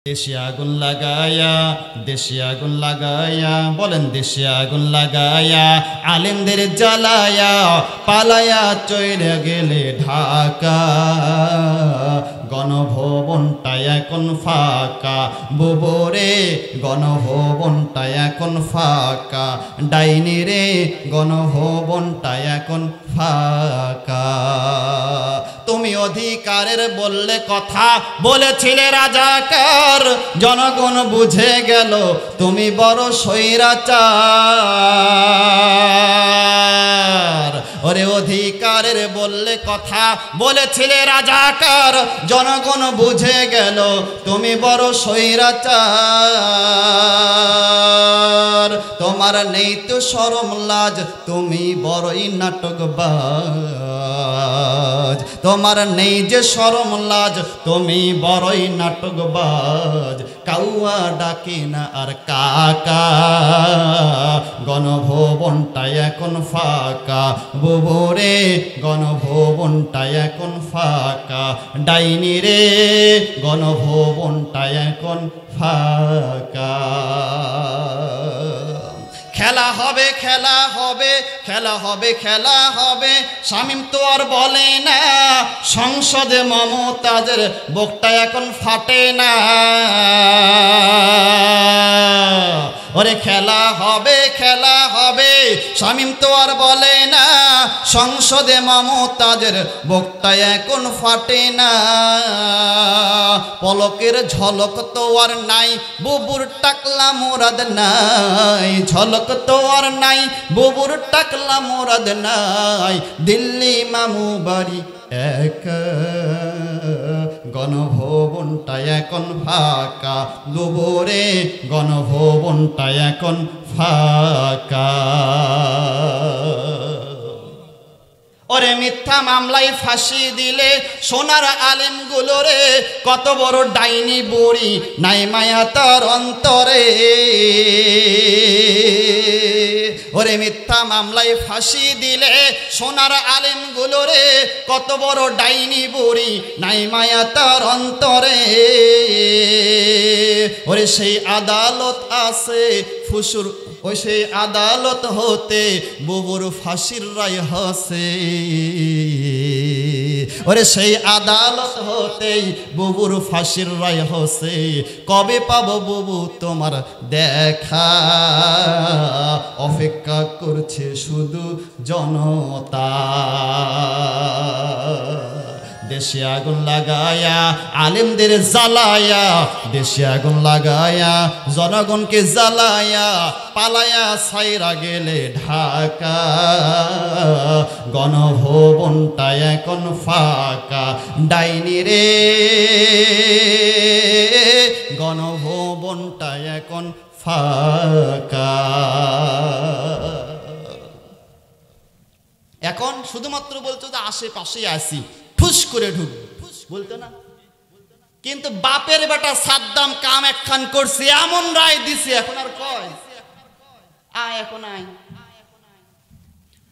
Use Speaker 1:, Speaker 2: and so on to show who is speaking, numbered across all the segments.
Speaker 1: দেশে আগুন লাগায়া, দেশে আগুন লাগায়া, বলেন দেশে আগুন লাগায়া, আলেমদের জ্বালায়া, পালায়া চইরে গেলে ঢাকা। গণভবনটা এখন ফাঁকা, বুবরে গণভবনটা এখন ফাঁকা, ডাইনি রে গণভবনটা এখন ফাঁকা। তুমি অধিকারের বললে কথা, বলেছিলে রাজাকার, জনগণ বুঝে গেল তুমি বড় স্বৈরাচার। ওরে অধিকারের বললে কথা, বলেছিলে রাজাকার, জনগণ বুঝে গেল তুমি বড় স্বৈরাচার। তোমার নেই তো শরম লাজ, তুমি বড়ই নাটকবাজ। তোমার নেই যে শরম লাজ, তুমি বড়ই নাটকবাজ। কাউয়া ডাকে না আর কাকা, গণভবনটা এখন ফাঁকা, বুবরে গণভবনটা এখন ফাঁকা, ডাইনি রে গণভবনটা এখন ফাঁকা। খেলা হবে, খেলা হবে, খেলা হবে, খেলা হবে, শামীম তো আর বলে না, সংসদে মমতাজের বুকটা এখন ফাটে না। ওরে খেলা হবে, খেলা হবে, শামীম তো আর বলে না, সংসদে মমতাজের বুকটা এখন ফাটে না। পলকের ঝলক তো আর নাই, বুবুর টাকলা মুরাদ নাই, ঝলক তো আর নাই, বুবুর টাকলা মুরাদ নাই। দিল্লি মামু বাড়ি একা, গণভবনটা এখন ফাঁকা, বুবরে গণভবনটা এখন ফাঁকা। ওরে মিথ্যা মামলায় ফাঁসি দিলে সোনার আলেমগুলো রে, কত বড় ডাইনি বুড়ি নাই মায়া তার অন্তরে। ওরে মিথ্যা মামলায় ফাঁসি দিলে সোনার আলেমগুলো রে, কত বড় ডাইনি বুড়ি নাই মায়া তার অন্তরে। ওরে সেই আদালত আছে ফুসুর, ওই সেই আদালত হতে বুবুর ফাঁসির রায় হসে। ওরে সেই আদালত হতেই বুবুর ফাঁসির রায় হসে। কবে পাবো বুবু তোমার দেখা, অপেক্ষা করছে শুধু জনতা। দেশে আগুন লাগায়া, আলেমদের জ্বালায়া, দেশে আগুন লাগায়া, জনগণকে জ্বালায়া, পালায়া ছাইরা গেলে ঢাকা। গণভবনটা এখন ফাঁকা, ডাইনি রে গণভবনটা এখন ফাঁকা। এখন শুধুমাত্র বলতো যে আশেপাশে আসি, ফুস করে ঢুক বলতো না, কিন্তু বাপের বেটা সাদ্দাম কাম একখান করছে, এমন রায় দিছে, এখন আর কয় আয়, এখন আয়,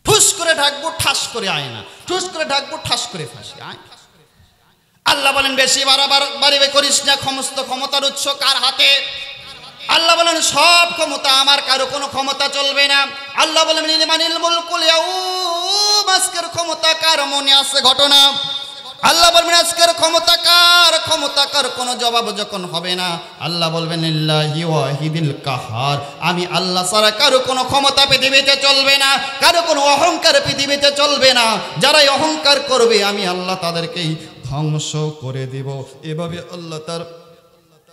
Speaker 1: ঠুস করে ঢাকবো ঠাস করে আয় না, ঠুস করে ঢাকবো ঠাস করে ফাঁসি আয়। আল্লাহ বলেন বেশি বাড়াবাড়ি করিস না, সমস্ত ক্ষমতার উৎস কার হাতে? আল্লাহ বলেন সব ক্ষমতা আমার, কারো কোনো ক্ষমতা চলবে না। আল্লাহ বলেন লিমানিল মুলকুল ইয়াউম, আজকের ক্ষমতা কার? মনে আছে ঘটনা? আল্লাহ বলবেন আজকের ক্ষমতা কার কোনো জবাব যখন হবে না, আল্লাহ বলবেন লিল্লাহি ওয়াহিদিল কাহার, আমি আল্লাহ ছাড়া কারো কোনো ক্ষমতা পৃথিবীতে চলবে না, কারো কোনো অহংকার পৃথিবীতে চলবে না। যারাই অহংকার করবে আমি আল্লাহ তাদেরকেই ধ্বংস করে দিব। এভাবে আল্লাহ তার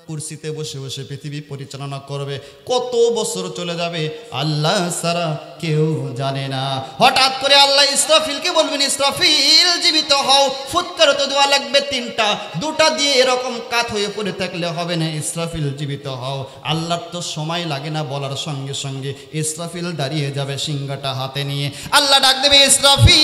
Speaker 1: কুরসিতে বসে বসে পৃথিবী পরিচালনা করবে। কত বছর চলে যাবে আল্লাহ ছাড়া কেউ জানে না। হঠাৎ করে আল্লাহ ইসরাফিলকে বলবেন, ইসরাফিল জীবিত হও, ফুৎকার তো দেওয়া লাগবে তিনটা, দুটা দিয়ে এরকম কাত হয়ে পড়ে থাকলে হবে না, ইসরাফিল জীবিত হও। আল্লাহর তো সময় লাগে না, বলার সঙ্গে সঙ্গে ইসরাফিল দাঁড়িয়ে যাবে সিংহাটা হাতে নিয়ে। আল্লাহ ডাক দেবে, ইসরাফিল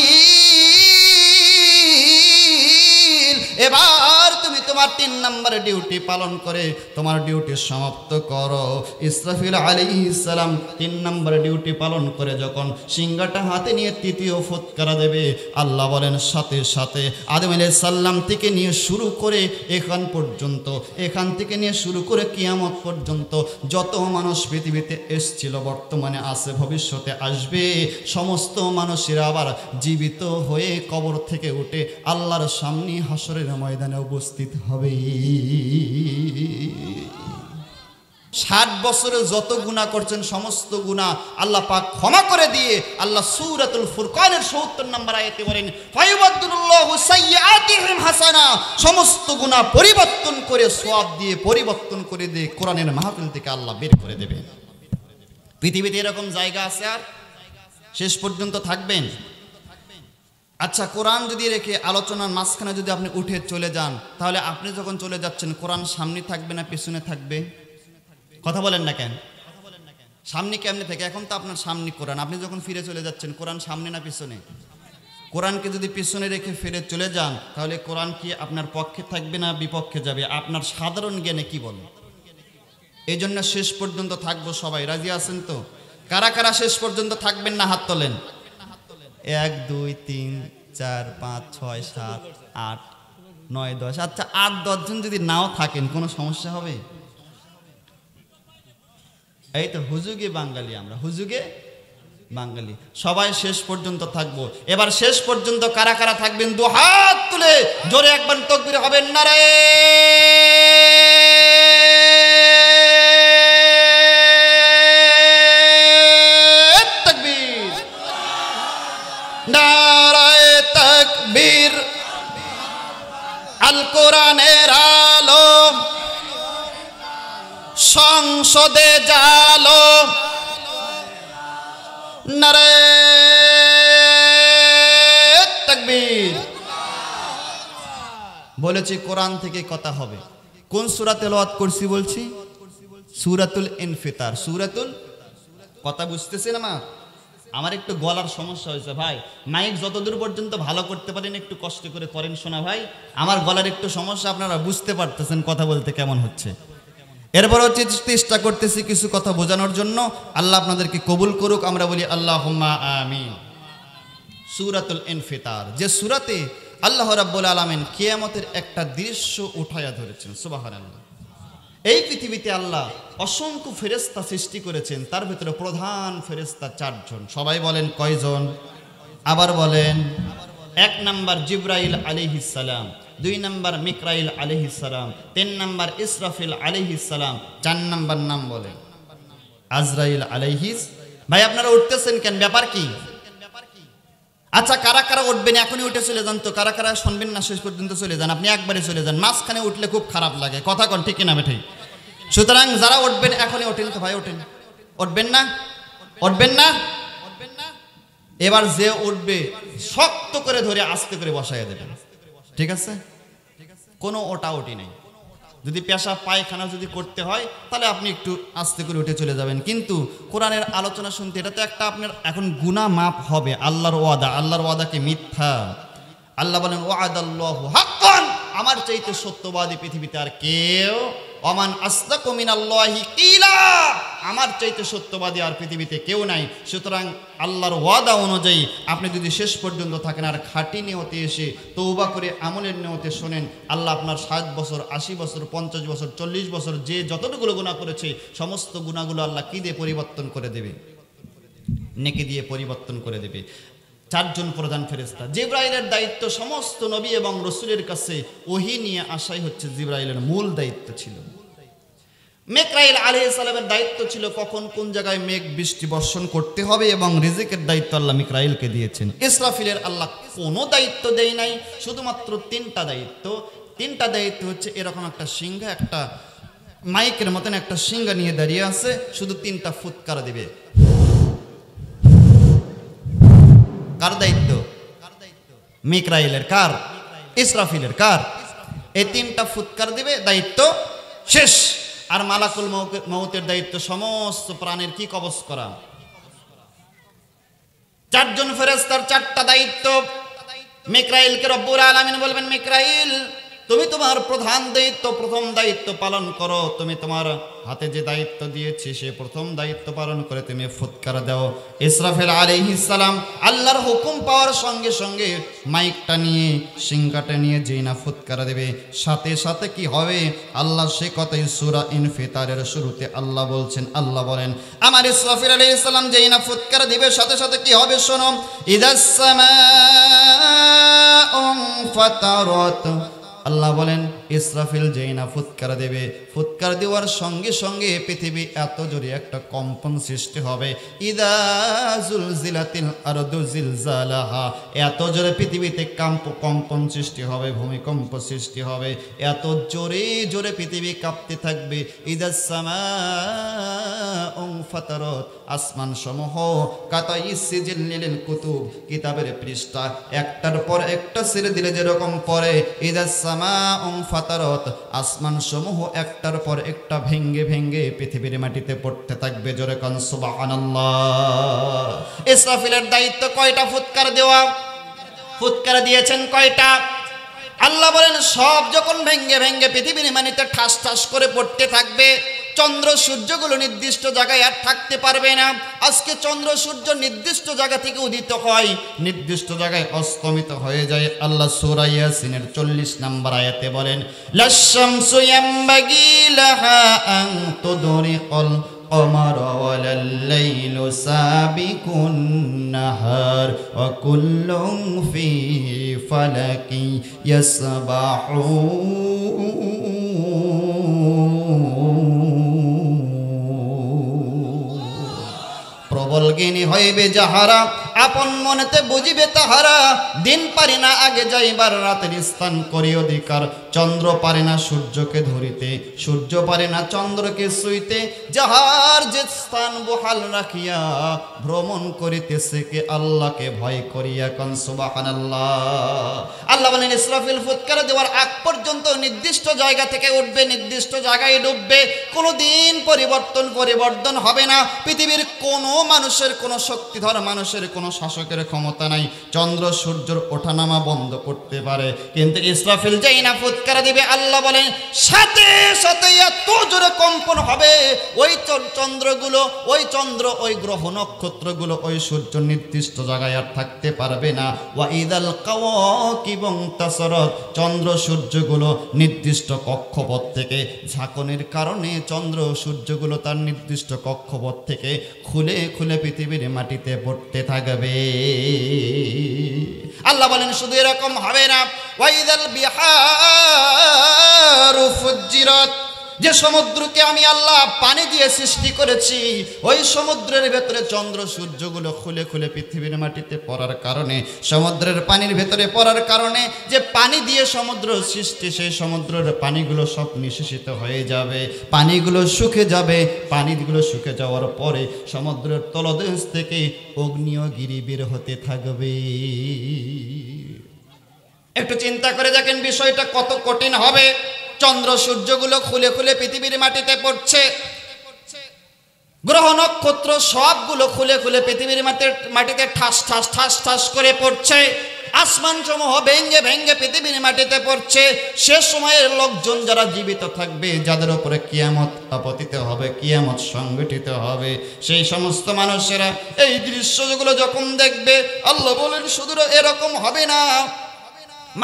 Speaker 1: এবার তুমি তোমার 3 নম্বর ডিউটি পালন করে তোমার ডিউটি সমাপ্ত করো। ইসরাফিল আলাইহিস সালাম 3 নম্বর ডিউটি পালন করে যখন সিংহাটা হাতে নিয়ে তৃতীয় ফুৎকার দেবে, আল্লাহ বলেন সাথে সাথে আদম আলাইহিস সালাম থেকে নিয়ে শুরু করে এখান থেকে নিয়ে শুরু করে কিয়ামত পর্যন্ত যত মানুষ পৃথিবীতে এসেছিল, বর্তমানে আছে, ভবিষ্যতে আসবে, সমস্ত মানুষেরা আবার জীবিত হয়ে কবর থেকে উঠে আল্লাহর সামনে হাসরের ময়দানে উপস্থিত হবে। 60 বছরে যত গুনাহ করছেন সমস্ত গুনাহ আল্লাহ পাক ক্ষমা করে দিয়ে আল্লাহ সূরাতুল ফুরকানের ৭০ নম্বর আয়াতে বলেন, ফায়ুবাদদিলুল্লাহু সাইয়্যাতিহিম হাসানা, সমস্ত গুনাহ পরিবর্তন করে সওয়াব দিয়ে পরিবর্তন করে দিয়ে কোরআনের মাহফিল থেকে আল্লাহ বের করে দেবে। পৃথিবীতে এরকম জায়গা আছে আর শেষ পর্যন্ত থাকবেন? আচ্ছা, কোরআন যদি রেখে আলোচনার মাঝখানে যদি আপনি উঠে চলে যান, তাহলে আপনি যখন চলে যাচ্ছেন কোরআন সামনে থাকবে না পেছনে থাকবে? কথা বলেন না কেন? সামনে কেমনে থাকে? এখন তো আপনার সামনে কোরআন, আপনি যখন ফিরে চলে যাচ্ছেন কোরআন সামনে না পিছনে? কোরআনকে যদি পিছনে রেখে ফিরে চলে যান, তাহলে কোরআন কি আপনার পক্ষে থাকবে না বিপক্ষে যাবে? আপনার সাধারণ জ্ঞানে কি বলেন? এই জন্য শেষ পর্যন্ত থাকবো সবাই। রাজি আছেন তো? কারা কারা শেষ পর্যন্ত থাকবেন না হাত তোলেন? 1 2 3 4 5 6 7 8 9 10। আচ্ছা, 8-10 জন যদি নাও থাকেন কোনো সমস্যা হবে? এই তো হুজুগে বাঙালি, আমরা হুজুগে বাঙালি সবাই শেষ পর্যন্ত থাকবো। এবার শেষ পর্যন্ত কারা কারা থাকবেন? 2 হাত তুলে জোরে একবার তাকবীর হবেন, নারে তাকবীর, নারায়ে তাকবীর। আল কোরআনের আলো সংসদে জালো, নারে তাকবীর। বলেছি কোরআন থেকে কথা হবে। কোন সূরা তেলাওয়াত করছি বলছি? সূরাতুল ইনফিতার। সূরাতুল, কথা বুঝতেছেন? আমার একটু গলার সমস্যা হয়েছে ভাই, মাইক যতদূর পর্যন্ত ভালো করতে পারেন একটু কষ্ট করে করেন শোনা ভাই। আমার গলার একটু সমস্যা, আপনারা বুঝতে পারতেছেন কথা বলতে কেমন হচ্ছে। এরপরও চেষ্টা করতেছি কিছু কথা বোঝানোর জন্য। আল্লাহ আপনাদেরকে কবুল করুক, আমরা বলি আল্লাহুম্মা আমিন। সূরাতুল ইনফিতার, যে সূরাতে আল্লাহ রাব্বুল আলামিন কিয়ামতের একটা দৃশ্য উঠায়া ধরেছেন। সুবহানাল্লাহ। এই পৃথিবীতে আল্লাহ অসংখ্য ফেরেশতা সৃষ্টি করেছেন, তার ভিতরে প্রধান ফেরেশতা 4 জন। সবাই বলেন কয়জন? আবার বলেন। 1 নাম্বার জিবরাইল আলাইহিস সালাম, 2 নাম্বার মিকাইল আলাইহিস সালাম, 3 নাম্বার ইসরাফিল আলাইহিস সালাম, 4 নাম্বার নাম বলেন আজরাইল আলাইহিস। ভাই আপনারা উঠতেছেন কেন? ব্যাপার কি? আচ্ছা, কারা কারা উঠবেন? এখনই উঠে চলে যান তো। কারা কারা শুনবেন না শেষ পর্যন্ত চলে যান। আপনি একবারে চলে যান, মাঝখানে উঠলে খুব খারাপ লাগে। কথা কন ঠিক কিনা বেঠিক? সুতরাং যারা উঠবেন এখনই ওঠেন তো ভাই, ওঠেন। উঠবেন না? উঠবেন না? এবার যে উঠবে শক্ত করে ধরে আস্তে করে বসাইয়া দেবেন, ঠিক আছে? কোনো ওটা ওটি নেই। যদি পেশাব পায়খানা যদি করতে হয় তাহলে আপনি একটু আস্তে করে উঠে চলে যাবেন। কিন্তু কোরআনের আলোচনা শুনতে, এটা তো একটা আপনার এখন গুনাহ মাফ হবে। আল্লাহর ওয়াদা, আল্লাহর ওয়াদাকে মিথ্যা। আল্লাহ বলেন ওয়াদাল্লাহু হাক্কান, আমার চাইতে সত্যবাদী পৃথিবীতে আর কেউ, ওমান আসদাকু মিনাল্লাহি কিলা, আমার চাইতে সত্যবাদী আর পৃথিবীতে কেউ নাই। সুতরাং আল্লাহর ওয়াদা অনুযায়ী আপনি যদি শেষ পর্যন্ত থাকেন আর খাঁটি নিয়তে এসে তওবা করে আমলের নিয়তে শোনেন, আল্লাহ আপনার 60 বছর 80 বছর 50 বছর 40 বছর যে যতটুকু গুনাহ করেছে সমস্ত গুনাহগুলো আল্লাহ কি দিয়ে পরিবর্তন করে দেবে? নেকি দিয়ে পরিবর্তন করে দেবে। 4 জন প্রধান ফেরেশতা। জিবরাইলের দায়িত্ব সমস্ত নবী এবং রাসূলের কাছে ওহী নিয়ে আসাই হচ্ছে জিবরাইলের মূল দায়িত্ব ছিল। মিকাইল আলাইহিস সালামের দায়িত্ব ছিল কখন কোন জায়গায় মেঘ বৃষ্টি বর্ষণ করতে হবে এবং রিজিকের দায়িত্ব আল্লাহ মিকাইলকে দিয়েছেন। ইসরাফিলের আল্লাহ কোনো দায়িত্ব দেয় নাই, শুধুমাত্র 3টা দায়িত্ব। 3টা দায়িত্ব হচ্ছে এরকম একটা সিংহা, একটা মাইকের মতন একটা সিংহা নিয়ে দাঁড়িয়ে আছে, শুধু 3টা ফুৎকার দিবে। কার দায়িত্ব? মিকাইলের। কার? ইসরাফিলের। কার? এই 3টা ফুৎকার দিবে, দায়িত্ব শেষ। আর মালাকুল মউতের দায়িত্ব সমস্ত প্রাণের কি কবজ করা। 4 জন ফেরেশতার 4টা দায়িত্ব। মিকাইলকে রব্বুল আলামিন বলবেন, মিকাইল তুমি তোমার প্রধান দায়িত্ব, প্রথম দায়িত্ব পালন করো। তুমি তোমার হাতে যে দায়িত্ব দিয়েছি সে প্রথম দায়িত্ব পালন করে তুমি ফুৎকার দাও। ইসরাফিল আলাইহিস সালাম আল্লাহর হুকুম পাওয়ার সঙ্গে সঙ্গে মাইকটা নিয়ে, সিংহাটা নিয়ে যেই না ফুৎকার দেবে, সাথে সাথে কি হবে? আল্লাহ সে কথাই সূরা ইনফিতারের শুরুতে আল্লাহ বলছেন, আল্লাহ বলেন আমার ইসরাফিল আলাইহিস সালাম যেই না ফুৎকার দিবে সাথে সাথে কি হবে শোনো, ইদাস সামাউ ফাতারাত। আল্লাহ বলেন ইসরাফিল যেই না ফুৎকার দেবে, ফুৎকার দেওয়ার সঙ্গে সঙ্গে পৃথিবী এত জোরে একটা কম্পন সৃষ্টি হবে। ইদা জুলজিলাতিল আরদু জিলজালাহা, এত জোরে পৃথিবীতে কম্পন সৃষ্টি হবে, ভূমিকম্প সৃষ্টি হবে, এত জোরে জোরে পৃথিবী কাঁপতে থাকবে। ইদা সামাউ ফাতারাত, আসমান সমূহ কাতাইস সিজিল কুতুব, কিতাবের পৃষ্ঠা একটার পর একটা ছেড়ে দিলে যেরকম পড়ে, ইদা সামাউ ফাতারাত, আসমান সমূহ একটার পর একটা ভেঙ্গে ভেঙ্গে পৃথিবীর মাটিতে পড়তে থাকবে। জোরে কান সুবহানাল্লাহ। ইসরাফিলের দায়িত্ব কয়টা ফুৎকার দেওয়া? ফুৎকার দিয়েছেন কয়টা? আল্লাহ বলেন সব যখন ভেঙ্গে ভেঙ্গে পৃথিবীর মাটিতে ঠাস ঠাস করে পড়তে থাকবে, চন্দ্র সূর্যগুলো নির্দিষ্ট জায়গায় আর থাকতে পারবে না। আজকে চন্দ্র সূর্য নির্দিষ্ট জায়গা থেকে উদিত হয়, নির্দিষ্ট জায়গায় অস্তমিত হয়ে যায়। আল্লাহ সূরা ইয়াসিনের 40 নম্বর আয়াতে বলেন লাশামসু ইয়ামবাগি লাহা আন তুদরিকাল কমারা ওয়ালাল লাইলু সাবিকুন নাহার ওয়া কুল্লুন ফি ফালাকি ইয়াসবাহুন। প্রবল জ্ঞানী হইবে যাহারা, আপন মনেতে বুঝিবে তাহারা, দিন পারি না আগে যাইবার রাতের স্থান করি অধিকার। চন্দ্র পারে না সূর্যকে ধরিতে, সূর্য পারে না চন্দ্রকে ছুঁইতে, যাহার যে স্থান বহাল রাখিয়া ভ্রমণ করিতেছে কে আল্লাহকে ভয় করিয়া। কান সুবহানাল্লাহ। আল্লাহ বলেন ইসরাফিল ফুৎকার দেওয়ার আগ পর্যন্ত নির্দিষ্ট জায়গা থেকে উঠবে, নির্দিষ্ট জায়গায় ডুববে, কোনোদিন পরিবর্তন হবে না। পৃথিবীর কোনো মানুষের, কোনো শক্তিধর মানুষের, কোনো শাসকের ক্ষমতা নাই চন্দ্র সূর্যের ওঠানামা বন্ধ করতে পারে। কিন্তু ইসরাফিল যেই না ফুৎকার দিবে, আল্লাহ বলেন সাথে সাথে এত জোরে কম্পন হবে, ওই চন্দ্রগুলো, ওই চন্দ্র, ওই গ্রহ নক্ষত্রগুলো, ওই সূর্য নির্দিষ্ট জায়গায় আর থাকতে পারবে না। ওয়া ইদাল কাওয়াকিবু ইনতাসারাত, চন্দ্র সূর্যগুলো নির্দিষ্ট কক্ষপথ থেকে ঝাঁকুনির কারণে চন্দ্র সূর্যগুলো তার নির্দিষ্ট কক্ষপথ থেকে খুলে খুলে পৃথিবীর মাটিতে পড়তে থাকবে। আল্লাহ বলেন শুধু এরকম হবে না, ওয়াইদাল বিহারু ফুজ্জিরাত, যে সমুদ্রকে আমি আল্লাহ পানি দিয়ে সৃষ্টি করেছি, ওই সমুদ্রের ভেতরে চন্দ্র সূর্যগুলো খুলে খুলে পৃথিবীর মাটিতে পড়ার কারণে, সমুদ্রের পানির ভেতরে পড়ার কারণে যে পানি দিয়ে সমুদ্র সৃষ্টি, সেই সমুদ্রের পানিগুলো সব নিঃশেষিত হয়ে যাবে, পানিগুলো শুকে যাবে। পানিগুলো শুকে যাওয়ার পরে সমুদ্রের তলদেশ থেকে আগ্নেয়গিরি বের হতে থাকবে। একটু চিন্তা করে দেখেন বিষয়টা কত কঠিন হবে। চন্দ্র সূর্যগুলো খুলে খুলে পৃথিবীর মাটিতে পড়ছে, গ্রহ নক্ষত্র সবগুলো খুলে খুলে পৃথিবীর মাটিতে ঠাস ঠাস ঠাস ঠাস করে পড়ছে, আসমান সমূহ ভেঙ্গে ভেঙ্গে পৃথিবীর মাটিতে পড়ছে। সে সময়ের লোকজন যারা জীবিত থাকবে, যাদের উপরে কিয়ামত আপতিত হবে, কিয়ামত সংগঠিত হবে, সেই সমস্ত মানুষেরা এই দৃশ্যগুলো যখন দেখবে, আল্লাহ বলেন শুধু এরকম হবে না,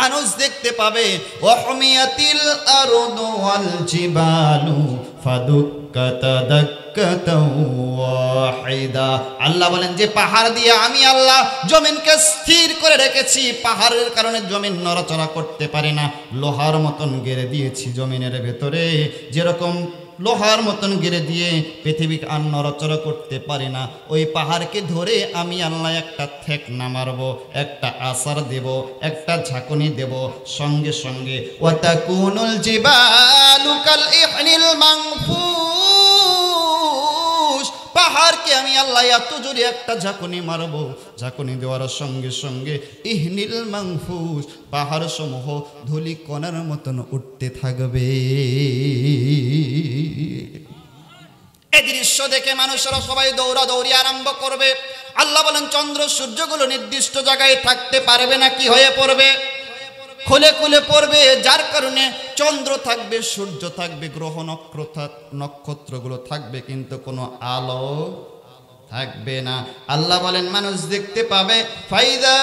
Speaker 1: মানুষ দেখতে পাবে ওয়াহমিয়াতিল আরদু ওয়াল জিবালু ফাদুক্কাতা দাক্কাতাও ওয়াহিদা। আল্লাহ বলেন যে পাহাড় দিয়ে আমি আল্লাহ জমিনকে স্থির করে রেখেছি, পাহাড়ের কারণে জমিন নড়াচড়া করতে পারে না, লোহার মতন গেড়ে দিয়েছি জমিনের ভেতরে, যেরকম লোহার মতন গেড়ে দিয়ে পৃথিবী আর নড়াচড়া করতে পারে না, ওই পাহাড়কে ধরে আমি আল্লাহ একটা ঠেকনা মারব, একটা আসার দেব, একটা ঝাঁকুনি দেব, সঙ্গে সঙ্গে ওয়াতাকুনুল জিবালু কাল ইহনিল মানফুস, পাহাড়কে আমি আল্লাহ এত জোরে একটা ঝাঁকুনি মারব, ঝাঁকুনি দেওয়ার সঙ্গে সঙ্গে ইহনিল মানফুস, পাহাড় সমূহ ধুলি কণার মতন উঠতে থাকবে। এই দৃশ্য দেখে মানুষেরা সবাই দৌড়াদৌড়ি আরম্ভ করবে। আল্লাহ বলেন চন্দ্র সূর্যগুলো নির্দিষ্ট জায়গায় থাকতে পারবে না, কি হয়ে পড়বে? খুলে খুলে পড়বে, যার কারণে চন্দ্র থাকবে, সূর্য থাকবে, গ্রহ নক্ষত্রগুলো থাকবে, কিন্তু কোনো আলো থাকবে না। আল্লাহ বলেন মানুষ দেখতে পাবে ফাইদা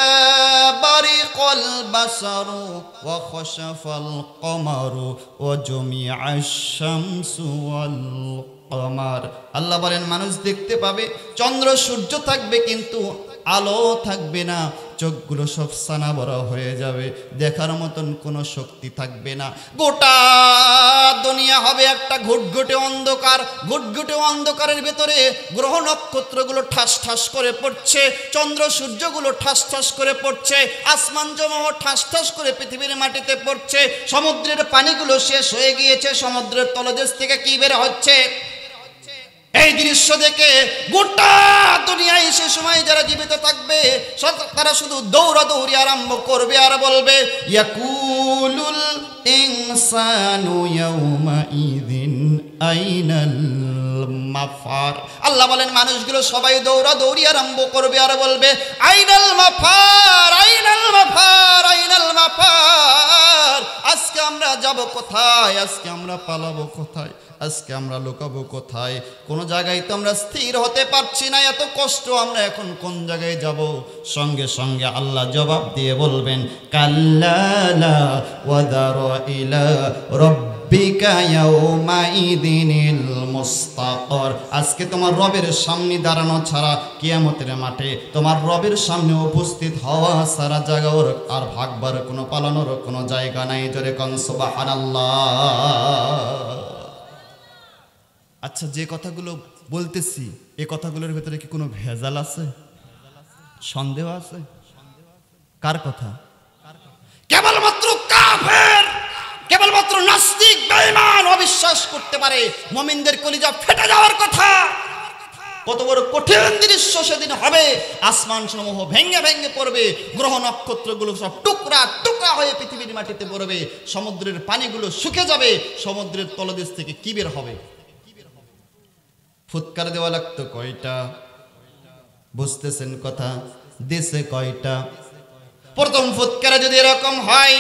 Speaker 1: বারিকাল বাসারু ওয়া খাশাফাল কমারু ওয়া জুমিআশ শামসু ওয়াল কমার। আল্লাহ বলেন মানুষ দেখতে পাবে চন্দ্র সূর্য থাকবে, কিন্তু আলো থাকবে না, চোখগুলো সব সানা ভরা হয়ে যাবে, দেখার মতন কোনো শক্তি থাকবে না। গোটা দুনিয়া হবে একটা ঘুটঘুটে অন্ধকার, ঘুটঘুটে অন্ধকারের ভেতরে গ্রহ নক্ষত্রগুলো ঠাস ঠাস করে পড়ছে, চন্দ্র সূর্যগুলো ঠাস ঠাস করে পড়ছে, আসমান জমা ঠাস ঠাস করে পৃথিবীর মাটিতে পড়ছে, সমুদ্রের পানিগুলো শেষ হয়ে গিয়েছে, সমুদ্রের তলদেশ থেকে কি বের হচ্ছে। এই দৃশ্য দেখে গোটা দুনিয়ায় সে সময় যারা জীবিত থাকবে তারা শুধু দৌড়াদৌড়ি আরম্ভ করবে আর বলবে ইয়াকুলুল ইনসানু ইয়াউমাইযিন আইনাল মাফার। আল্লাহ বলেন মানুষগুলো সবাই দৌড়াদৌড়ি আরম্ভ করবে আর বলবে আইনাল মাফার, আইনাল মাফার, আইনাল মাফার। আজকে আমরা যাব কোথায়, আজকে আমরা পালাবো কোথায়, আজকে আমরা লুকাবো কোথায়? কোন জায়গায় তো আমরা স্থির হতে পারছি না, এত কষ্ট, আমরা এখন কোন জায়গায় যাব? সঙ্গে সঙ্গে আল্লাহ জবাব দিয়ে বলবেন কাল্লা লা ওয়াদারু ইলা রাব্বিকা ইয়াউমাইযিনিল মুস্তাকর। আজকে তোমার রবের সামনে দাঁড়ানো ছাড়া, কিয়ামতের মাঠে তোমার রবের সামনে উপস্থিত হওয়া সারা জায়গার আর ভাগবার কোনো পালানোর কোনো জায়গা নাই। জোরে কোন সুবহানাল্লাহ। আচ্ছা, যে কথাগুলো বলতেছি এই কথাগুলোর ভেতরে কি কোনো ভেজাল আছে, সন্দেহ আছে? কার কথা? কেবলমাত্র কাফের, কেবলমাত্র নাস্তিক বেঈমান অবিশ্বাস করতে পারে। মুমিনদের কলিজা ফেটে যাওয়ার কথা। কত বড় কঠিন দৃশ্য সেদিন হবে, আসমান সমূহ ভেঙে ভেঙে পড়বে, গ্রহ নক্ষত্রগুলো সব টুকরা টুকরা হয়ে পৃথিবীর মাটিতে পড়বে, সমুদ্রের পানিগুলো শুকে যাবে, সমুদ্রের তলদেশ থেকে কি বের হবে? ফুৎকার দেওয়া লাগতো কয়টা? বুঝতেছেন কথা? দেশে কয়টা? প্রথম ফুৎকারে যদি এরকম হয়,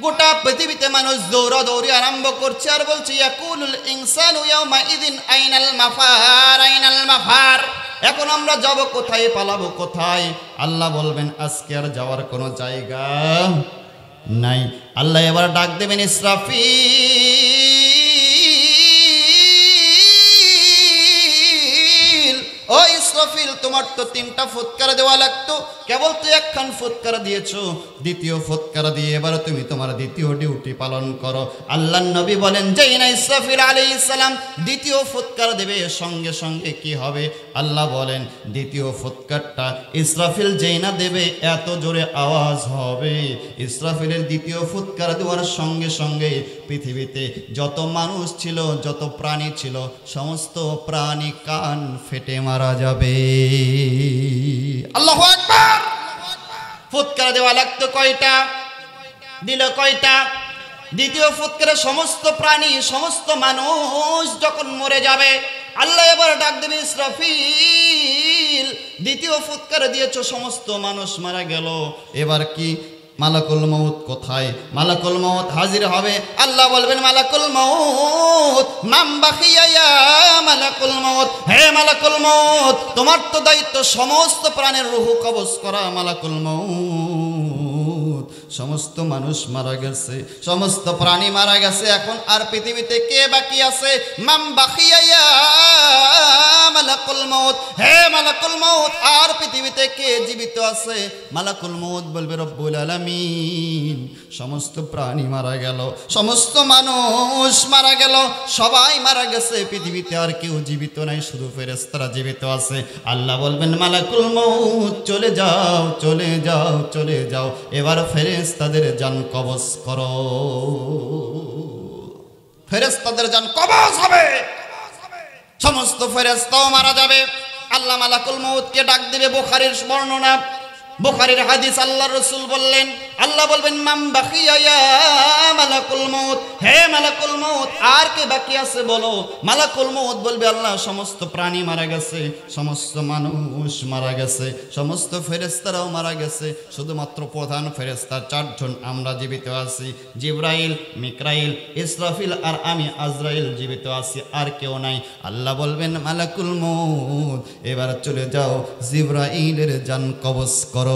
Speaker 1: গোটা পৃথিবীতে মানুষ দৌড়াদৌড়ি আরম্ভ করছে আর বলছে ইয়াকুলুল ইনসানু ইয়াউমাইযিন আইনাল মাফার, আইনাল মাফার। এখন আমরা যাব কোথায়, পালাবো কোথায়? আল্লাহ বলবেন আজকে আর যাওয়ার কোনো জায়গা নাই। আল্লাহ এবার ডাক দেবেন ইসরাফিল, ও ইসরাফিল, তোমার তো 3টা ফুৎকার দেওয়া লাগতো, কেবল তুই একখান ফুৎকার দিয়েছো, দ্বিতীয় ফুৎকার দিয়ে এবার তুমি তোমার দ্বিতীয় ডিউটি পালন করো। আল্লাহর নবী বলেন যেই না ইসরাফিল আলাইহিস সালাম দ্বিতীয় ফুৎকার দেবে, সঙ্গে সঙ্গে কি হবে? আল্লাহ বলেন দ্বিতীয় ফুৎকারটা ইসরাফিল যেই না দেবে এত জোরে আওয়াজ হবে, ইসরাফিলের দ্বিতীয় ফুৎকার দেওয়ার সঙ্গে সঙ্গে পৃথিবীতে যত মানুষ ছিল, যত প্রাণী ছিল, সমস্ত প্রাণী কান ফেটে মারা যাবে। আল্লাহু আকবার। ফুৎকার দেওয়া লাগতো কয়টা? দিল কয়টা? দ্বিতীয় ফুৎকারে সমস্ত প্রাণী, সমস্ত মানুষ যখন মরে যাবে, আল্লাহ এবার ডাক দেবে ইসরাফিল, দ্বিতীয় ফুৎকার দিয়েছো, সমস্ত মানুষ মারা গেল, এবার কি? মালাকুল মউত কোথায়? মালাকুল মউত হাজির হবে। আল্লাহ বলবেন মালাকুল মউত মাম বাকিয়া ইয়া মালাকুল মউত, হে মালাকুল মউত, তোমার তো দায়িত্ব সমস্ত প্রাণের রূহ কবজ করা। মালাকুল মউত, সমস্ত মানুষ মারা গেছে, সমস্ত প্রাণী মারা গেছে, এখন আর পৃথিবীতে কে বাকি আছে? মাম বাকিয়া ইয়া মালাকুল মউত, হে মালাকুল মউত, আর পৃথিবীতে কে জীবিত আছে? মালাকুল মউত বলবে রব্বুল আলামিন, সমস্ত প্রাণী মারা গেল, সমস্ত মানুষ মারা গেল, সবাই মারা গেছে, পৃথিবীতে আর কেউ জীবিত নাই, শুধু ফেরেশতারা জীবিত আছে। আল্লাহ বলবেন মালাকুল মউত চলে যাও, চলে যাও, চলে যাও, এবার ফেরেশতাদের জান কবজ করো। ফেরেশতাদের জান কবজ হবে, সমস্ত ফেরেশতাও মারা যাবে। আল্লাহ মালাকুল মউতকে ডাক দিবে। বুখারীর বর্ণনা, বুখারীর হাদিস, আল্লাহর রাসূল বললেন, আল্লাহ বলবেন মাম বাকিয়া ইয়া মালাকুল মউত, হে মালাকুল মউত আর কে বাকি আছে বলো। মালাকুল মউত বলবে আল্লাহ সমস্ত প্রাণী মারা গেছে, সমস্ত মানুষ মারা গেছে, সমস্ত ফেরেশতারাও মারা গেছে, শুধুমাত্র প্রধান ফেরেশতা 4 জন আমরা জীবিত আছি, জিবরাইল, মিকাইল, ইসরাফিল আর আমি আজরাইল জীবিত আছি, আর কেউ নাই। আল্লাহ বলবেন মালাকুল মউত এবার চলে যাও জিবরাইলের জান কবজ করো।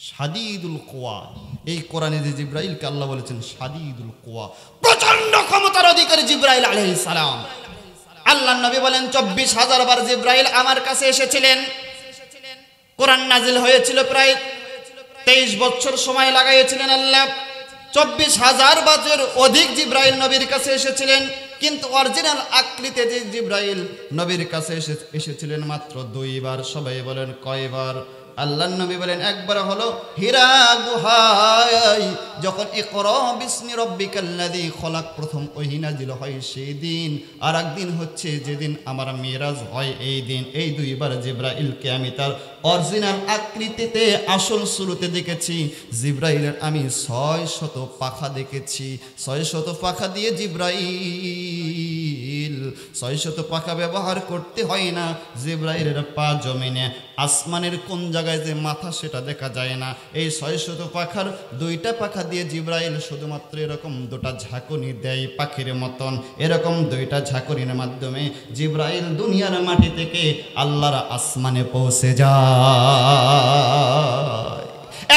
Speaker 1: শাদীদুল কুওয়া, এই কোরআনে যে জিবরাইলকে আল্লাহ বলেছেন শাদীদুল কুওয়া, প্রচন্ড ক্ষমতার অধিকারী জিবরাইল আলাইহিস সালাম। আল্লাহর নবী বলেন 24,000 বার জিবরাইল আমার কাছে এসেছিলেন। কোরআন নাজিল হয়েছিল প্রায় 23 বছর সময় লাগাইছিলেন আল্লাহ। 24,000 বছর অধিক জিবরাইল নবীর কাছে এসেছিলেন, কিন্তু অরিজিনাল আকৃতিতে যে জিবরাইল নবীর কাছে এসেছিলেন মাত্র 2 বার। সবাই বলেন কয়বার? আল্লাহর নবী বলেন একবার হলো হীরা গুহায় যখন ইকরা বিসমি রাব্বিকাল্লাযী খলাক প্রথম ওহী নাযিল হয় সেই দিন, আর একদিন হচ্ছে যেদিন আমার মিরাজ হয় এই দিন। এই 2 বার জিবরাইলকে আমি তার অরিজিনাল আকৃতিতে আসল শুরুতে দেখেছি। জিবরাইলের আমি 600 পাখা দেখেছি। 600 পাখা দিয়ে জিবরাইল 600 পাখা ব্যবহার করতে হয় না। জিবরাইলের পা জমিনে, আসমানের কোন জায়গায় যে মাথা সেটা দেখা যায় না। এই 600 পাখার 2টা পাখা দিয়ে জিবরাইল শুধুমাত্র এরকম 2টা ঝাঁকুনি দেয় পাখির মতন। এরকম 2টা ঝাঁকুনির মাধ্যমে জিবরাইল দুনিয়ার মাটি থেকে আল্লাহর আসমানে পৌঁছে যায়।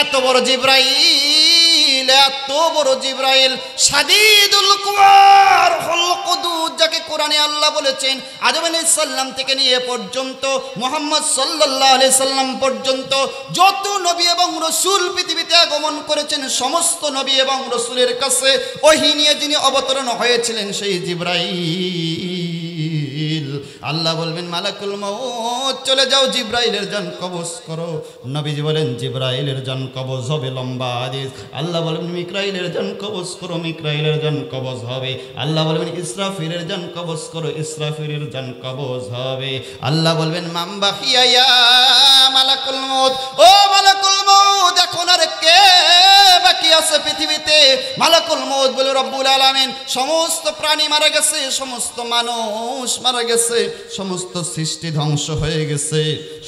Speaker 1: এত বড় জিবরাইল, এত বড় জিবরাইল শাদীদুল কুওয়ার হলকুদুদ, যাকে কোরআনে আল্লাহ বলেছেন আদম আলাইহিস সালাম থেকে নিয়ে পর্যন্ত মুহাম্মদ সাল্লাল্লাহু আলাইহি সাল্লাম পর্যন্ত যত নবী এবং রাসূল পৃথিবীতে আগমন করেছেন, সমস্ত নবী এবং রাসূলের কাছে ওহী নিয়ে যিনি অবতরণ হয়েছিলেন সেই জিবরাইল। আল্লাহ বলবেন মালাকুল মউত চলে যাও জিবরাইলের জান কবজ করো। নবীজি বলেন জিবরাইলের জান কবজ হবে, লম্বা হাদিস। আল্লাহ বলবেন মিকাইলের জান কবজ করো, মিকাইলের জান কবজ হবে। আল্লাহ বলবেন ইসরাফিলের জান কবজ করো, ইসরাফিলের জান কবজ হবে। আল্লাহ বলবেন মাম বাকিয়া ইয়া মালাকুল মউত, ও মালাকুল মউত এখন আর কে বাকি আছে পৃথিবীতে? মালাকুল মউত বলে রব্বুল আলামিন সমস্ত প্রাণী মারা গেছে, সমস্ত মানুষ মারা গেছে, সমস্ত সৃষ্টি ধ্বংস হয়ে গেছে,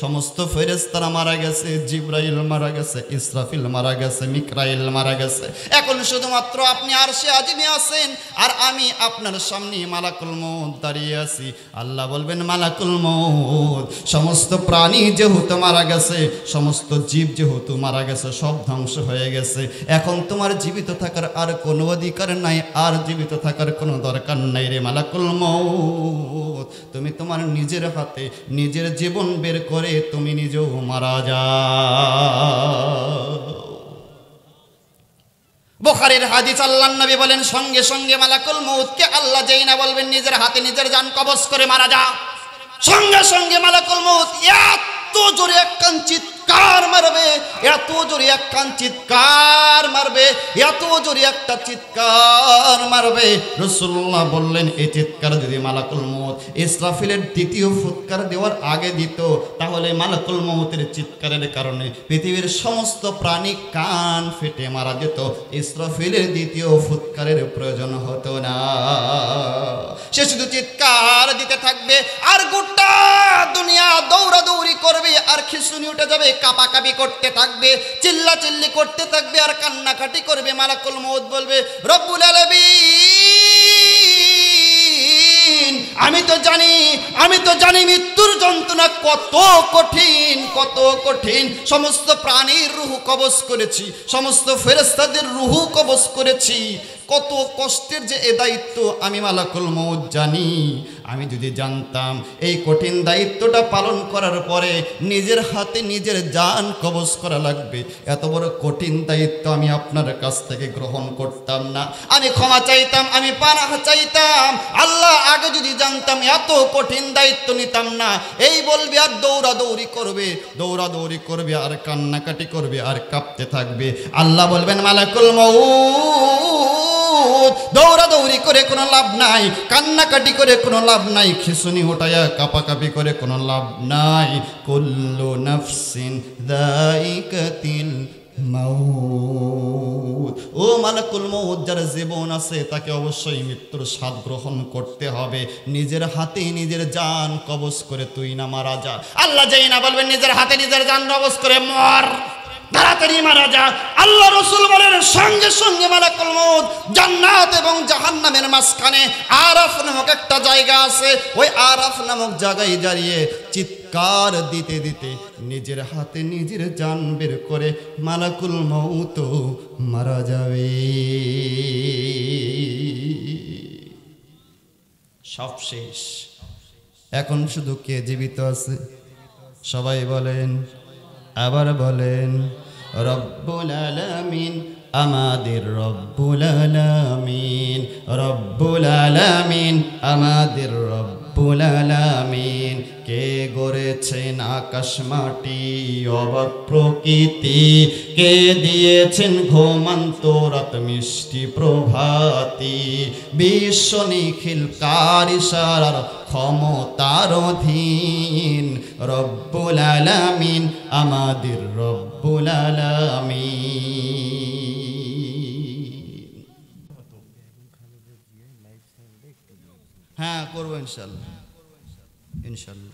Speaker 1: সমস্ত ফেরেশতারা মারা গেছে, জিবরাইল মারা গেছে, ইসরাফিল মারা গেছে, মিকাইল মারা গেছে। এখন শুধুমাত্র আপনি আরশে আজিমে আছেন আর আমি আপনার সামনে মালাকুল মউত দাঁড়িয়ে আছি। আল্লাহ বলবেন মালাকুল মউত সমস্ত প্রাণী যেহেতু মারা গেছে, সমস্ত জীব যেহেতু মারা গেছে, সব ধ্বংস হয়ে গেছে, এখন তোমার জীবিত থাকার আর কোনো অধিকার নাই, আর জীবিত থাকার কোনো দরকার নাই রে মালাকুল মউত। তুমি তোমার নিজের হাতে নিজের জীবন বের করে তুমি নিজেও মারা যাও। বুখারীর হাদিস, আল্লাহর নবী বলেন সঙ্গে সঙ্গে মালাকুল মউতকে আল্লাহ যেই না বলবেন নিজের হাতে নিজের জান কবজ করে মারা যা, সঙ্গে সঙ্গে মালাকুল মউত এত জোরে একখান চিৎকার মারবে, এত জোরে একখান চিৎকার মারবে, এত জোরে একটা চিৎকার মারবে। রাসূলুল্লাহ বললেন এই চিৎকার যদি মালাকুল মউত ইসরাফিলের দ্বিতীয় ফুৎকার দেওয়ার আগে দিত, তাহলে মালাকুল মউতের চিৎকারের কারণে পৃথিবীর সমস্ত প্রাণী কান ফেটে মারা যেত, ইসরাফিলের দ্বিতীয় ফুৎকারের প্রয়োজন হতো না। সে শুধু চিৎকার দিতে থাকবে আর গোটা দুনিয়া দৌড়াদৌড়ি করবে, আর খিঁচুনি উঠে যাবে, কাঁপাকাঁপি করতে থাকবে, চিল্লাচিল্লি করতে থাকবে আর কান্নাকাটি করবে। মালাকুল মউত বলবে রব্বুল আলামিন আমি তো জানি মৃত্যুর যন্ত্রণা কত কঠিন, কত কঠিন। সমস্ত প্রাণীর রূহ কবজ করেছি, সমস্ত ফেরেশতাদের রূহ কবজ করেছি, কত কষ্টের যে এ দায়িত্ব আমি মালাকুল মউত জানি। আমি যদি জানতাম এই কঠিন দায়িত্বটা পালন করার পরে নিজের হাতে নিজের জান কবজ করা লাগবে, এত বড় কঠিন দায়িত্ব আমি আপনার কাছ থেকে গ্রহণ করতাম না। আমি ক্ষমা চাইতাম, আমি পানাহ চাইতাম। আল্লাহ আগে যদি জানতাম এত কঠিন দায়িত্ব নিতাম না। এই বলবে আর দৌড়াদৌড়ি করবে, দৌড়াদৌড়ি করবে আর কান্নাকাটি করবে আর কাঁপতে থাকবে। আল্লাহ বলবেন মালাকুল মউত দৌড়াদৌড়ি করে কোনো লাভ নাই, কান্নাকাটি করে কোনো লাভ নাই, খিঁচুনি উঠাইয়া কাপাকাপি করে কোনো লাভ নাই। কুল্লু নাফসিন যায়িকাতুল মাউত, ও মালাকুল মউত, যার জীবন আছে তাকে অবশ্যই মৃত্যুর স্বাদ গ্রহণ করতে হবে। নিজের হাতে নিজের জান কবজ করে তুই না মারা যা। আল্লাহ যেই না বলবেন নিজের হাতে নিজের জান কবজ করে মর, তাড়াতাড়ি মারা যা, আল্লাহ রসুল বলেন সঙ্গে সঙ্গে মালাকুল মউত জান্নাত এবং জাহান্নামের মাঝখানে আরাফ নামক একটা জায়গা আছে, ওই আরাফ নামক জায়গায় দাঁড়িয়ে চিৎকার দিতে দিতে নিজের হাতে নিজের জান বের করে মালাকুল মউত মারা যাবে। সব শেষ, এখন শুধু কে জীবিত আছে? সবাই বলেন, আবার বলেন, রব্বুল আলামিন, আমাদের রব্বুল আলামিন, রব্বুল আলামিন, আমাদের রব্বুল আলামিন। কে গড়েছেন আকাশ মাটি অবাক প্রকৃতি, কে দিয়েছেন ঘুমন্ত রাত মিষ্টি প্রভাতি, বিশ্ব নিখিল কার ইশারার ক্ষমতার অধীন, রব্বুল আলামিন, আমাদের রব্বুল আলামিন। হ্যাঁ করবো ইনশাল্লাহ, ইনশাল্লাহ।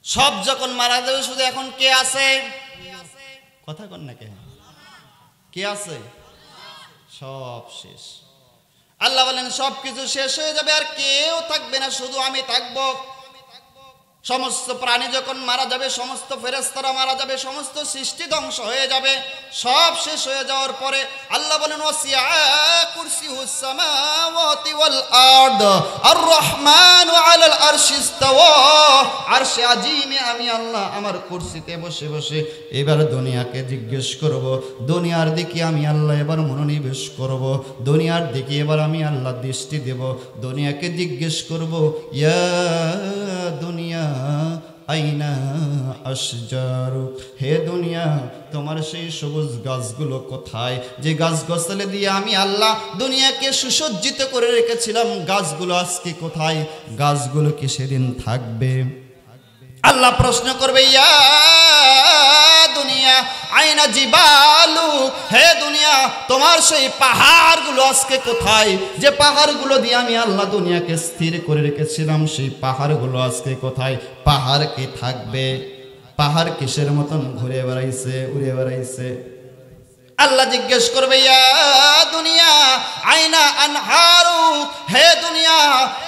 Speaker 1: সব যখন মারা যাবে, শুধু এখন কে আছে? কথা কন না, কে আছে? সব শেষ। আল্লাহ বলেন সব কিছু শেষ হয়ে যাবে আর কেউ থাকবে না, শুধু আমি থাকবো। সমস্ত প্রাণী যখন মারা যাবে, সমস্ত ফেরেশতারা মারা যাবে, সমস্ত সৃষ্টি ধ্বংস হয়ে যাবে। সব শেষ হয়ে যাওয়ার পরে আল্লাহ বলেন ওয়াসিআ কুরসিয়ুস সামাওয়াতি ওয়াল আরদ আর রহমানু আলাল আরশি ইসতাওয়া। আরশে আজিমে আমি আল্লাহ আমার কুরসিতে বসে বসে এবার দুনিয়াকে জিজ্ঞেস করব, দুনিয়ার দিকে আমি আল্লাহ এবার মনোনিবেশ করব, দুনিয়ার দিকে এবার আমি আল্লাহ দৃষ্টি দেব, দুনিয়াকে জিজ্ঞেস করব, ইয়া দুনিয়া আইনা আশজারু, হে দুনিয়া তোমার সেই সবুজ গাছগুলো কোথায়, যে গাছগাছালি দিয়ে আমি আল্লাহ দুনিয়াকে সুসজ্জিত করে রেখেছিলাম, গাছগুলো আজকে কোথায়? গাছগুলো কি সেদিন থাকবে? আল্লাহ প্রশ্ন করবে, ইয়া দুনিয়া আইনা জিবালু, হে দুনিয়া তোমার সেই পাহাড়গুলো আজকে কোথায়, যে পাহাড়গুলো দিয়ে আমি আল্লাহ দুনিয়াকে স্থির করে রেখেছিলাম, সেই পাহাড়গুলো আজকে কোথায়? পাহাড় কি থাকবে? পাহাড় কিসের মতন ঘুরে বেড়াইছে, উড়ে বেড়াইছে। আল্লাহ জিজ্ঞেস করবে, ইয়া দুনিয়া আইনা আনহারু, হে দুনিয়া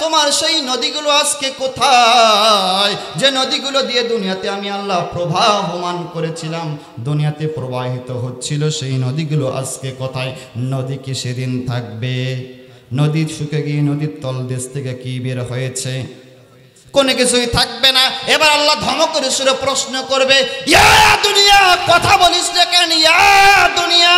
Speaker 1: তোমার সেই নদীগুলো আজকে কোথায়, যে নদীগুলো দিয়ে দুনিয়াতে আমি আল্লাহ প্রবাহমান করেছিলাম, দুনিয়াতে প্রবাহিত হচ্ছিল, সেই নদীগুলো আজকে কোথায়? নদী কি সেদিন থাকবে? নদী শুকে গিয়ে নদীর তলদেশ থেকে কি বের হয়েছে? কোনো কিছুই থাকবে না। এবার আল্লাহ ধমকের সুরে প্রশ্ন করবে, ইয়া দুনিয়া কথা বলিস না কেন? ইয়া দুনিয়া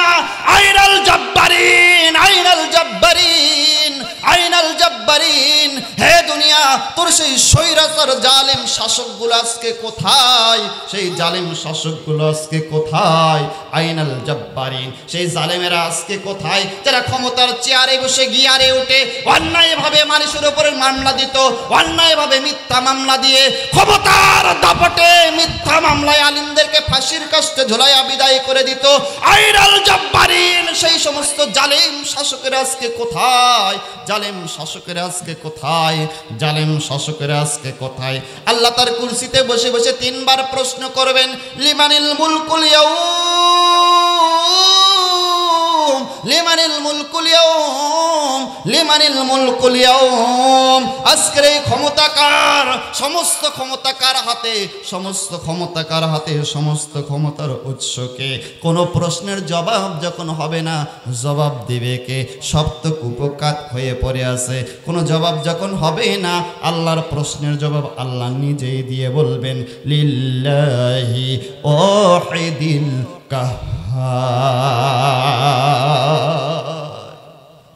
Speaker 1: আইনাল জাব্বারিন, আইনাল জাব্বারিন, আইনাল জাব্বারিন, হে দুনিয়া তোর সেই স্বৈরাচার জালেম শাসকগুলো আজকে কোথায়? সেই জালেম শাসকগুলো আজকে কোথায়? আইনাল জাব্বারিন, সেই জালেমেরা আজকে কোথায়? যারা ক্ষমতার চেয়ারে বসে গিয়ারে উঠে অন্যায়ভাবে মানুষের উপরে মামলা দিত, অন্যায়ভাবে মিথ্যা মামলা দিয়ে ক্ষমতার দাপটে মিথ্যা মামলায় আলিমদেরকে ফাঁসির কাস্টে ঝোলাইয়া বিদায় করে দিত। আইনাল জাব্বারিন, সেই সমস্ত জালেম শাসকের আজকে কোথায়? জালেম শাসকের আজকে কোথায়? জালেম শাসকের আজকে কোথায়? আল্লাহ তার কুরসিতে বসে বসে তিনবার প্রশ্ন করবেন, লিমানিল মুলকুল ইয়াউম, লিমানিল মুলকুল ইয়াউম, লিমানিল মুলকুল ইয়াউম, আজকের এই ক্ষমতা কার? সমস্ত ক্ষমতা কার হাতে? সমস্ত ক্ষমতা কার হাতে? সমস্ত ক্ষমতার উৎসকে। কোনো প্রশ্নের জবাব যখন হবে না, জবাব দিবে কে? সব তো কুপকাত হয়ে পড়ে আছে। কোনো জবাব যখন হবে না, আল্লাহর প্রশ্নের জবাব আল্লাহ নিজেই দিয়ে বলবেন, লিল্লাহি ওয়াহিদিল কাহ্হার,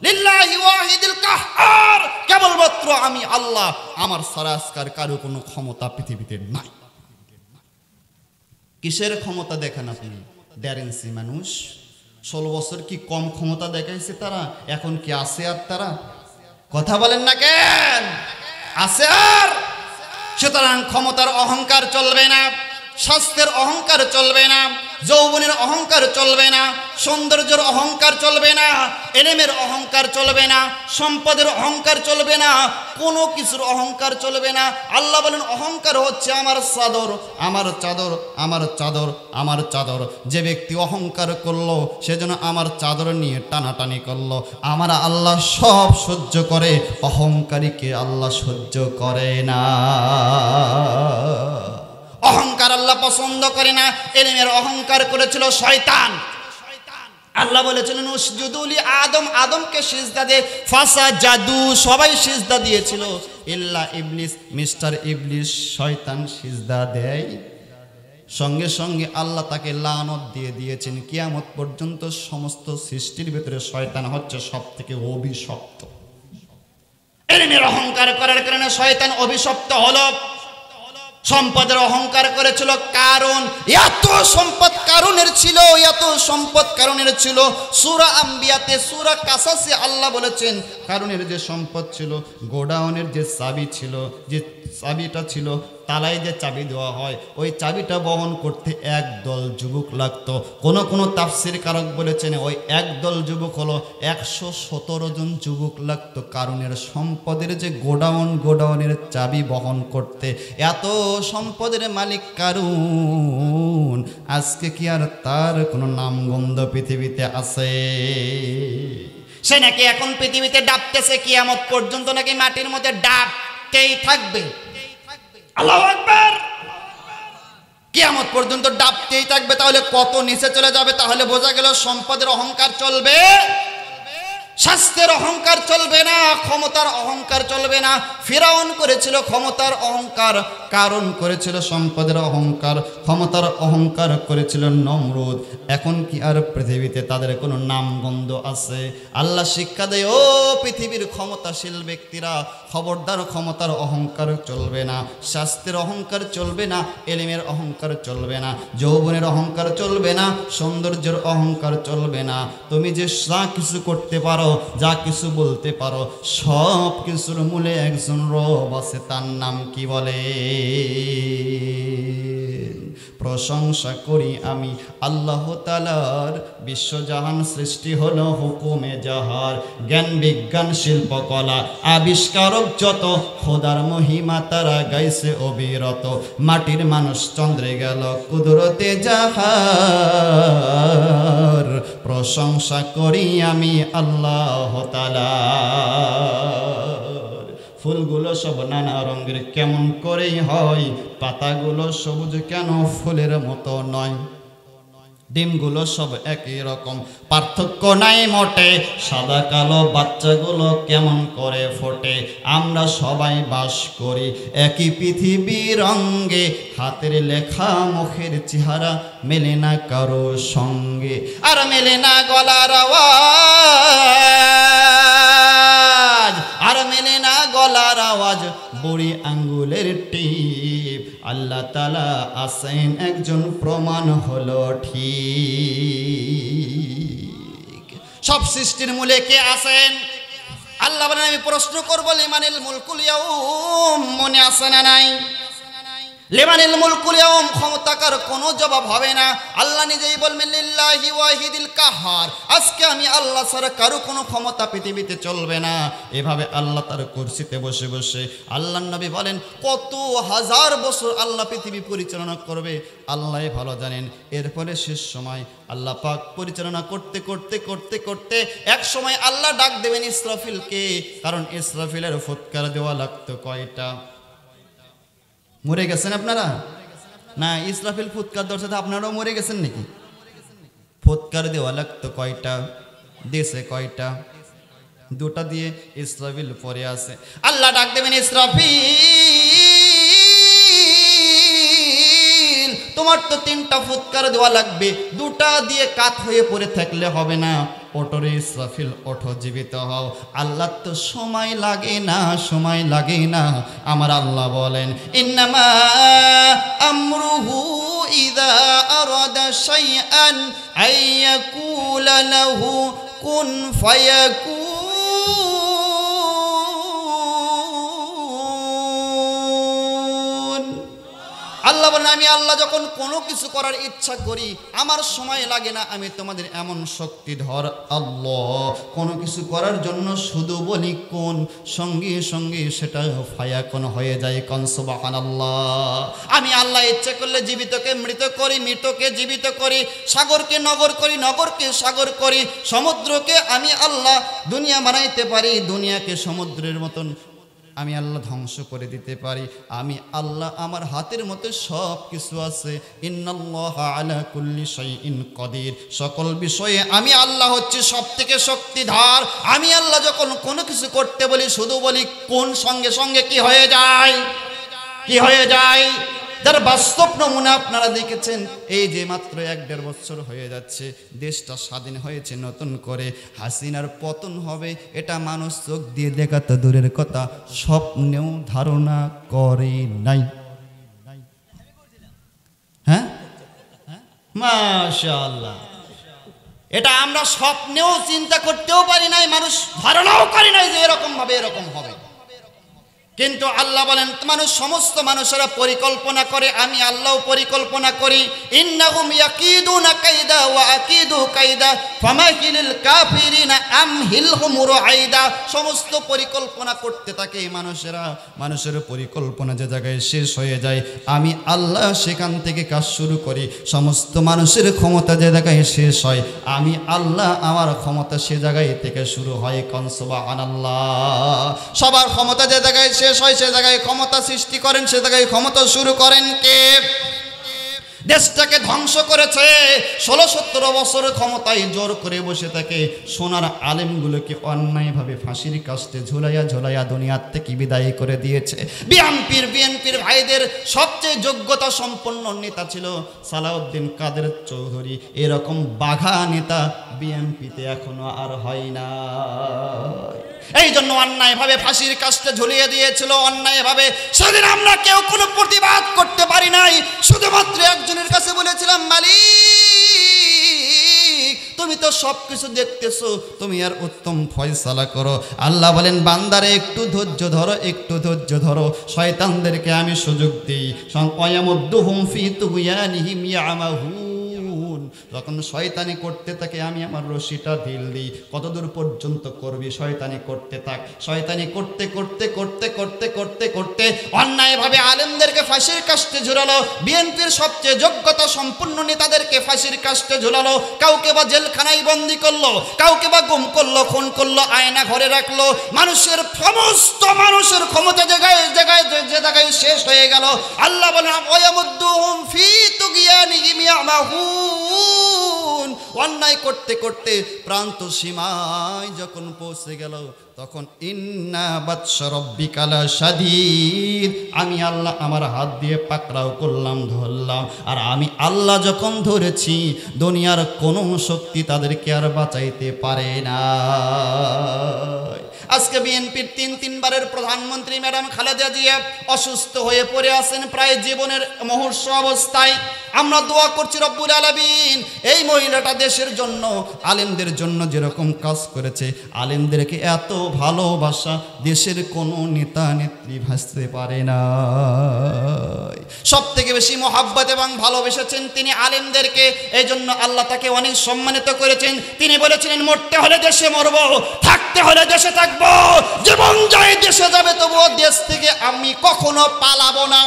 Speaker 1: লিল্লাহি ওয়াহিদিল কাহ্হার, কেবলমাত্র আমি আল্লাহ, আমার ছাড়া আজকার কারো কোনো ক্ষমতা পৃথিবীতে নাই। কিসের ক্ষমতা দেখেন আপনি? 1.5 ইঞ্চি মানুষ, 16 বছর কি কম ক্ষমতা দেখাইছে তারা? এখন কি আছে আর তারা? কথা বলেন না কেন? আছে আর? সুতরাং ক্ষমতার অহংকার চলবে না, স্বাস্থ্যের অহংকার চলবে না, যৌবনের অহংকার চলবে না, সৌন্দর্যের অহংকার চলবে না, এলেমের অহংকার চলবে না, সম্পদের অহংকার চলবে না, কোনো কিছুর অহংকার চলবে না। আল্লাহ বলেন অহংকার হচ্ছে আমার চাদর, আমার চাদর, আমার চাদর, আমার চাদর। যে ব্যক্তি অহংকার করলো সেজন্য আমার চাদর নিয়ে টানাটানি করলো। আমার আল্লাহ সব সহ্য করে, অহংকারীকে আল্লাহ সহ্য করে না। অহংকার আল্লাহ পছন্দ করে না। এলেমের অহংকার করেছিল শয়তান। আল্লাহ বলেছিলেন উসজুদুলি আদম, আদমকে সিজদা দে, ফাসাজাদু, সবাই সিজদা দিয়েছিল ইল্লা ইবলিস, মিস্টার ইবলিস শয়তান সিজদা দেয়। সঙ্গে সঙ্গে আল্লাহ তাকে লানত দিয়ে দিয়েছেন। কিয়ামত পর্যন্ত সমস্ত সৃষ্টির ভিতরে শয়তান হচ্ছে সবথেকে অভিশপ্ত। এলেমের অহংকার করার কারণে শয়তান অভিশপ্ত হলো। সম্পদের অহংকার করেছিল কারণ, এত সম্পদ কারণের ছিল, এত সম্পদ কারণের ছিল। সূরা আম্বিয়াতে, সূরা কাসাসে আল্লাহ বলেছেন কারণের যে সম্পদ ছিল, গোডাউনের যে চাবি ছিল, যে চাবিটা ছিল, তালায় যে চাবি দেওয়া হয়, ওই চাবিটা বহন করতে একদল যুবক লাগতো। কোনো তাফসির কারক বলেছেন ওই একদল যুবক হলো 117 জন যুবক লাগতো কারণের সম্পদের যে গোডাউনের চাবি বহন করতে। এত সম্পদের মালিক কারণ, আজকে কি আর তার কোনো নামগন্ধ পৃথিবীতে আছে? সে নাকি এখন পৃথিবীতে ডাবতেছে, কিয়ামত পর্যন্ত নাকি মাটির মধ্যে ডাবতেই থাকবে। আল্লাহু আকবার। কিয়ামত পর্যন্ত ডাবতেই থাকবে। তাহলে কত নিচে চলে যাবে? তাহলে বোঝা গেল সম্পদের অহংকার চলবে, স্বাস্থ্যের অহংকার চলবে না, ক্ষমতার অহংকার চলবে না। ফিরাউন করেছিল ক্ষমতার অহংকার, কারণ করেছিল সম্পদের অহংকার, ক্ষমতার অহংকার করেছিল নমরুদ। এখন কি আর পৃথিবীতে তাদের কোনো নামগন্ধ আছে? আল্লাহ শিক্ষা দেয়, ও পৃথিবীর ক্ষমতাশীল ব্যক্তিরা, খবরদার ক্ষমতার অহংকার চলবে না, স্বাস্থ্যের অহংকার চলবে না, এলিমের অহংকার চলবে না, যৌবনের অহংকার চলবে না, সৌন্দর্যের অহংকার চলবে না। তুমি যে যা কিছু করতে পারো, যা কিছু বলতে পারো, সব কিছুর মূলে একজন রব আছে। তার নাম কি বলে? প্রশংসা করি আমি আল্লাহ তাআলার। বিশ্বজাহান সৃষ্টি হলো হুকুমে যাহার, জ্ঞান বিজ্ঞান শিল্পকলা আবিষ্কারক যত, খোদার মহিমা তারা গাইছে অবিরত। মাটির মানুষ চন্দ্রে গেল কুদরতে যাহার, প্রশংসা করি আমি আল্লাহ তাআলার। ফুলগুলো সব নানা রঙের কেমন করেই হয়, পাতাগুলো সবুজ কেন ফুলের মতো নয়, ডিমগুলো সব একই রকম, পার্থক্য নাই মোটে, সাদা কালো বাচ্চাগুলো কেমন করে ফোটে। আমরা সবাই বাস করি একই পৃথিবীর রঙে, হাতের লেখা মুখের চেহারা মেলে না কারো সঙ্গে, আর মেলে না গলার আওয়াজ, আর মেলে না গলার আওয়াজ, বুড়ি আঙ্গুলের টিপ। আল্লাহ তাআলা আছেন একজন, প্রমাণ হলো ঠিক। সব সৃষ্টির মূলে কে আছেন? আল্লাহ বলেন আমি প্রশ্ন করব, লিমানিল মুলকুল ইয়াউম, মনে আছে না নাই? লিমানিল মুলকুল ইয়াউম, ক্ষমতাকার কোনো জবাব হবে না। আল্লাহ নিজেই বলবেন লিল্লাহি ওয়াহিদিল কাহার, আজকে আমি আল্লাহ ছাড়া কারো কোনো ক্ষমতা পৃথিবীতে চলবে না। এভাবে আল্লাহ তার কুরসিতে বসে বসে, আল্লাহর নবী বলেন কত হাজার বছর আল্লাহ পৃথিবী পরিচালনা করবে, আল্লাহই ভালো জানেন। এরপরে শেষ সময় আল্লাহ পাক পরিচালনা করতে করতে করতে করতে এক সময় আল্লাহ ডাক দেবেন ইসরাফিলকে, কারণ ইসরাফিলের ফুৎকার দেওয়া লাগতো কয়টা? মরে গেছেন আপনারা? না, ইসরাফিল ফুৎকার দেওয়ার সাথে আপনারাও মরে গেছেন নাকি? ফুৎকার দেওয়া লাগতো কয়টা? দেশে কয়টা? দুটা দিয়ে ইসরাফিল পরে আছে। আল্লাহ ডাক দেবেন ইসরাফিল, তোমার তো 3টা ফুৎকার দেওয়া লাগবে, দুটা দিয়ে কাত হয়ে পড়ে থাকলে হবে না। ওটরে ইসরাফিল, ওঠো, জীবিত হও। আল্লাহ তো সময় লাগে না, সময় লাগে না। আমার আল্লাহ বলেন ইন্নামা আমরুহু ইযা আরাদা শাইআন আইয়াকুল يقول له كن فيكون আল্লাহ বলেন আমি আল্লাহ যখন কোনো কিছু করার ইচ্ছা করি আমার সময় লাগে না, আমি তোমাদের এমন শক্তিধর আল্লাহ কোনো কিছু করার জন্য শুধু বলি কোন, সঙ্গে সঙ্গে সেটা ফায়াকুন হয়ে যায়। কোন সুবহানাল্লাহ। আমি আল্লাহ ইচ্ছা করলে জীবিতকে মৃত করি, মৃতকে জীবিত করি, সাগরকে নগর করি, নগরকে সাগর করি, সমুদ্রকে আমি আল্লাহ দুনিয়া বানাইতে পারি, দুনিয়াকে সমুদ্রের মতন আমি আল্লাহ ধ্বংস করে দিতে পারি। আমি আল্লাহ আমার হাতের মধ্যে সব কিছু আছে। ইন্নাল্লাহা আলা কুল্লি শাইইন কাদির। সকল বিষয়ে আমি আল্লাহ হচ্ছে সব থেকে শক্তিধর। আমি আল্লাহ যখন কোনো কিছু করতে বলি শুধু বলি কোন, সঙ্গে সঙ্গে কি হয়ে যায়, কি হয়ে যায়। যার বাস্তব নমুনা আপনারা দেখেছেন, এই যে মাত্র 1-1.5 বছর হয়ে যাচ্ছে দেশটা স্বাধীন হয়েছে নতুন করে, হাসিনার পতন হবে এটা মানুষ চোখ দিয়ে দেখা তো দূরের কথা, স্বপ্নেও ধারণা করে নাই। হ্যাঁ মাশাআল্লাহ, এটা আমরা স্বপ্নেও চিন্তা করতেও পারি নাই, মানুষ ধারণাও করি নাই যে এরকম ভাবে এরকম হবে। কিন্তু আল্লাহ বলেন মানুষ, সমস্ত মানুষেরা পরিকল্পনা করে, আমি আল্লাহও পরিকল্পনা করি। ইন্নাহুম ইয়াকিদুনা কাইদা ওয়া আকিদু কাইদা ফামাহিলিল কাফিরিনা আমহিলহুম রুআইদা। সমস্ত পরিকল্পনা করতে থাকে মানুষেরা, মানুষের পরিকল্পনা যে জায়গায় শেষ হয়ে যায় আমি আল্লাহ সেখান থেকে কাজ শুরু করি। সমস্ত মানুষের ক্ষমতা যে জায়গায় শেষ হয় আমি আল্লাহ আমার ক্ষমতা সে জায়গায় থেকে শুরু হয়। কোন সুবহানাল্লাহ। সবার ক্ষমতা যে জায়গায় শেষ হয় সে জায়গায় ক্ষমতা সৃষ্টি করেন, সে জায়গায় ক্ষমতা শুরু করেন কে? দেশটাকে ধ্বংস করেছে 16-17 বছর ক্ষমতায় জোর করে বসে থাকে সোনার আলেমগুলোকে অন্যায়ভাবে ফাঁসির কাস্টে ঝুলাইয়া ঝুলাইয়া দুনিয়ার থেকে বিদায় করে দিয়েছে। বিএনপির ভাইদের সবচেয়ে যোগ্যতা সম্পন্ন নেতা ছিল সালাউদ্দিন কাদের চৌধুরী। এরকম বাঘা নেতা বিএনপিতে এখনো আর হয় না। এই জন্য অন্যায়ভাবে ফাঁসির কাস্টে ঝুলিয়ে দিয়েছিল, অন্যায়ভাবে। সেদিন আমরা কেউ কোনো প্রতিবাদ করতে পারি নাই, শুধুমাত্র একজনের কাছে বলেছিলাম মালিক তুমি তো সব কিছু দেখতেছো, তুমি আর উত্তম ফয়সালা করো। আল্লাহ বলেন বান্দারে একটু ধৈর্য ধরো, একটু ধৈর্য ধরো, শয়তানদেরকে আমি সুযোগ দিই। ওয়ায়ামুদ্দুহুম ফি তুগয়ানিহিম ইয়ামাহুন। যখন শয়তানি করতে থাকে আমি আমার রশিটা ঢিল দিই। কতদূর পর্যন্ত করবি? শয়তানি করতে থাক। শয়তানি করতে করতে করতে করতে করতে করতে অন্যায়ভাবে আলেমদেরকে ফাঁসির কাস্টে ঝুলালো, বিএনপির সবচেয়ে যোগ্যতা সম্পন্ন নেতাদেরকে ফাঁসির কাস্টে ঝুলালো, কাউকে বা জেলখানায় বন্দি করলো, কাউকে বা গুম করলো, খুন করলো, আয়না ঘরে রাখলো। মানুষের সমস্ত মানুষের ক্ষমতা জায়গায় জায়গায় যে জায়গায় শেষ হয়ে গেল। আল্লাহ বলেন ওয়ায়ামুদ্দুহুম ফি তুগয়ানিহিম ইয়ামাহুন। অন্যায় করতে করতে প্রান্ত সীমায় যখন পৌঁছে গেল তখন ইন্না বাতশা রাব্বিকা লাশাদীদ। আমি আল্লাহ আমার হাত দিয়ে পাকড়াও করলাম, ধরলাম। আর আমি আল্লাহ যখন ধরেছি দুনিয়ার কোনো শক্তি তাদেরকে আর বাঁচাইতে পারে না। আজকে বিএনপির 3 বারের প্রধানমন্ত্রী ম্যাডাম খালেদা জিয়া অসুস্থ হয়ে পড়ে আছেন, প্রায় জীবনের মুমূর্ষু অবস্থায়। আমরা দোয়া করছি রব্বুল আলামিন এই মহিলাটা দেশের জন্য, আলেমদের জন্য যেরকম কাজ করেছে, আলেমদেরকে এত ভালোবাসা দেশের কোনো নেতা নেত্রী ভাসতে পারে না। সব থেকে বেশি মহাব্বত এবং ভালোবেসেছেন তিনি আলেমদেরকে। এই জন্য আল্লাহ তাকে অনেক সম্মানিত করেছেন। তিনি বলেছিলেন মরতে হলে দেশে মরব, থাকতে হলে দেশে থাকবো, জীবন যায় দেশে যাবে, তবুও দেশ থেকে আমি কখনো পালাবো না।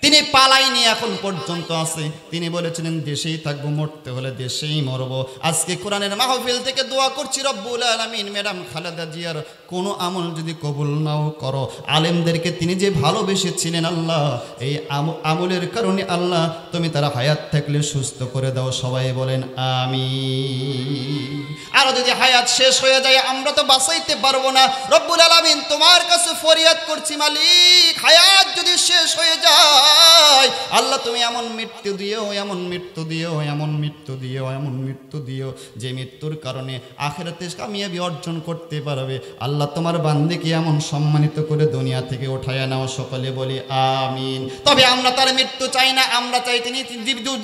Speaker 1: তিনি পালাইনি, এখন পর্যন্ত আছে। তিনি বলেছিলেন দেশেই থাকবো, মরতে হলে দেশেই মরবো। আজকে কোরআনের মাহফিল থেকে দোয়া করছি রব্বুল আলামিন ম্যাডাম খালেদা জিয়ার কোনো আমল যদি কবুল নাও করো, আলেমদেরকে তিনি যে ভালোবেসেছিলেন আল্লাহ, এই আমলের কারণে আল্লাহ তুমি তারা হায়াত থাকলে সুস্থ করে দাও। সবাই বলেন আমিন। আর যদি হায়াত শেষ হয়ে যায় আমরা তো বাঁচাইতে পারবো না। রব্বুল আলামিন তোমার কাছে ফরিয়াদ করছি মালিক, হায়াত যদি শেষ হয়ে যায় ভাই আল্লাহ তুমি এমন মৃত্যু দিও, এমন মৃত্যু দিও, এমন মৃত্যু দিও, এমন মৃত্যু দিও যে মৃত্যুর কারণে আখিরাতে কামিয়াবি অর্জন করতে পারবে। আল্লাহ তোমার বান্দিকে এমন সম্মানিত করে দুনিয়া থেকে উঠায়া নাও, সকলে বলি আমিন। তবে আমরা তার মৃত্যু চাই না, আমরা চাই তিনি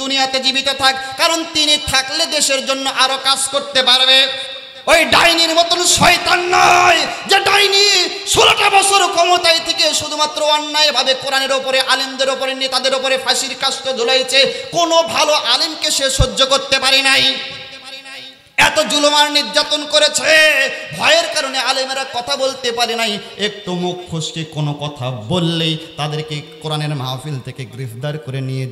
Speaker 1: দুনিয়াতে জীবিত থাক, কারণ তিনি থাকলে দেশের জন্য আরো কাজ করতে পারবে। ওই ডাইনির মতন শয়তান নয় যে ডাইনি 16টা বছর ক্ষমতায় থেকে শুধুমাত্র অন্যায়ভাবে কোরআনের ওপরে, আলেমদের ওপরে, নেতাদের ওপরে ফাঁসির কাস্তে ঝুলাইছে। কোনো ভালো আলেমকে সে সহ্য করতে পারে নাই। এত জুলুম আর নির্যাতন করেছে, ভয়ের কারণে আলেমেরা কথা বলতে পারে নাই। একটু মুখ ফসকে কোনো কথা বললেই তাদেরকে কোরআনের মাহফিল থেকে গ্রেফতার করে নিয়ে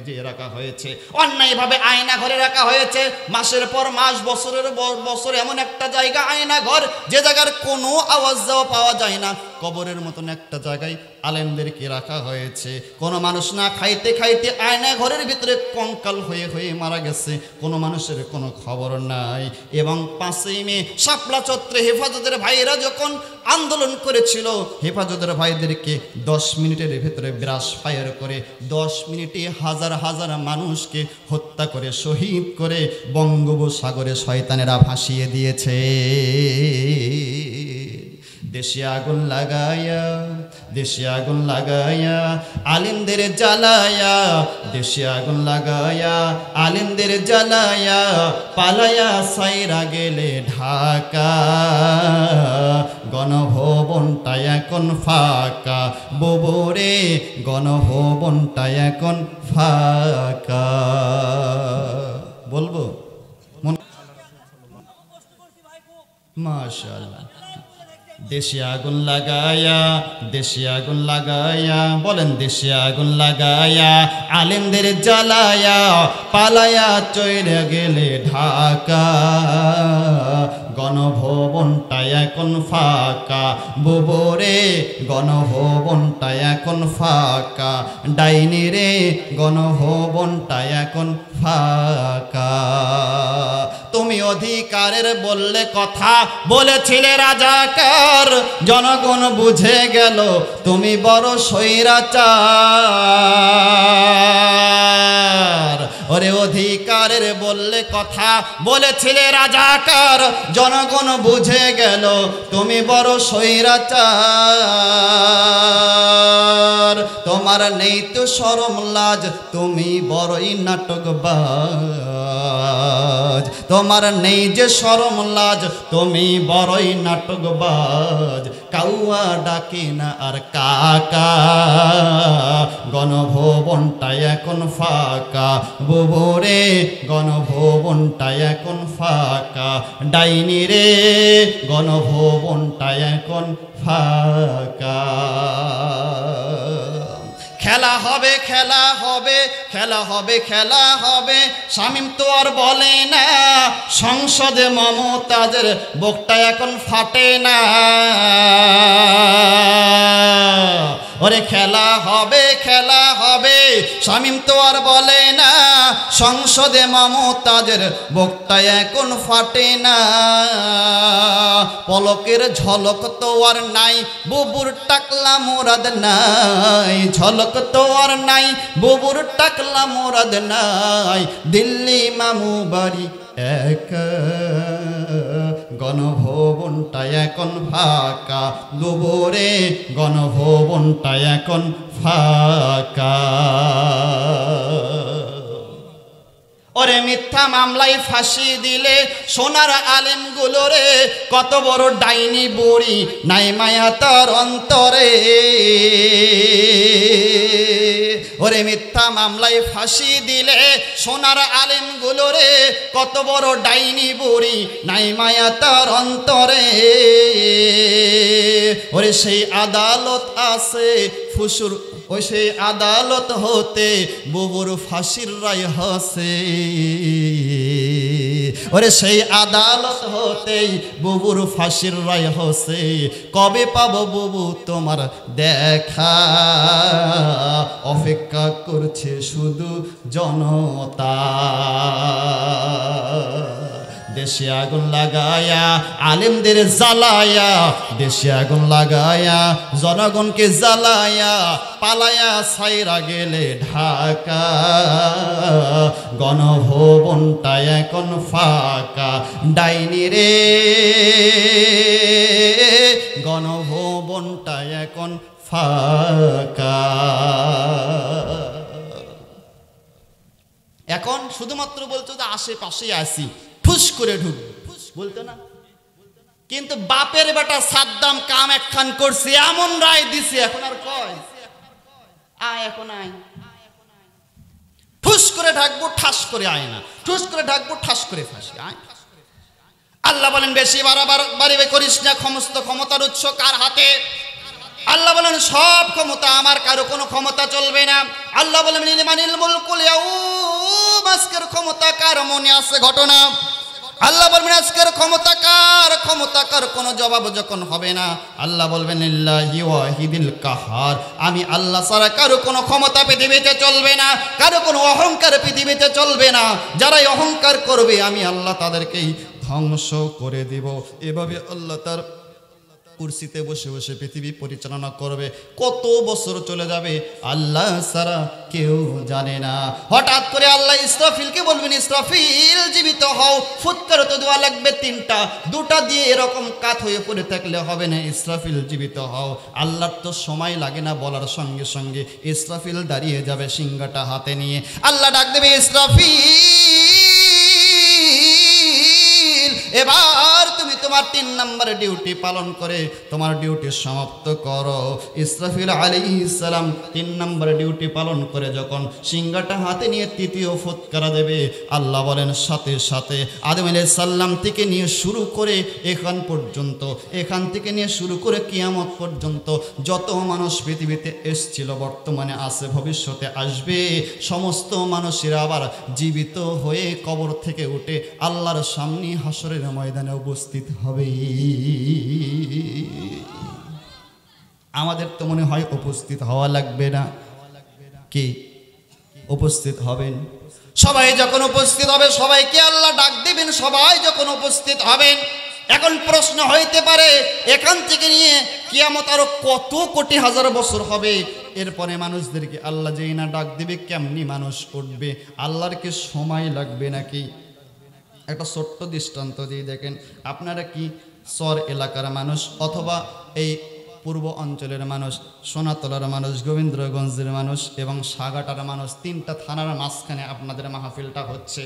Speaker 1: যেয়ে রাখা হয়েছে। অন্যায়ভাবে আয়না ঘরে রাখা হয়েছে। মাসের পর মাস, বছরের বছর এমন একটা জায়গা আয়না ঘর, যে জায়গার কোনো আওয়াজ যাওয়া পাওয়া যায় না। কবরের মতন একটা জায়গায় আলেমদেরকে রাখা হয়েছে। কোনো মানুষ না খাইতে খাইতে আয়না ঘরের ভিতরে কঙ্কাল হয়ে হয়ে মারা গেছে, কোনো মানুষের কোনো খবর নাই। এবং 5ই মে শাপলা চত্বরে হেফাজতের ভাইয়েরা যখন আন্দোলন করেছিল, হেফাজতের ভাইদেরকে 10 মিনিটের ভেতরে ব্রাশ ফায়ার করে 10 মিনিটে হাজার হাজার মানুষকে হত্যা করে, শহীদ করে বঙ্গোপসাগরে শয়তানেরা ভাসিয়ে দিয়েছে। দেশে আগুন লাগায়া, দেশে আগুন লাগায়া আলেমদের জ্বালায়া, দেশে আগুন লাগায়া আলেমদের জ্বালায়া, পালায়া সাইরা গেলে ঢাকা, গণভবনটা এখন ফাঁকা, ববরে গণভবনটা এখন ফাঁকা। বলবো মাশাআল্লাহ। দেশে আগুন লাগায়া, দেশে আগুন লাগায়া, বলেন দেশে আগুন লাগায়া আলেমদের জ্বালায়া, পালায়া চইরে গেলে ঢাকা, গণভবনটা এখন ফাঁকা, ববরে গণভবনটা এখন ফাঁকা, ডাইনি রে গণভবনটা এখন ফাঁকা। তুমি অধিকারের বললে কথা, বলেছিলে রাজাকার, জনগণ বুঝে গেল তুমি বড় স্বৈরাচার। ওরে অধিকারের বললে কথা, বলেছিলে রাজাকার, জনগণ বুঝে গেল তুমি বড় স্বৈরাচার। তোমার নেই তো শরম লাজ, তুমি বড়ই নাটকবাজ। তোমার নেই যে শরম লাজ, তুমি বড়ই নাটকবাজ। কাউয়া ডাকে না আর কাকা, গণভবনটা এখন ফাঁকা, ববরে গণভবনটা এখন ফাঁকা, ডাইনি রে গণভবনটা এখন ফাঁকা। খেলা হবে, খেলা হবে, খেলা হবে, খেলা হবে, শামীম তো আর বলে না, সংসদে মমতাজের বুকটা এখন ফাটে না। ওরে খেলা হবে, খেলা হবে, শামীম তো আর বলে না, সংসদে মমতাজের বুকটা এখন ফাটে না। পলকের ঝলক তো আর নাই, বুবুর টাকলা মুরাদ নাই, ঝলক তো আর নাই, বুবুর টাকলা মুরাদ নাই। দিল্লি মামু বাড়ি একা, গণভবনটা এখন ফাঁকা, দুবরে গণভবনটা এখন ফাঁকা। ওরে মিথ্যা মামলায় ফাঁসি দিলে সোনার আলেমগুলো রে, কত বড় ডাইনি বুড়ি নাই মায়া তার অন্তরে। ওরে মিথ্যা মামলায় ফাঁসি দিলে সোনার আলেমগুলো রে, কত বড় ডাইনি বুড়ি নাই মায়া তার অন্তরে। ওরে সেই আদালত আছে ফুসুর, ওই সেই আদালত হতে বুবুর ফাঁসির রায় হসে। ওরে সেই আদালত হতেই বুবুর ফাঁসির রায় হসে। কবে পাবো বুবু তোমার দেখা, অপেক্ষা করছে শুধু জনতা। দেশে আগুন লাগায়া, আলেমদের জ্বালায়া, দেশে আগুন লাগায়া, জনগণকে জ্বালায়া, পালায়া ছাইরা গেলে ঢাকা, গণভবনটা এখন ফাঁকা। ডাইনি রে, গণভবনটা এখন ফাঁকা। এখন শুধুমাত্র বলতো যে আশেপাশে আসি, ঠুস করে ঢুক বলতো না। কিন্তু বাপের বেটা সাদ্দাম কাম একখান করছে, এমন রায় দিছে, এখন আর কয় আয়, এখন আয়। ঠুস করে ঢাকবো, ঠাস করে আয় না, ঠুস করে ঢাকবো, ঠাস করে ফাঁসি আয়। আল্লাহ বলেন বেশি বাড়াবাড়ি করিস না, সমস্ত ক্ষমতার উৎস কার হাতে? আল্লাহ বলেন সব ক্ষমতা আমার, কারো কোনো ক্ষমতা চলবে না। আল্লাহ বলেন লিমানিল মুলকুল ইয়াউম, আজকের ক্ষমতা কার? মনে আছে ঘটনা? আল্লাহ বলবেন আজকের ক্ষমতা কার? ক্ষমতা কার কোনো জবাব যখন হবে না, আল্লাহ বলবেন লিল্লাহি ওয়াহিদিল কাহার, আমি আল্লাহ ছাড়া কারো কোনো ক্ষমতা পৃথিবীতে চলবে না, কারো কোনো অহংকার পৃথিবীতে চলবে না। যারাই অহংকার করবে আমি আল্লাহ তাদেরকেই ধ্বংস করে দেব। এভাবে আল্লাহ তার কুরসিতে বসে বসে পৃথিবী পরিচালনা করবে। কত বছর চলে যাবে আল্লাহ ছাড়া কেউ জানে না। হঠাৎ করে আল্লাহ ইসরাফিলকে বলবেন, ইসরাফিল জীবিত হও। ফুৎকার তো দোয়া লাগবে তিনটা, দুটা দিয়ে এরকম কাত হয়ে পড়ে থাকলে হবে না। ইসরাফিল জীবিত হও। আল্লাহর তো সময় লাগে না, বলার সঙ্গে সঙ্গে ইসরাফিল দাঁড়িয়ে যাবে সিংহাটা হাতে নিয়ে। আল্লাহ ডাক দেবে, ইসরাফিল এবার তুমি তোমার 3 নম্বরের ডিউটি পালন করে তোমার ডিউটি সমাপ্ত করো। ইসরাফিল আলাইহিস সালাম 3 নম্বরের ডিউটি পালন করে যখন সিংহাটা হাতে নিয়ে তৃতীয় ফুৎকার দেবে, আল্লাহ বলেন সাথে সাথে আদম আলাইহিস সালাম থেকে নিয়ে শুরু করে এখান থেকে নিয়ে শুরু করে কিয়ামত পর্যন্ত যত মানুষ পৃথিবীতে এসেছিল, বর্তমানে আছে, ভবিষ্যতে আসবে, সমস্ত মানুষেরা আবার জীবিত হয়ে কবর থেকে উঠে আল্লাহর সামনে হাসরের ময়দানে উপস্থিত হবে। আমাদের তো মনে হয় উপস্থিত হওয়া লাগবে না, কি উপস্থিত হবেন? সবাই যখন উপস্থিত হবে, সবাইকে আল্লাহ ডাক দিবেন, সবাই যখন উপস্থিত হবেন। এখন প্রশ্ন হইতে পারে, এখান থেকে নিয়ে কিয়ামত আরো কত কোটি হাজার বছর হবে, এরপরে মানুষদেরকে আল্লাহ যেই না ডাক দিবে, কেমনি মানুষ উঠবে? আল্লাহর কি সময় লাগবে নাকি? একটা ছোট্ট দৃষ্টান্ত দিয়ে দেখেন, আপনারা কি চর এলাকার মানুষ অথবা এই পূর্ব অঞ্চলের মানুষ, সোনাতলার মানুষ, গোবিন্দগঞ্জের মানুষ এবং সাগাটার মানুষ, 3টা থানার মাঝখানে আপনাদের মাহফিলটা হচ্ছে।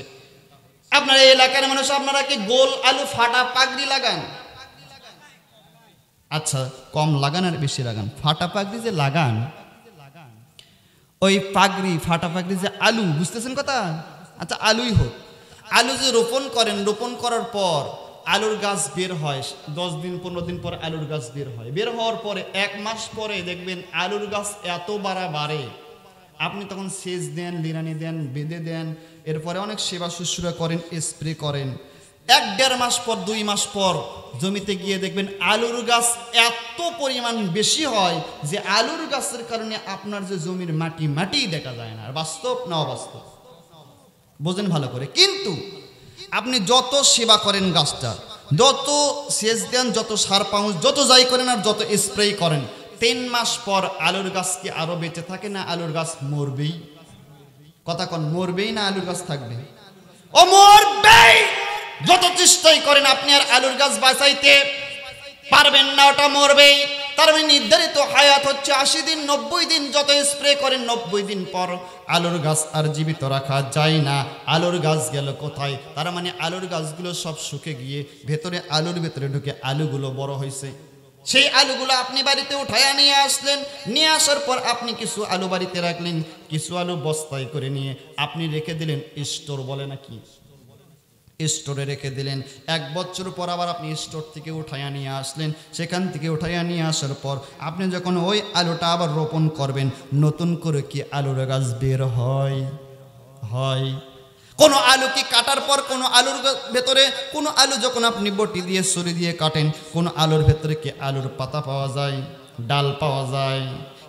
Speaker 1: আপনারা এই এলাকার মানুষ, আপনারা কি গোল আলু ফাটা পাগড়ি লাগান? আচ্ছা, কম লাগান আর বেশি লাগান? ফাটা পাগড়ি যে লাগান, ওই পাগড়ি ফাটা পাগড়ি যে আলু, বুঝতেছেন কথা? আচ্ছা, আলুই হোক, আলু যে রোপণ করেন, রোপণ করার পর আলুর গাছ বের হয়, 10 দিন 15 দিন পর আলুর গাছ বের হয়। বের হওয়ার পরে 1 মাস পরে দেখবেন আলুর গাছ এত বাড়ে, আপনি তখন সেচ দেন, লিরানি দেন, বেঁধে দেন, এরপরে অনেক সেবা শুশ্রূষা করেন, স্প্রে করেন। 1-1.5 মাস পর, 2 মাস পর জমিতে গিয়ে দেখবেন আলুর গাছ এত পরিমাণ বেশি হয় যে আলুর গাছের কারণে আপনার যে জমির মাটি দেখা যায় না। বাস্তব না অবাস্তব? বোঝেন ভালো করে। কিন্তু আপনি যত সেবা করেন গাছটা, যত সেচ দেন, যত সার পাউচ, যত যাই করেন আর যত স্প্রে করেন, 3 মাস পর আলুর গাছ কি আরো বেঁচে থাকে না? আলুর গাছ মরবেই। কথা কন, মরবেই না আলুর গাছ থাকবে? ও মরবেই। যত চেষ্টাই করেন আপনি আর আলুর গাছ বাঁচাইতে পারবেন না, ওটা মরবেই। তার মানে নির্ধারিত হায়াত হচ্ছে 80 দিন, 90 দিন। যত স্প্রে করেন 90 দিন পর আলুর গাছ আর জীবিত রাখা যায় না। আলুর গাছ গেল কোথায়? তার মানে আলুর গাছগুলো সব শুকে গিয়ে ভেতরে, আলুর ভেতরে ঢুকে আলুগুলো বড় হয়েছে। সেই আলুগুলো আপনি বাড়িতে উঠায়া নিয়ে আসলেন, নিয়ে আসার পর আপনি কিছু আলু বাড়িতে রাখলেন, কিছু আলু বস্তায় করে নিয়ে আপনি রেখে দিলেন, স্টোর বলে নাকি, স্টোরে রেখে দিলেন। 1 বছর পর আবার আপনি স্টোর থেকে উঠাইয়া নিয়ে আসলেন। সেখান থেকে উঠাইয়া নিয়ে আসার পর আপনি যখন ওই আলুটা আবার রোপণ করবেন, নতুন করে কি আলুর গাছ বের হয়? কোনো আলু কি কাটার পর কোনো আলুর ভেতরে, কোনো আলু যখন আপনি বটি দিয়ে ছুরি দিয়ে কাটেন, কোনো আলুর ভেতরে কি আলুর পাতা পাওয়া যায়, ডাল পাওয়া যায়?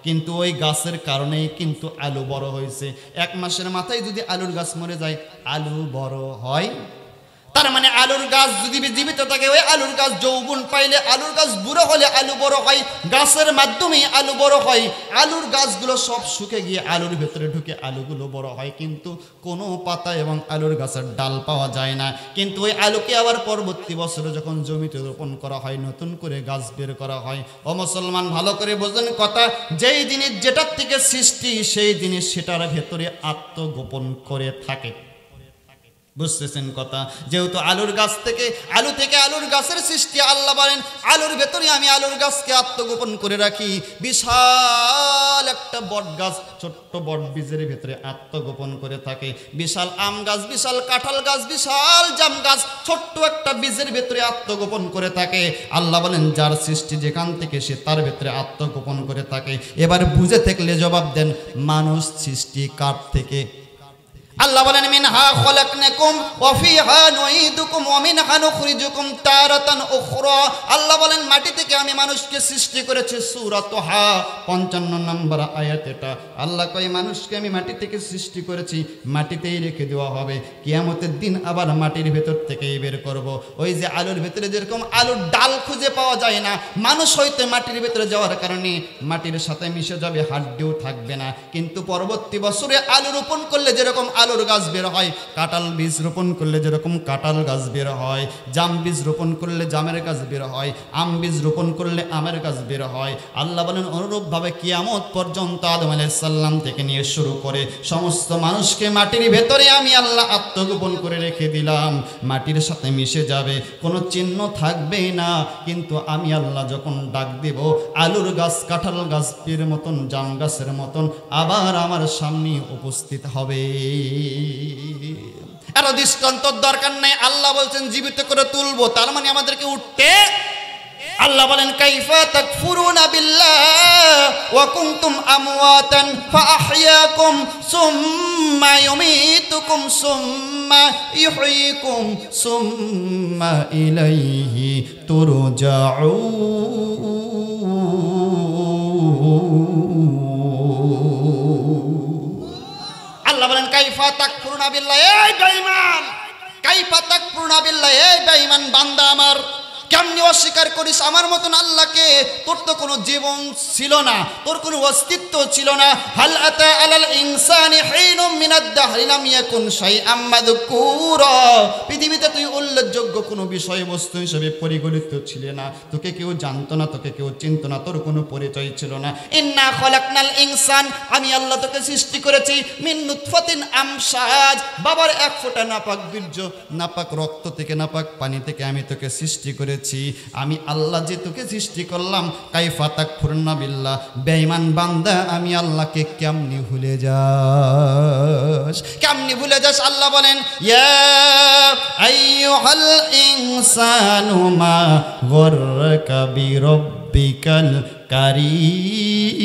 Speaker 1: কিন্তু ওই গাছের কারণেই কিন্তু আলু বড় হয়েছে। 1 মাসের মাথায় যদি আলুর গাছ মরে যায়, আলু বড় হয়? তার মানে আলুর গাছ যদি জীবিত থাকে, ওই আলুর গাছ যৌবন পাইলে, আলুর গাছ বুড়ো হলে আলু বড় হয়, গাছের মাধ্যমেই আলু বড় হয়। আলুর গাছগুলো সব শুকে গিয়ে আলুর ভেতরে ঢুকে আলুগুলো বড় হয়, কিন্তু কোনো পাতা এবং আলুর গাছের ডাল পাওয়া যায় না। কিন্তু ওই আলুকে আবার পরবর্তী বছরে যখন জমিতে রোপণ করা হয়, নতুন করে গাছ বের করা হয়। ও মুসলমান, ভালো করে বোঝেন কথা, যেই জিনিস যেটার থেকে সৃষ্টি, সেই জিনিস সেটার ভেতরে আত্মগোপন করে থাকে। বুঝতেছেন কথা? যেহেতু আলুর গাছ থেকে, আলু থেকে আলুর গাছের সৃষ্টি, আল্লাহ বলেন আলুর ভেতরে আমি আলুর গাছকে আত্মগোপন করে রাখি। বিশাল একটা বট গাছ ছোট্ট বট বীজের ভেতরে আত্মগোপন করে থাকে। বিশাল আম গাছ, বিশাল কাঁঠাল গাছ, বিশাল জাম গাছ ছোট্ট একটা বীজের ভেতরে আত্মগোপন করে থাকে। আল্লাহ বলেন যার সৃষ্টি যেখান থেকে, সে তার ভেতরে আত্মগোপন করে থাকে। এবার বুঝে থাকলে জবাব দেন, মানুষ সৃষ্টি কার থেকে? আল্লাহ বলেন মিনহা খলাকনাকুম ওয়া ফিহা নুঈদুকুম ওয়া মিনহা নুখরিজুকুম তারাতান উখরা। আল্লাহ বলেন মাটি থেকে আমি মানুষকে সৃষ্টি করেছি। সূরা তোহা 55 নম্বর আয়াত এটা। আল্লাহ কয় মানুষকে আমি মাটি থেকে সৃষ্টি করেছি, মাটিতেই রেখে দেওয়া হবে, কিয়ামতের দিন আবার মাটির ভেতর থেকেই বের করব। ওই যে আলুর ভেতরে যেরকম আলুর ডাল খুঁজে পাওয়া যায় না, মানুষ হয়তো মাটির ভেতরে যাওয়ার কারণে মাটির সাথে মিশে যাবে, হাড্ডিও থাকবে না, কিন্তু পরবর্তী বছরে আলু রোপণ করলে যেরকম আলুর গাছ বের হয়, কাঁঠাল বীজ রোপণ করলে যেরকম কাঁঠাল গাছ বের হয়, জাম বীজ রোপণ করলে জামের গাছ বের হয়, আম বীজ রোপণ করলে আমের গাছ বের হয়। আল্লাহ বলেন অনুরূপভাবে কিয়ামত পর্যন্ত আদম আলাইহিস সালাম থেকে নিয়ে শুরু করে সমস্ত মানুষকে মাটির ভেতরে আমি আল্লাহ আত্মগোপন করে রেখে দিলাম। মাটির সাথে মিশে যাবে, কোনো চিহ্ন থাকবে না, কিন্তু আমি আল্লাহ যখন ডাক দেব, আলুর গাছ কাঁঠাল গাছের মতন, জাম গাছের মতন আবার আমার সামনে উপস্থিত হবে। আর দৃষ্টান্তর দরকার নাই, আল্লাহ বলছেন জীবিত করে তুলবো, তার মানে আমাদেরকে উঠতে। আল্লাহ বলেন কাইফা তাকফুরুনা বিল্লাহ ওয়া কুনতুম আমওয়াতান ফাআহইয়াকুম সুম্মা ইউমীতুকুম সুম্মা ইউহয়িকুম সুম্মা ইলাইহি তুরজাউন। আল্লাহ বলেন কাইফা তাকফুরুনা বিল্লাহ, এই বেঈমান, কাইফা তাকফুরুনা বিল্লাহ, এই বেঈমান বান্দা আমার, কেমনি অস্বীকার করিস আমার মতন আল্লাহকে? তোর তো কোনো জীবন ছিল না, তোর কোনো অস্তিত্ব ছিল না। হাল আতা আলাল ইনসানি হিনুম মিনাদ দাহরি লাম ইয়াকুন শাইআম মাযকুরা। পৃথিবীতে তুই উল্লেখযোগ্য কোনো বিষয়বস্তু হিসেবে পরিগণিত ছিলে না, তোকে কেউ জানতো না, তোকে কেউ চিনতো না, তোর কোনো পরিচয় ছিল না। ইন্না খলাকনাল ইনসান, আমি আল্লাহ তোকে সৃষ্টি করেছি মিন নুতফাতিন আমশাজ, বাবার এক ফোঁটা নাপাক বীর্য, নাপাক রক্ত থেকে, নাপাক পানি থেকে আমি তোকে সৃষ্টি করেছি। আমি আল্লাহ যে তোকে সৃষ্টি করলাম, কাইফা তাকফুরুনা বিল্লাহ, বেঈমান বান্দা আমি আল্লাহকে কেমনি ভুলে যাস, কেমনি ভুলে যাস? আল্লাহ বলেন ইয়া আইয়ুহাল ইনসানু মা গররাকা বিরাব্বিকাল কারীম।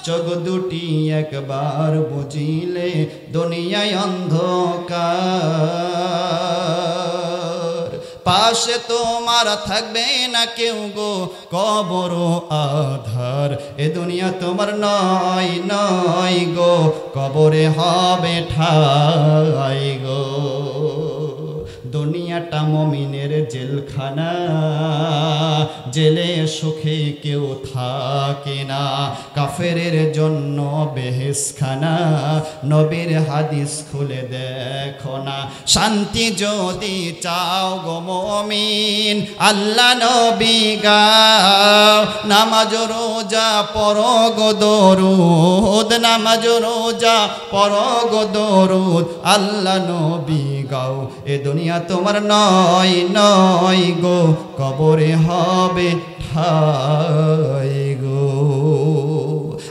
Speaker 1: চোখ দুটি একবার বুঝিলে দুনিয়ায় অন্ধকার, পাশে তোমার থাকবে না কেউ গো, কবর আধার। এ দুনিয়া তোমার নয় নয় গো, কবরে হবে ঠাই গো। দুনিয়াটা মুমিনের জেলখানা, জেলে সুখে কেউ থাকে না, কাফেরের জন্য বেহেশখানা। নবীর হাদিস খুলে দেখো না, শান্তি যদি চাও গো মুমিন, আল্লাহ নবী গাও, নামাজ রোজা পড়ো গো দরুদ, নামাজ রোজা পড়ো গো দরুদ, আল্লাহ নবী গাও। এ দুনিয়া তোমার নয় নয় গো, কবরে হবে ঠাই গো।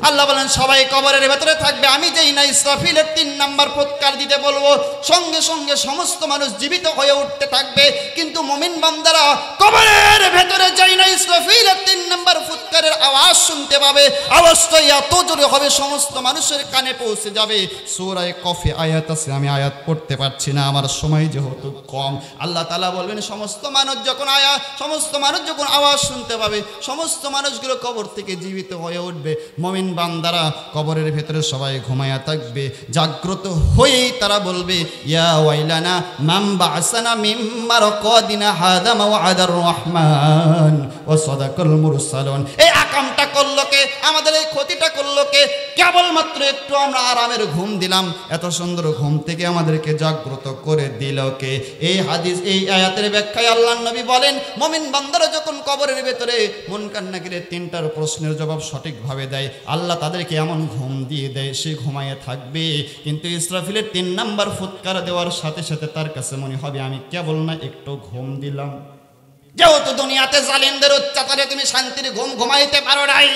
Speaker 1: আল্লাহ বলেন সবাই কবরের ভেতরে থাকবে, আমি যেই না ইসরাফিলের 3 নাম্বার ফুৎকার দিতে বলবো, সঙ্গে সঙ্গে সমস্ত মানুষ জীবিত হয়ে উঠতে থাকবে। কিন্তু মুমিন বান্দারা কবরের ভেতরে যাই না ইসরাফিলের 3 নাম্বার ফুৎকারের আওয়াজ শুনতে পাবে, আওয়াজটা এত জোরে হবে সমস্ত মানুষের কানে পৌঁছে যাবে। সূরা কফে আয়াত আছে, আমি আয়াত পড়তে পারছি না, আমার সময় যেহেতু কম। আল্লাহ তাআলা বলবেন সমস্ত মানুষ যখন আওয়াজ শুনতে পাবে, সমস্ত মানুষগুলো কবর থেকে জীবিত হয়ে উঠবে। মুমিন বান্দারা কবরের ভেতরে সবাই ঘুমায়া থাকবে, জাগ্রত হয়েই তারা বলবে ইয়া ওয়াইলানা মাম বা'সানা মিন মারকাদিনা হাদা মাওআদার রহমান ওয়া সাদাকাল মুরসালুন। এই আকামটা করলো কে, আমাদের এই ক্ষতিটা করলো কে? কেবলমাত্র একটু আমরা আরামের ঘুম দিলাম, এত সুন্দর ঘুম থেকে আমাদেরকে জাগ্রত করে দিল কে? এই হাদিস, এই আয়াতের ব্যাখ্যায় আল্লাহর নবী বলেন, মুমিন বান্দারা যখন কবরের ভেতরে মুনকার নাকিরের তিনটার প্রশ্নের জবাব সঠিকভাবে দেয়, আল্লাহ তাদেরকে এমন ঘুম দিয়ে দেয় সে ঘুমায়ে থাকবে, কিন্তু ইসরাফিলের 3 নাম্বার ফুৎকার দেওয়ার সাথে সাথে তার কাছে মনে হবে আমি কেবল না একটু ঘুম দিলাম। যেহেতু দুনিয়াতে জালিমদের অত্যাচারে তুমি শান্তির ঘুম ঘুমাইতে পারো নাই,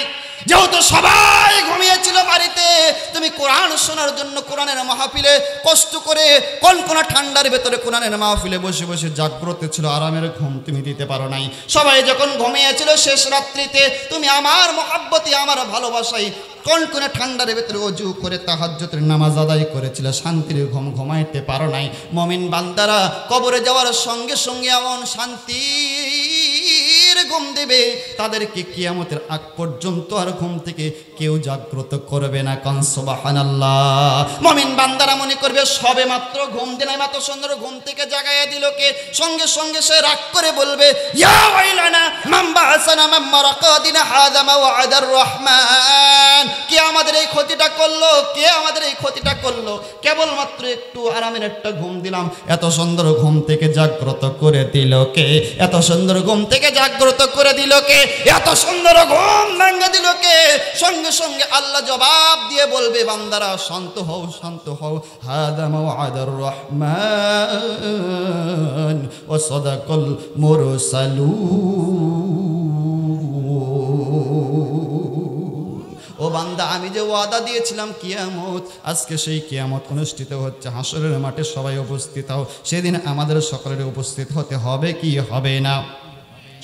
Speaker 1: যেহেতু সবাই ঘুমিয়েছিল বাড়িতে, তুমি কোরআন শোনার জন্য কোরআনের মাহফিলে কষ্ট করে কনকনা ঠান্ডার ভেতরে কোরআনের মাহফিলে বসে বসে জাগ্রত ছিল, আরামের ঘুম তুমি দিতে পারো নাই। সবাই যখন ঘুমিয়েছিল শেষ রাত্রিতে তুমি আমার মহাব্বতে, আমার ভালোবাসায় কনকনে ঠান্ডার ভেতরে অজু করে তাহাজ্জুদের নামাজ আদায় করেছিল, শান্তির ঘুম ঘুমাইতে পারো নাই। মুমিন বান্দারা কবরে যাওয়ার সঙ্গে সঙ্গে এমন শান্তির ঘুম দেবে তাদেরকে কিয়ামতের আগ পর্যন্ত আর ঘুম থেকে কেউ জাগ্রত করবে না। কান সুবহানাল্লাহ। মুমিন বান্দারা মনে করবে সবে মাত্র ঘুম দিলাম, এত সুন্দর ঘুম থেকে জাগাইয়া দিল কে? সঙ্গে সঙ্গে সে রাগ করে বলবে ইয়া ওয়াইলানা মান বা'সানা মিন মারকাদিনা হাযা মাওআদার রহমান। কে আমাদের এই ক্ষতিটা করলো? কে আমাদের এই ক্ষতিটা করলো? কেবলমাত্র একটু আরামের একটা ঘুম দিলাম, এত সুন্দর ঘুম থেকে জাগ্রত করে দিল কে? এত সুন্দর ঘুম থেকে জাগ্রত করে দিল কে? এত সুন্দর ঘুম ভেঙে দিল কে? সঙ্গে সঙ্গে আল্লাহ জবাব দিয়ে বলবে বান্দারা শান্ত হও, শান্ত হও, হাদা মাওআদার রহমান ওয়া সাদাকাল মুরসালুন। ও বান্দা, আমি যে ওয়াদা দিয়েছিলাম কিয়ামত, আজকে সেই কিয়ামত অনুষ্ঠিত হচ্ছে, হাসরের মাঠে সবাই উপস্থিত হও। সেদিন আমাদের সকলের উপস্থিত হতে হবে কি হবে না?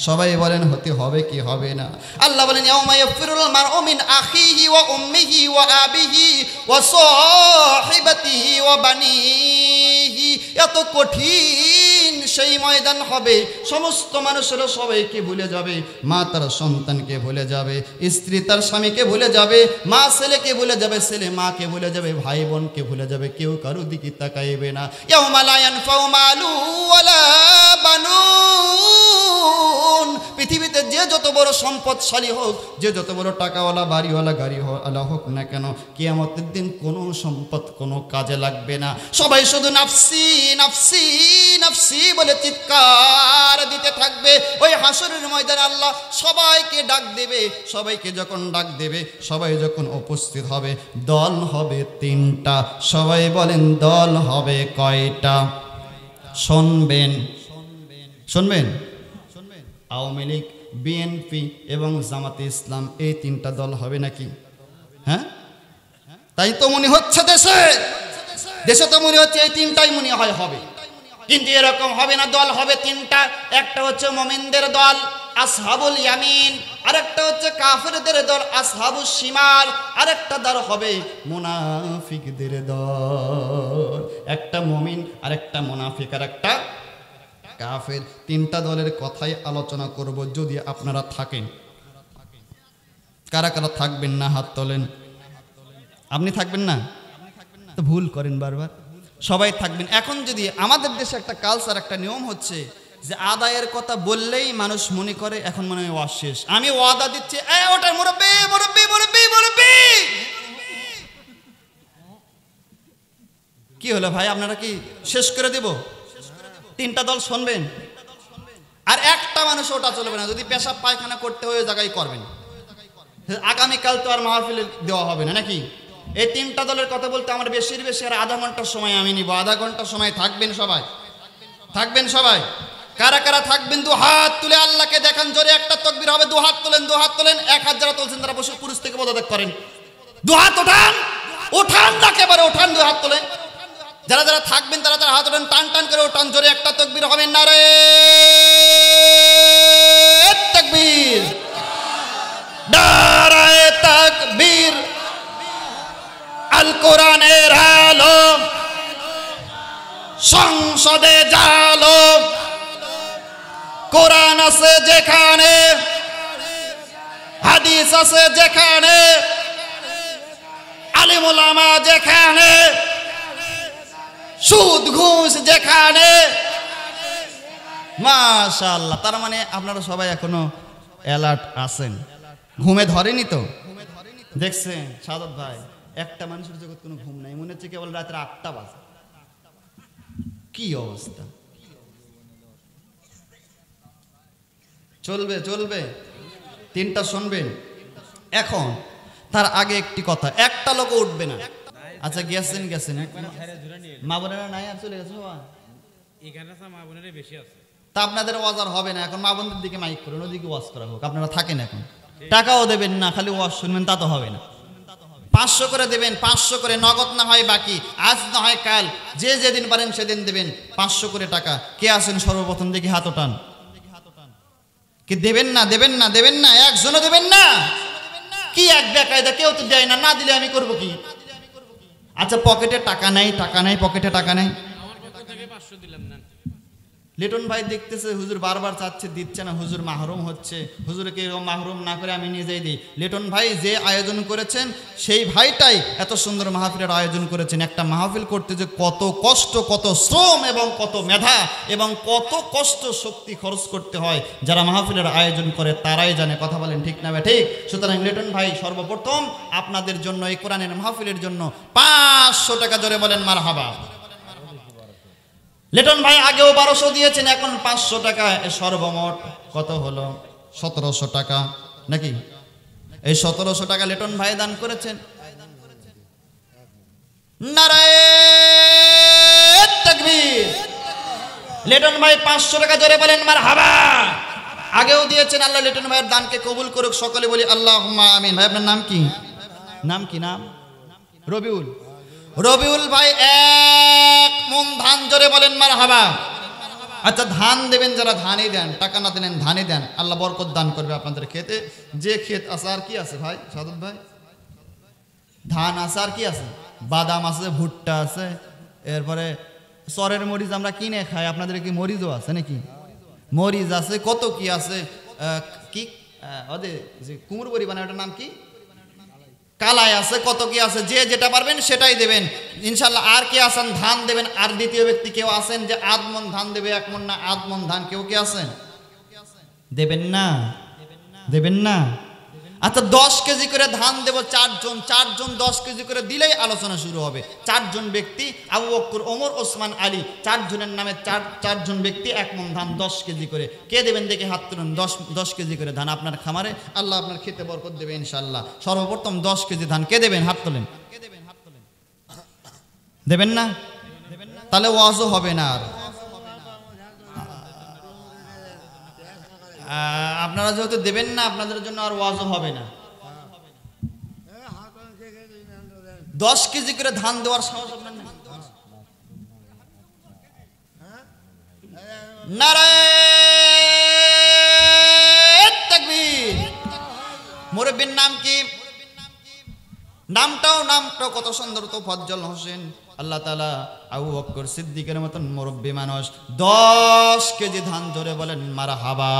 Speaker 1: সবাই বলেন হতে হবে কি হবে না? আল্লাহ বলেন ইয়াউমা ইয়াফিরুল মারউ মিন আখিহি ওয়া উম্মিহি ওয়া আবিহি ওয়া সাহিবাতিহি ওয়া বানিহি। এত কঠিন সেই ময়দান হবে, সমস্ত মানুষেরা সবাইকে ভুলে যাবে, মা তার সন্তানকে ভুলে যাবে, স্ত্রী তার স্বামীকে ভুলে যাবে, মা ছেলেকে ভুলে যাবে, ছেলে মাকে ভুলে যাবে, ভাই বোনকে ভুলে যাবে, কেউ কারো দিকে তাকাইবে না। ইয়াউমা লা ইয়ানফাউ মালু ওয়ালা বানুন। পৃথিবীতে যে যত বড় সম্পদশালী হোক, যে যত বড় টাকাওয়ালা বাড়িওয়ালা গাড়িওয়ালা হোক না কেন, কিয়ামতের দিন কোনো সম্পদ কোনো কাজে লাগবে না। সবাই শুধু নাফসি নাফসি নাফসি বলে চিৎকার দিতে থাকবে। ওই হাসরের ময়দানে আল্লাহ সবাইকে ডাক দেবে। সবাইকে যখন ডাক দেবে, সবাই যখন উপস্থিত হবে, দল হবে 3টা। সবাই বলেন দল হবে কয়টা? শুনবেন, শুনবেন। আওয়ামী লীগ, বিএনপি এবং জামাতে ইসলাম, এই 3টা দল হবে নাকি? হ্যাঁ, তাই তো মনে হচ্ছে দেশে দেশে তো মনে হচ্ছে এই 3টাই মনে হয় হবে, কিন্তু এরকম হবে না। দল হবে 3টা। একটা হচ্ছে মুমিনদের দল আসহাবুল ইয়ামিন, আরেকটা হচ্ছে কাফেরদের দল আসহাবুস শিমাল, আরেকটা দল হবে মুনাফিকদের দল। একটা মুমিন, আরেকটা মুনাফিক, আরেকটা কাফের। 3টা দলের কথাই আলোচনা করব যদি আপনারা থাকেন। কারা কারা থাকবেন না হাত তোলেন। আপনি থাকবেন না তো ভুল করেন বারবার। সবাই থাকবেন। এখন যদি আমাদের দেশে একটা কালচার, একটা নিয়ম হচ্ছে যে আদায়ের কথা বললেই মানুষ মনে করে এখন মনে হয় ওয়াজ শেষ, আমি ওয়াদা দিচ্ছি, ওটা মুরব্বি মুরব্বি মুরব্বি মুরব্বি। কি হলো ভাই, আপনারা কি শেষ করে দেব? 3টা দল শুনবেন, আর একটা মানুষ ওটা চলবে না। যদি পেশাব পায়খানা করতে হয় ওই জায়গায় করবেন। আগামীকাল তো আর মাহফিলে দেওয়া হবে না নাকি? এই 3টা দলের কথা বলতে আমার বেশি আর আধা ঘন্টার সময় আমি নিব। আধা ঘন্টার সময় থাকবেন সবাই, থাকবেন সবাই। কারা কারা থাকবেন দু হাত তুলে আল্লাহকে দেখান, জোরে একটা তাকবীর হবে। দু হাত তোলেন, দু হাত তোলেন। 1 হাত যারা তুলছেন তারা বসে পুরুষ থেকে পদত্যাগ করেন। 2 হাত ওঠান, ওঠান একেবারে ওঠান, 2 হাত তোলেন। যারা যারা থাকবেন তারা তারা হাত ওঠান, টান টান করে ওঠান। জোরে একটা তাকবীর হবে, নারে তাকবীর, নারে তাকবীর। আল কোরআনের আলো সংসদে জালো, কোরআন আছে যেখানে, হাদিস আছে যেখানে, আলেম ওলামা যেখানে, সুদ ঘুষ যেখানে। মাশাআল্লাহ, তার মানে আপনারা সবাই এখনো অ্যালার্ট আছেন, ঘুমে ধরেনি তো? দেখছেন সাদত ভাই, একটা মানুষের জগৎ কোনো ঘুম নাই, মনে হচ্ছে কেবল রাত্রে 8টা বাজে। কি অবস্থা! চলবে চলবে, 3টা শুনবেন। এখন তার আগে একটি কথা, একটা লোক উঠবে না। আচ্ছা গেছেন গেছেন, মা বোনেরা নাই আর চলে গেছে সবাই? মা বোনেরাই বেশি আছে। তা আপনাদের ওয়াজ আর হবে না, এখন মা বোনদের দিকে মাইক করুন, ওদিকে ওয়াজ করা হোক। আপনারা থাকেন, এখন টাকাও দেবেন না, খালি ওয়াজ শুনবেন, তা তো হবে না। 500 করে দেবেন, 500 করে, নগদ না হয় বাকি, আজ না হয় কাল, যে যেদিন পারেন সেদিন দেবেন 500 করে টাকা। কে আছেন সর্বপ্রথম দেখি হাত ওঠান। কি দেবেন না? দেবেন না? দেবেন না? একজনও দেবেন না? কি এক বেকায়দা, কেউ তো দেয় না, না দিলে আমি করব কি? আচ্ছা পকেটে টাকা নাই, টাকা নাই, পকেটে টাকা নাই। লিটন ভাই দেখতেছে হুজুর বারবার চাচ্ছে, দিচ্ছে না, হুজুর মাহরুম হচ্ছে, হুজুরকে এরকম মাহরুম না করে আমি নিজেই দিই। লিটন ভাই যে আয়োজন করেছেন, সেই ভাইটাই এত সুন্দর মাহফিলের আয়োজন করেছেন। একটা মাহফিল করতে যে কত কষ্ট, কত শ্রম এবং কত মেধা এবং কত কষ্ট শক্তি খরচ করতে হয়, যারা মাহফিলের আয়োজন করে তারাই জানে। কথা বলেন ঠিক না ঠিক? সুতরাং লিটন ভাই সর্বপ্রথম আপনাদের জন্য, এই কোরআনের মাহফিলের জন্য 500 টাকা জোরে বলেন মারহাবা। লিটন ভাই আগেও 1200 দিয়েছেন, এখন 500 টাকা, সর্বমোট কত হলো? 1700 টাকা নাকি? এই 1700 টাকা লিটন ভাই দান করেছেন। নারায়ে তাকবীর। লিটন ভাই 500 টাকা জোরে বলেন মারহাবা। আগেও দিয়েছেন, আল্লাহ লিটন ভাইয়ের দানকে কবুল করুক, সকলে বলি আল্লাহুম্মা আমিন। ভাই আপনার নাম কি? নাম কি? নাম রবিউল। রবিউল ভাই 1 মন ধান জোরে বলেন মারহাবা। আচ্ছা ধান দেবেন যারা, ধানই দেন, টাকা না দেন, ধানই দেন, আল্লাহ বরকত দান করবে আপনাদের খেতে। যে ক্ষেত আছে, আর কি আছে ভাই সাদত ভাই? ধান আছে, আর কি আছে? বাদাম আছে, ভুট্টা আছে, এরপরে সরের মরিচ আমরা কিনে খাই, আপনাদের কি মরিচও আছে নাকি? মরিচ আছে, কত কি আছে, কি ওদের যে কুমড়ো বড়ি বানায়, ওটার নাম কি? কালাই আছে, কত কি আছে। যে যেটা পারবেন সেটাই দেবেন ইনশাল্লাহ। আর কে আছেন ধান দেবেন? আর দ্বিতীয় ব্যক্তি কেউ আছেন যে আধমন ধান দেবে? 1 মন না আধমন ধান, কেউ কি আছেন? দেবেন না? দেবেন না? আচ্ছা 10 কেজি করে ধান দেব, 4 জন 10 কেজি করে দিলেই আলোচনা শুরু হবে। 4 জন ব্যক্তি, আবু বকর, ওমর, ওসমান, আলী, 4 জনের নামে 4 জন ব্যক্তি 1 মন ধান 10 কেজি করে। কে দেবেন দেখে হাত তুলুন। 10 কেজি করে ধান আপনার খামারে, আল্লাহ আপনার খেতে বরকত দেবে ইনশাআল্লাহ। সর্বপ্রথম 10 কেজি ধান কে দেবেন? হাত তোলেন। দেবেন না? তাহলে ওয়াজও হবে না আর। আপনারা যেহেতু দেবেন না, আপনাদের জন্য আর ওয়াজও হবে না। 10 কেজি করে ধান দেওয়ার সাহস আপনার নেই? নারায়ে তাকবীর। মুরব্বির নাম কি? নামটাও কত সুন্দর, তো ফজ্জল হোসেন। আল্লাহ তাআলা আবু বকর সিদ্দিকের মতন মুরব্বি মানুষ 10 কেজি ধান জোরে বলেন মারহাবা।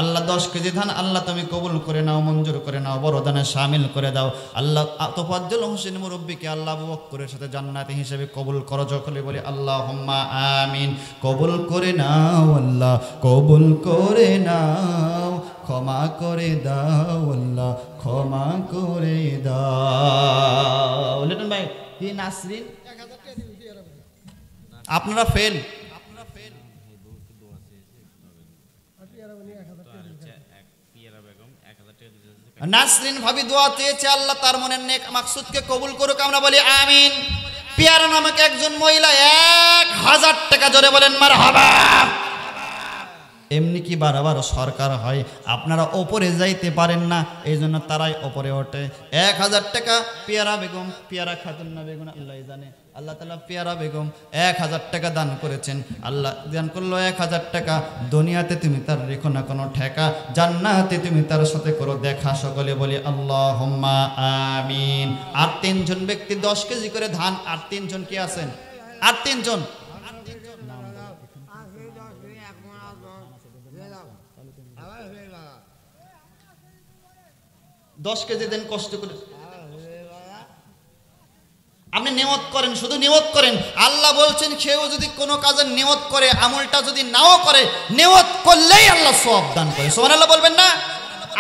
Speaker 1: আল্লাহ 10 কেজি ধান আল্লাহ তুমি কবুল করে নাও, মঞ্জুর করে নাও, বড় দানে শামিল করে দাও। আল্লাহ তোফাজ্জল হোসেন মুরব্বিকে আল্লাহ আবু বকরের সাথে জান্নাতি হিসেবে কবুল করো। যখনই বলি আল্লাহুম্মা আমিন। কবুল করে নাও আল্লাহ, কবুল করে নাও, ক্ষমা করে দাও আল্লাহ, ক্ষমা করে দাও। লিটন ভাই কি নাসরিন? আপনারা ফেল। নাসরিন ভাবি দোয়া চেয়েছে, আল্লাহ তার মনের নেক মাকসুদকে কবুল করুক, আমরা বলি আমিন। পিয়ারা নামক একজন মহিলা 1000 টাকা জোরে বলেন মারহাবা। এমনি কি বারবার সরকার হয়, আপনারা ওপরে যাইতে পারেন না, এই জন্য তারাই ওপরে ওঠে। 1000 টাকা পিয়ারা বেগম, পিয়ারা খাতুন না বেগম আল্লাহ জানে, আল্লাহ তাআলা পিয়ারা বেগম 1000 টাকা দান করেছেন। আল্লাহ দান করলো 1000 টাকা। দুনিয়াতে তুমি তার রেখো না কোনো ঠেকা, জান্নাতে তুমি তার সাথে করো দেখা। সকলে বলি আল্লাহুম্মা আমিন। আর 3 জন ব্যক্তি 10 কেজি করে ধান, আর 3 জন কি আছেন? আর 3 জন 10 কেজি দেন কষ্ট করে। আপনি নিয়ত করেন, শুধু নিয়ত করেন। আল্লাহ বলছেন কেউ যদি কোনো কাজের নিয়ত করে, আমলটা যদি নাও করে, নিয়ত করলেই আল্লাহ সওয়াব দান করে। সুবহানাল্লাহ বলবেন না?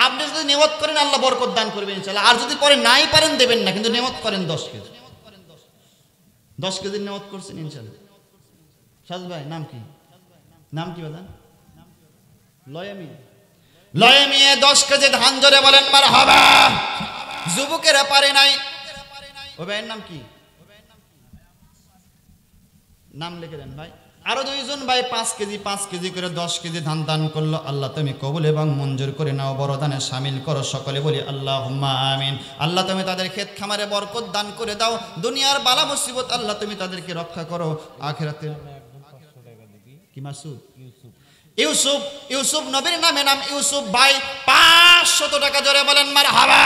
Speaker 1: আপনি যদি নিয়ত করেন আল্লাহ বরকত দান করবেন ইনশাআল্লাহ। আর যদি পরে নাই পারেন দেবেন না, কিন্তু নিয়ত করেন 10 কেজি, 10 কেজির নিয়ত করছেন ইনশাআল্লাহ। সাজ ভাই নাম কি? নাম কি বাজান? লয়ামি। লয়ামি 10 কেজি ধান জোরে বলেন মারহাবা। যুবকেরা পারে নাই। ওই ভাইয়ের নাম কি? নাম লিখে দেন ভাই। আরো দুইজন ভাই 5 কেজি করে 10 কেজি ধান দান করলো। আল্লাহ তুমি কবুল এবং মঞ্জুর করে নাও, বড় দানে শামিল করো। সকলে বলি আল্লাহুম্মা আমিন। আল্লাহ তুমি তাদের ক্ষেত খামারে বরকত দান করে দাও। দুনিয়ার বালা মুসিবত আল্লাহ তুমি তাদেরকে রক্ষা করো। আখিরাতে কি মাসুদ? ইউসুফ নবীর নামে নাম ইউসুফ ভাই 500 টাকা জোরে বলেন মারহাবা।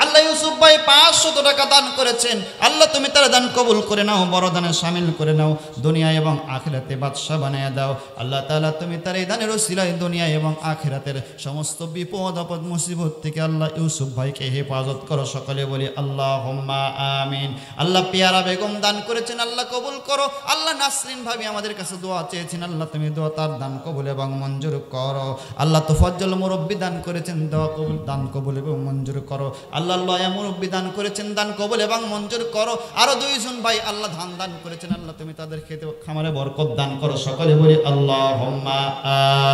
Speaker 1: আল্লাহ ইউসুফ ভাই 500 টাকা দান করেছেন। আল্লাহ তুমি তার দান কবুল করে নাও, বড় দানে শামিল করে নাও, দুনিয়া এবং আখিরাতে বাদশা বানিয়ে দাও। আল্লাহ তাআলা তুমি তার এই দানের ওসিলায় দুনিয়া এবং আখিরাতের সমস্ত বিপদ আপদ মুসিবত থেকে আল্লাহ ইউসুফ ভাইকে হেফাজত করো। সকলে বলি আল্লাহুম্মা আমিন। আল্লাহ পেয়ারা বেগম দান করেছেন, আল্লাহ কবুল করো। আল্লাহ নাসরিন ভাবি আমাদের কাছে দোয়া চেয়েছেন, আল্লাহ তুমি দোয়া তার দান কবুল এবং মঞ্জুর করো। আল্লাহ তোফাজ্জল মুরব্বি দান করেছেন, দোয়া কবুল দান কবুল এবং মঞ্জুর করো। আল্লাহ মুরব্বি দান করেছেন, দান কবুল এবং মঞ্জুর করো। আরো দুইজন ভাই আল্লাহ ধান দান করেছেন, আল্লাহ তুমি তাদের খেতে খামারে বরকত দান করো। সকলে বলি আল্লাহুম্মা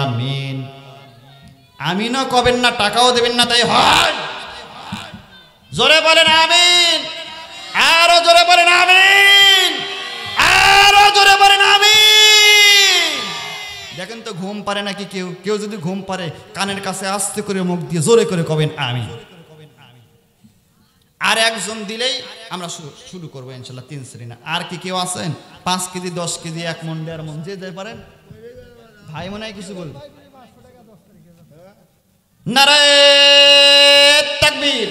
Speaker 1: আমিন। আমিনও কবেন না, টাকাও দেবেন না, তাই হয়। জোরে বলেন আমিন। আরো জোরে বলেন আমিন। আরো জোরে বলেন আমিন। দেখেন তো ঘুম পারে নাকি কেউ? কেউ যদি ঘুম পারে কানের কাছে আস্তে করে মুখ দিয়ে জোরে করে কবেন আমিন। আর একজন দিলেই আমরা শুরু করবো ইনশাআল্লাহ। 3 শ্রেণী না। আর কি কেউ আছেন? 5 কেজি 10 কেজি 1 মণ 1.5 মণ যে যেতে পারেন ভাই। মনে হয় কিছু বলবেন? নারায়ে তাকবীর।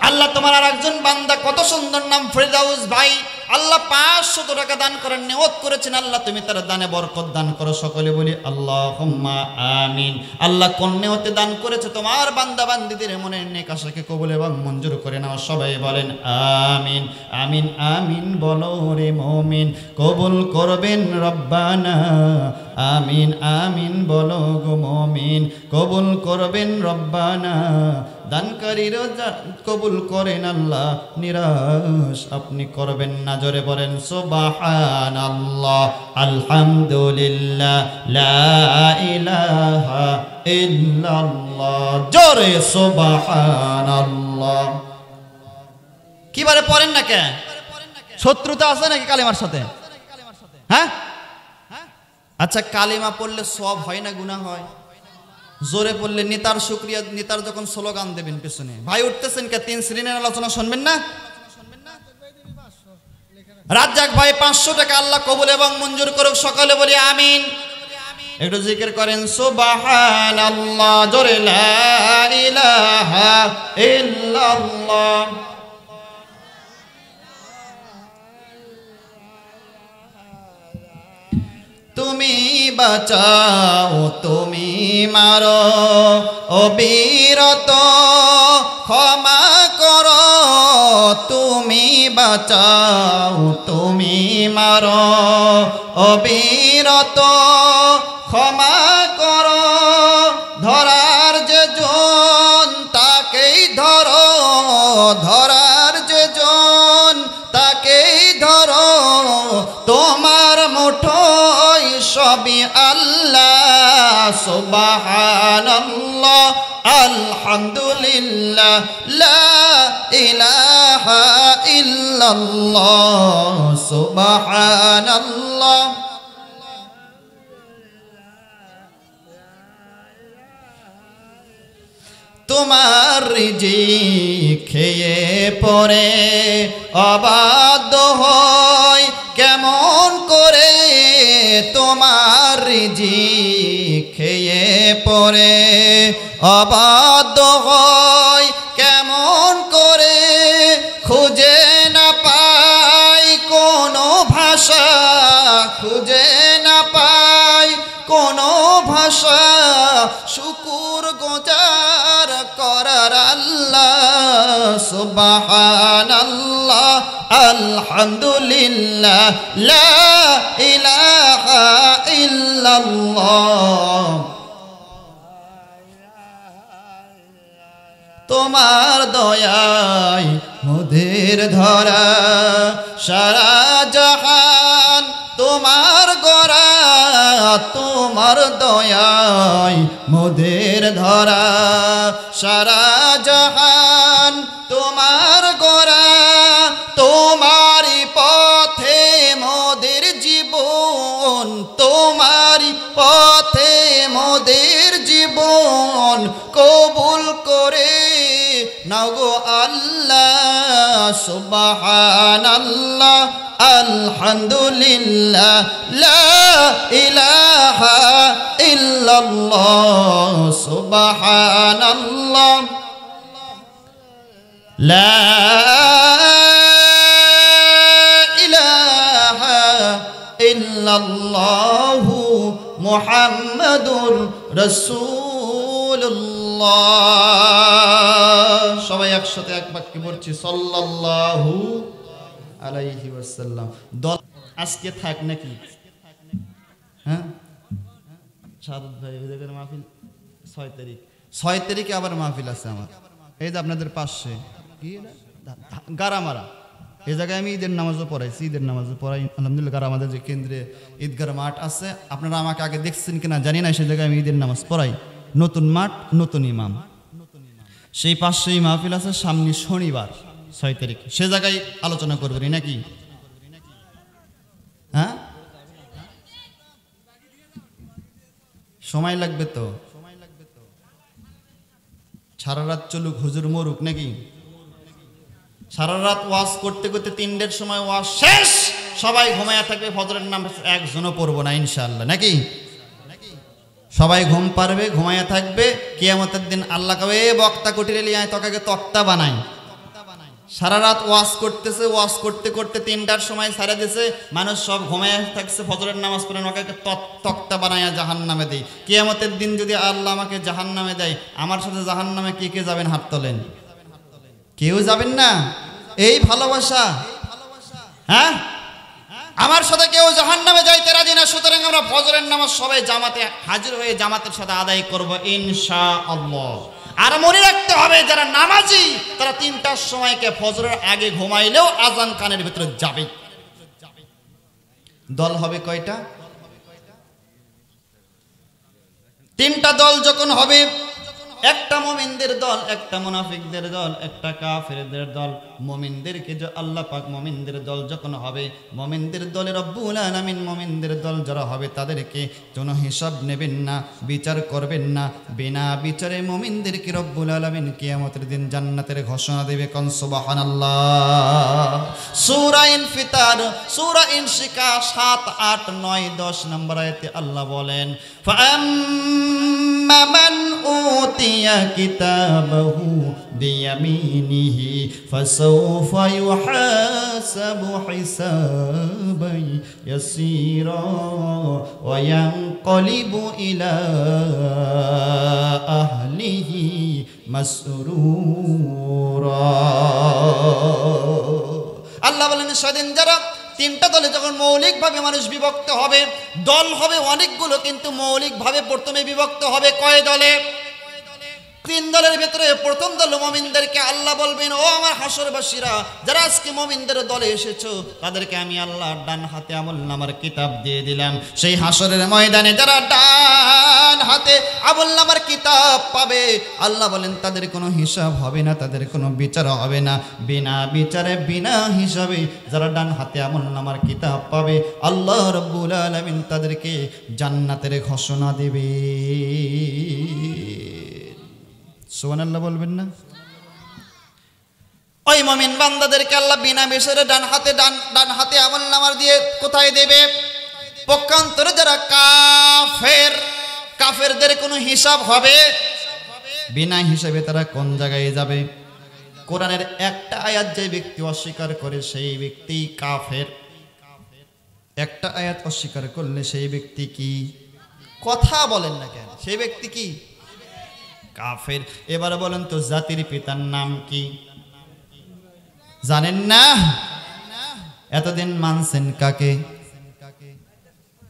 Speaker 1: আল্লাহ তোমার আর একজন বান্দা, কত সুন্দর নাম, ফেরদাউস ভাই। আল্লাহ 500 টাকা দান করেন, নিয়ত করেছেন, আল্লাহ তুমি তার দানে বরকত দান করো। সকলে বলি আল্লাহুম্মা আমিন। আল্লাহ কোন নিয়তে দান করেছে তোমার বান্দা বান্দীদের মনের নেক আশাকে কবুল এবং মঞ্জুর করে নাও। সবাই বলেন আমিন। আমিন আমিন বলো রে মুমিন, কবুল করবেন রব্বানা। আমিন আমিন বলো গো মুমিন, কবুল করবেন রব্বানা। দানকারীর কবুল করেন আল্লাহ, নিরাশ আপনি করবেন না। জোরে বলেন সুবহানাল্লাহ, আলহামদুলিল্লাহ, লা ইলাহা ইল্লাল্লাহ। জোরে সুবহানাল্লাহ। কিবারে পড়েন না কেন? শত্রুতা আছে নাকি কালিমার সাথে? হ্যাঁ আচ্ছা, কালিমা পড়লে সওয়াব হয় না গুনাহ হয়? জোরে পড়লে নেতার শুকরিয়া, নেতার যখন স্লোগান দেবেন পেছনে ভাই উঠতেছেন কে? 3 শ্রেণীর আলোচনা শুনবেন না? রাজ্জাক ভাই 500 টাকা আল্লাহ কবুল এবং মঞ্জুর করুক। সকলে বলি আমিন। একটু জিকির করেন সুবহানাল্লাহ, জোরে লা ইলাহা ইল্লাল্লাহ। তুমি বাঁচাও তুমি মারো, অবিরত ক্ষমা করো। তুমি বাঁচাও তুমি মারো, অবিরত ক্ষমা করো। ধরার যে জন তাকেই ধরো, ধরার যে জন তাকেই ধরো। তোমার মুঠোয় সবই আল্লাহ। সুবহানাল্লাহ, আলহামদুলিল্লাহ, লা ইলাহা ইল্লাল্লাহ। সুবহানাল্লাহ। তোমার রিজিক খেয়ে পরে অবাধ্য হয় কেমন করে? তোমার রিজিক খেয়ে পরে অবাধ্য হয় কেমন করে? খুঁজে না পাই কোনো ভাষা, খুঁজে না পাই কোনো ভাষা। শুকুর গুজার করার আল্লাহ সুবহানাল্লাহ আলহামদুলিল্লাহ লা ইলাহা ইল্লাল্লাহ। তোমার দয়ায় মোদের ধরা সারা জাহান তোমার গড়া, তোমার দয়ায় মোদের ধরা সারা জাহান তোমার গড়া, তোমারই পথে মোদের জীবন, তোমারই পথে মোদের জীবন কবুল করে নাও গো আল্লাহ। সুবহানাল্লাহ আলহামদুলিল্লাহ লা ইলাহা ইল্লাল্লাহ। সুবহানাল্লাহ লা ইলাহা ইল্লাল্লাহু মুহাম্মাদুর রাসূলুল্লাহ। সবাই একসাথে এক বাক্যে বলছি সাল্লাল্লাহু আলাইহি ওয়াসাল্লাম। দল আজকে থাক নাকি? হ্যাঁ সাদত ভাই ওদের মাহফিল 6 তারিখ, 6 তারিখে আবার মাহফিল আছে আমার, এই যে আপনাদের পাশে কি গারামারা, এই জায়গায় আমি ঈদের নামাজও পড়াইছি, ঈদের নামাজও পড়াই আলহামদুলিল্লাহ। আমাদের যে কেন্দ্রে ঈদগার মাঠ আছে, আপনারা আমাকে আগে দেখছেন কিনা জানি না, সেই জায়গায় আমি ঈদের নামাজ পড়াই। নতুন মাঠ, নতুন ইমাম, সেই পাশেই মাহফিল আছে সামনে শনিবার 6 তারিখ, সে জায়গায় আলোচনা করবেন নাকি? হ্যাঁ সময় লাগবে তো, সারা রাত চলুক হুজুর মরুক নাকি? সারা রাত ওয়াজ করতে করতে 3টের সময় ওয়াজ শেষ, সবাই ঘুমায়া থাকবে, ফজরের নামাজ একজনও পড়বো না ইনশাআল্লাহ নাকি? সবাই ঘুম পারবে, ঘুমায়া থাকবে। কিয়ামতের দিন আল্লাহ কবে বক্তা কুটিরে লিয়ে তোকে তক্তা বানাই। সারা রাত ওয়াজ করতেছে, ওয়াজ করতে করতে 3টার সময় ছাড়া দিয়েছে, মানুষ সব ঘুমায়া থাকছে, ফজরের নামাজ পড়ে ওকে তক্তা বানায়া জাহান্নামে দেয়। কিয়ামতের দিন যদি আল্লাহ আমাকে জাহান্নামে দেয়, আমার সাথে জাহান্নামে কে কে যাবেন হাত তোলেন? কেউ যাবেন না। এই ভালোবাসা, হ্যাঁ আমার সাথে কেউ জাহান্নামে যাইতে রাজি না। সুতরাং আমরা ফজরের নামাজ সবাই জামাতে হাজির হয়ে জামাতের সাথে আদায় করব ইনশাআল্লাহ। আর মনে রাখতে হবে যারা নামাজি তারা 3টার সময়কে ফজরের আগে ঘুমাইলেও আজান কানের ভিতরে যাবে। দল হবে কয়টা? 3টা দল যখন হবে, একটা মুমিনদের দল, একটা মুনাফিকদের দল, একটা কাফেরদের দল। মুমিনদেরকে যে আল্লাহ পাক মুমিনদের দল যখন হবে, মুমিনদের দলে রব্বুল আলামিন মুমিনদের দল যারা হবে তাদেরকে কোনো হিসাব নেবেন না, বিচার করবেন না। বিনা বিচারে মুমিনদেরকে রব্বুল আলামিন কিয়ামতের দিন জান্নাতের ঘোষণা দেবে। কোন সুবহানাল্লাহ। সূরা ইনফিতার, সূরা ইনশিকাক 7, 8, 9, 10 নম্বর আয়াতে আল্লাহ বলেন, ফাআম্মা মান উতিয়া কিতাবাহু বিয়ামিনিহি ফাসাউফা ইউহাসাবু হিসাবান ইয়াসীরা ওয়া ইয়ানকালিবু ইলা আহলিহি মাসরুরা। আল্লাহ বলেন সেদিন যারা 3টা দলে যখন মৌলিকভাবে মানুষ বিভক্ত হবে, দল হবে অনেকগুলো, কিন্তু মৌলিকভাবে প্রথমে বিভক্ত হবে কয় দলে? 3 দলের ভিতরে প্রথম দল মুমিনদেরকে আল্লাহ বলবেন, ও আমার হাসরবাসীরা, যারা আজকে মুমিনদের দলে এসেছো তাদেরকে আমি আল্লাহ ডান হাতে আমলনামার কিতাব দিয়ে দিলাম। সেই হাসরের ময়দানে যারা ডান হাতে আমলনামার কিতাব পাবে, আল্লাহ বলেন তাদের কোনো হিসাব হবে না, তাদের কোনো বিচার হবে না। বিনা বিচারে বিনা হিসাবে যারা ডান হাতে আমলনামার কিতাব পাবে, আল্লাহ রাব্বুল আলামিন তাদেরকে জান্নাতের ঘোষণা দেবে। সুবহানাল্লাহ বলবেন না? ওই মুমিন বান্দাদেরকে আল্লাহ বিনা বিচারে ডান হাতে আমলনামা দিয়ে কোথায় দেবে? পক্ষান্তরে যারা কাফের, কাফেরদের কোনো হিসাব হবে বিনা হিসাবে, তারা কোন জায়গায় যাবে? কোরআনের একটা আয়াত যে ব্যক্তি অস্বীকার করে সেই ব্যক্তি কাফের। একটা আয়াত অস্বীকার করলে সেই ব্যক্তি কি? কথা বলেন না কেন? সেই ব্যক্তি কি? কাফের। এবারে বলেন তো জাতির পিতার নাম কি? জানেন না? এতদিন মানছেন কাকে?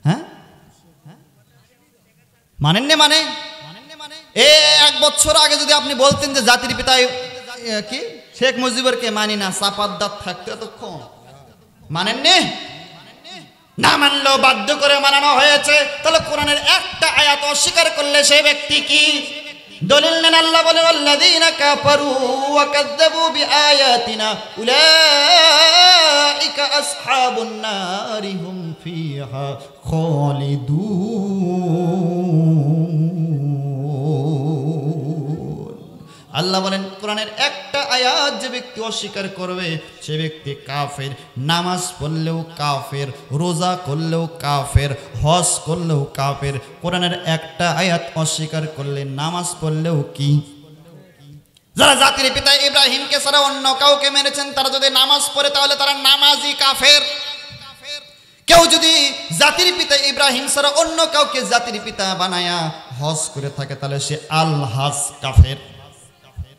Speaker 1: হ্যাঁ, মানেননি? মানে এক বছর আগে যদি আপনি বলতেন যে জাতির পিতা কি শেখ মুজিবুরকে মানি না, চাপার দাঁত থাকতো এতক্ষণ। মানেননি? না মানলেও বাধ্য করে মানানো হয়েছে। তাহলে কোরআনের একটা আয়াত অস্বীকার করলে সেই ব্যক্তি কি? দলিল নেন। আল্লাহ বলেন আল্লাযীনা কাফারু ওয়া কাযযাবু বিআয়াতিনা উলাইকা আসহাবুন নারি হুম ফিহা খালিদুন। আল্লাহ বলেন কোরআনের একটা আয়াত যে ব্যক্তি অস্বীকার করবে সে ব্যক্তি কাফের। নামাজ পড়লেও কাফের, রোজা করলেও কাফের, হজ করলেও কাফের। কোরআনের একটা আয়াত অস্বীকার করলে নামাজ পড়লেও কি? যারা জাতির পিতা ইব্রাহিমকে ছাড়া অন্য কাউকে মেনেছেন তারা যদি নামাজ পড়ে তাহলে তারা নামাজি কাফের। কেউ যদি জাতির পিতা ইব্রাহিম ছাড়া অন্য কাউকে জাতির পিতা বানায়া হজ করে থাকে তাহলে সে আল হাজ কাফের।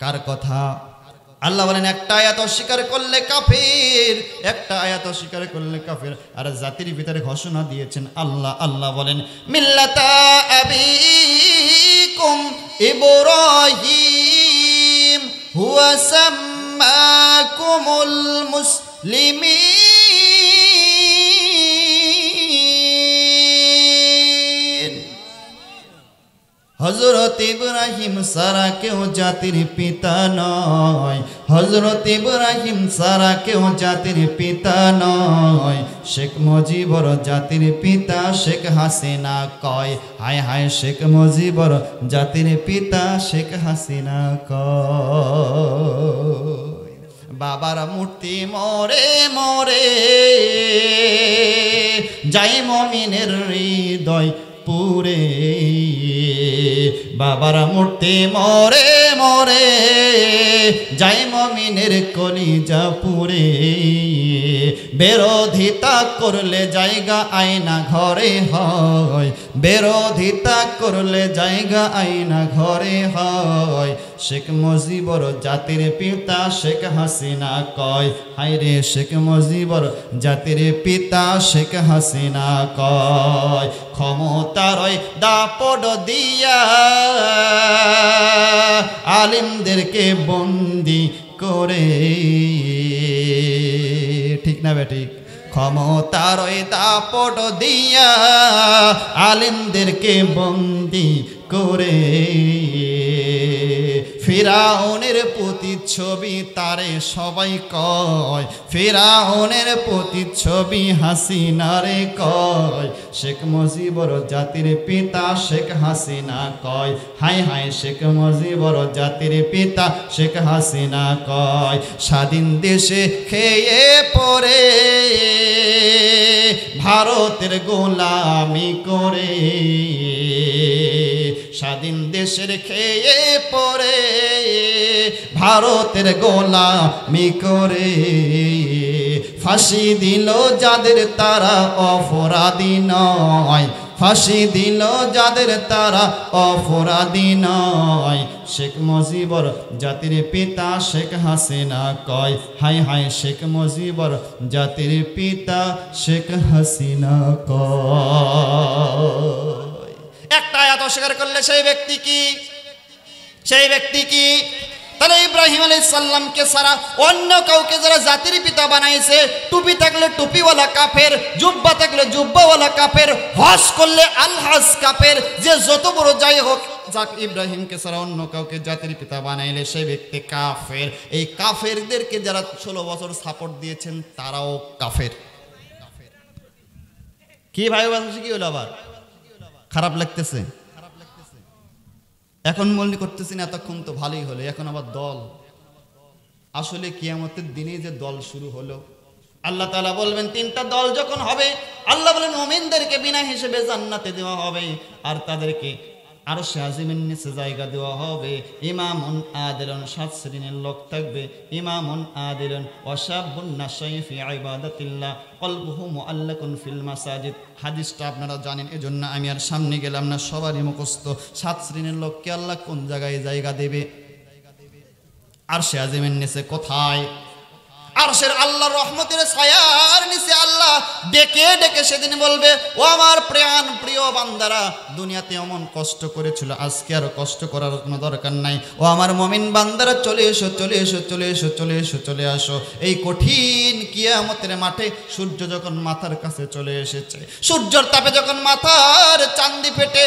Speaker 1: কার কথা? আল্লাহ বলেন একটা আয়াত অস্বীকার করলে কাফের, একটা আয়াত অস্বীকার করলে কাফের। আর জাতির ভিতরে ঘোষণা দিয়েছেন আল্লাহ। আল্লাহ বলেন মিল্লাতা আবিকুম ইব্রাহিম হুয়া সাম্মাকুমুল মুসলিমিন। হযরত ইব্রাহিম সারা কেউ জাতির পিতা নয়, হযরত ইব্রাহিম সারা কেউ জাতির পিতা নয়। শেখ মুজিবর জাতির পিতা শেখ হাসিনা কয়। হায় হায় শেখ মুজিবর জাতির পিতা শেখ হাসিনা কয়। বাবার মূর্তি মরে মরে যাই মুমিনের হৃদয় পুরে। বাবার মূর্তি মরে মরে যাই মুমিনের কলিজা পুরে। বিরোধিতা করলে জায়গা আয়না ঘরে হয়, বিরোধিতা করলে জায়গা আয়না ঘরে হয়। শেখ মুজিবর জাতির পিতা শেখ হাসিনা কয়। হায় রে শেখ মুজিবর জাতির পিতা শেখ হাসিনা কয়। ক্ষমতারই দাপট দিয়া আলিমদেরকে বন্দি করে। ঠিক না বেঠিক? ক্ষমতারই দাপট দিয়া আলিমদেরকে বন্দি করে। ফিরাউনের প্রতিচ্ছবি তারে সবাই কয়, ফিরাউনের প্রতিচ্ছবি হাসিনারে কয়। শেখ মুজিবর জাতির পিতা শেখ হাসিনা কয়। হায় হায় শেখ মুজিবর জাতির পিতা শেখ হাসিনা কয়। স্বাধীন দেশে খেয়ে পরে ভারতের গোলামি করে, স্বাধীন দেশের খেয়ে পরে ভারতের গোলামি করে। ফাঁসি দিল যাদের তারা অপরাধী নয়, ফাঁসি দিল যাদের তারা অপরাধী নয়। শেখ মুজিবর জাতির পিতা শেখ হাসিনা কয়। হায় হায় শেখ মুজিবর জাতির পিতা শেখ হাসিনা কয়। একটা আয়াত অস্বীকার করলে সেই ব্যক্তি কি? সেই ব্যক্তি কি? তাহলে ইব্রাহিম আলাইহিস সালামকে ছাড়া অন্য কাউকে যারা জাতির পিতা বানাইছে, টুপি থাকলে টুপিওয়ালা কাফের, জুব্বা থাকলে জুব্বাওয়ালা কাফের, হজ করলে আল হজ কাফের। যে যত বড় যাই হোক, যাক ইব্রাহিমকে ছাড়া অন্য কাউকে জাতির পিতা বানাইলে সেই ব্যক্তি কাফের। এই কাফেরদেরকে যারা 16 বছর সাপোর্ট দিয়েছেন তারাও কাফের। কি ভাই বাংলাদেশে কি হলো? আবার খারাপ লাগতেছে? এখন মনে করতেছি না এতক্ষণ তো ভালোই হলো, এখন আবার দল। আসলে কিয়ামতের দিনে যে দল শুরু হলো, আল্লাহ তাআলা বলবেন তিনটা দল যখন হবে, আল্লাহ বলেন মুমিনদেরকে বিনা হিসেবে জান্নাতে দেওয়া হবে আর তাদেরকে আরশে আজিমের নিচে জায়গা দেওয়া হবে। ইমামুন আদিলুন, 7 শ্রেণীর লোক থাকবে। ইমামুন আদিলুন ওয়াশাবুন নাশাই ফি ইবাদাতিল্লাহ কলবুহু মুআল্লাকুন ফিল মাসাজিদ। হাদিসটা আপনারা জানেন, এজন্য আমি আর সামনে গেলাম না, সবারই মুখস্থ। 7 শ্রেণীর লোককে আল্লাহ কোন জায়গায় জায়গা দেবে? আরশে আজিমের নিচে। কোথায়? আরশের আল্লাহর রহমতের ছায়ার নিচে আল্লাহ ডেকে ডেকে সেদিন বলবে, ও আমার প্রাণ প্রিয় বান্দারা, দুনিয়াতে এমন কষ্ট করেছিল, আজকে আর কষ্ট করার কোনো দরকার নাই। ও আমার মুমিন বান্দারা, চলে এসো, চলে এসো, চলে এসো, চলে এসো, চলে আসো। এই কঠিন কিয়ামতের মাঠে সূর্য যখন মাথার কাছে চলে এসেছে, সূর্যের তাপে যখন মাথার চান্দি ফেটে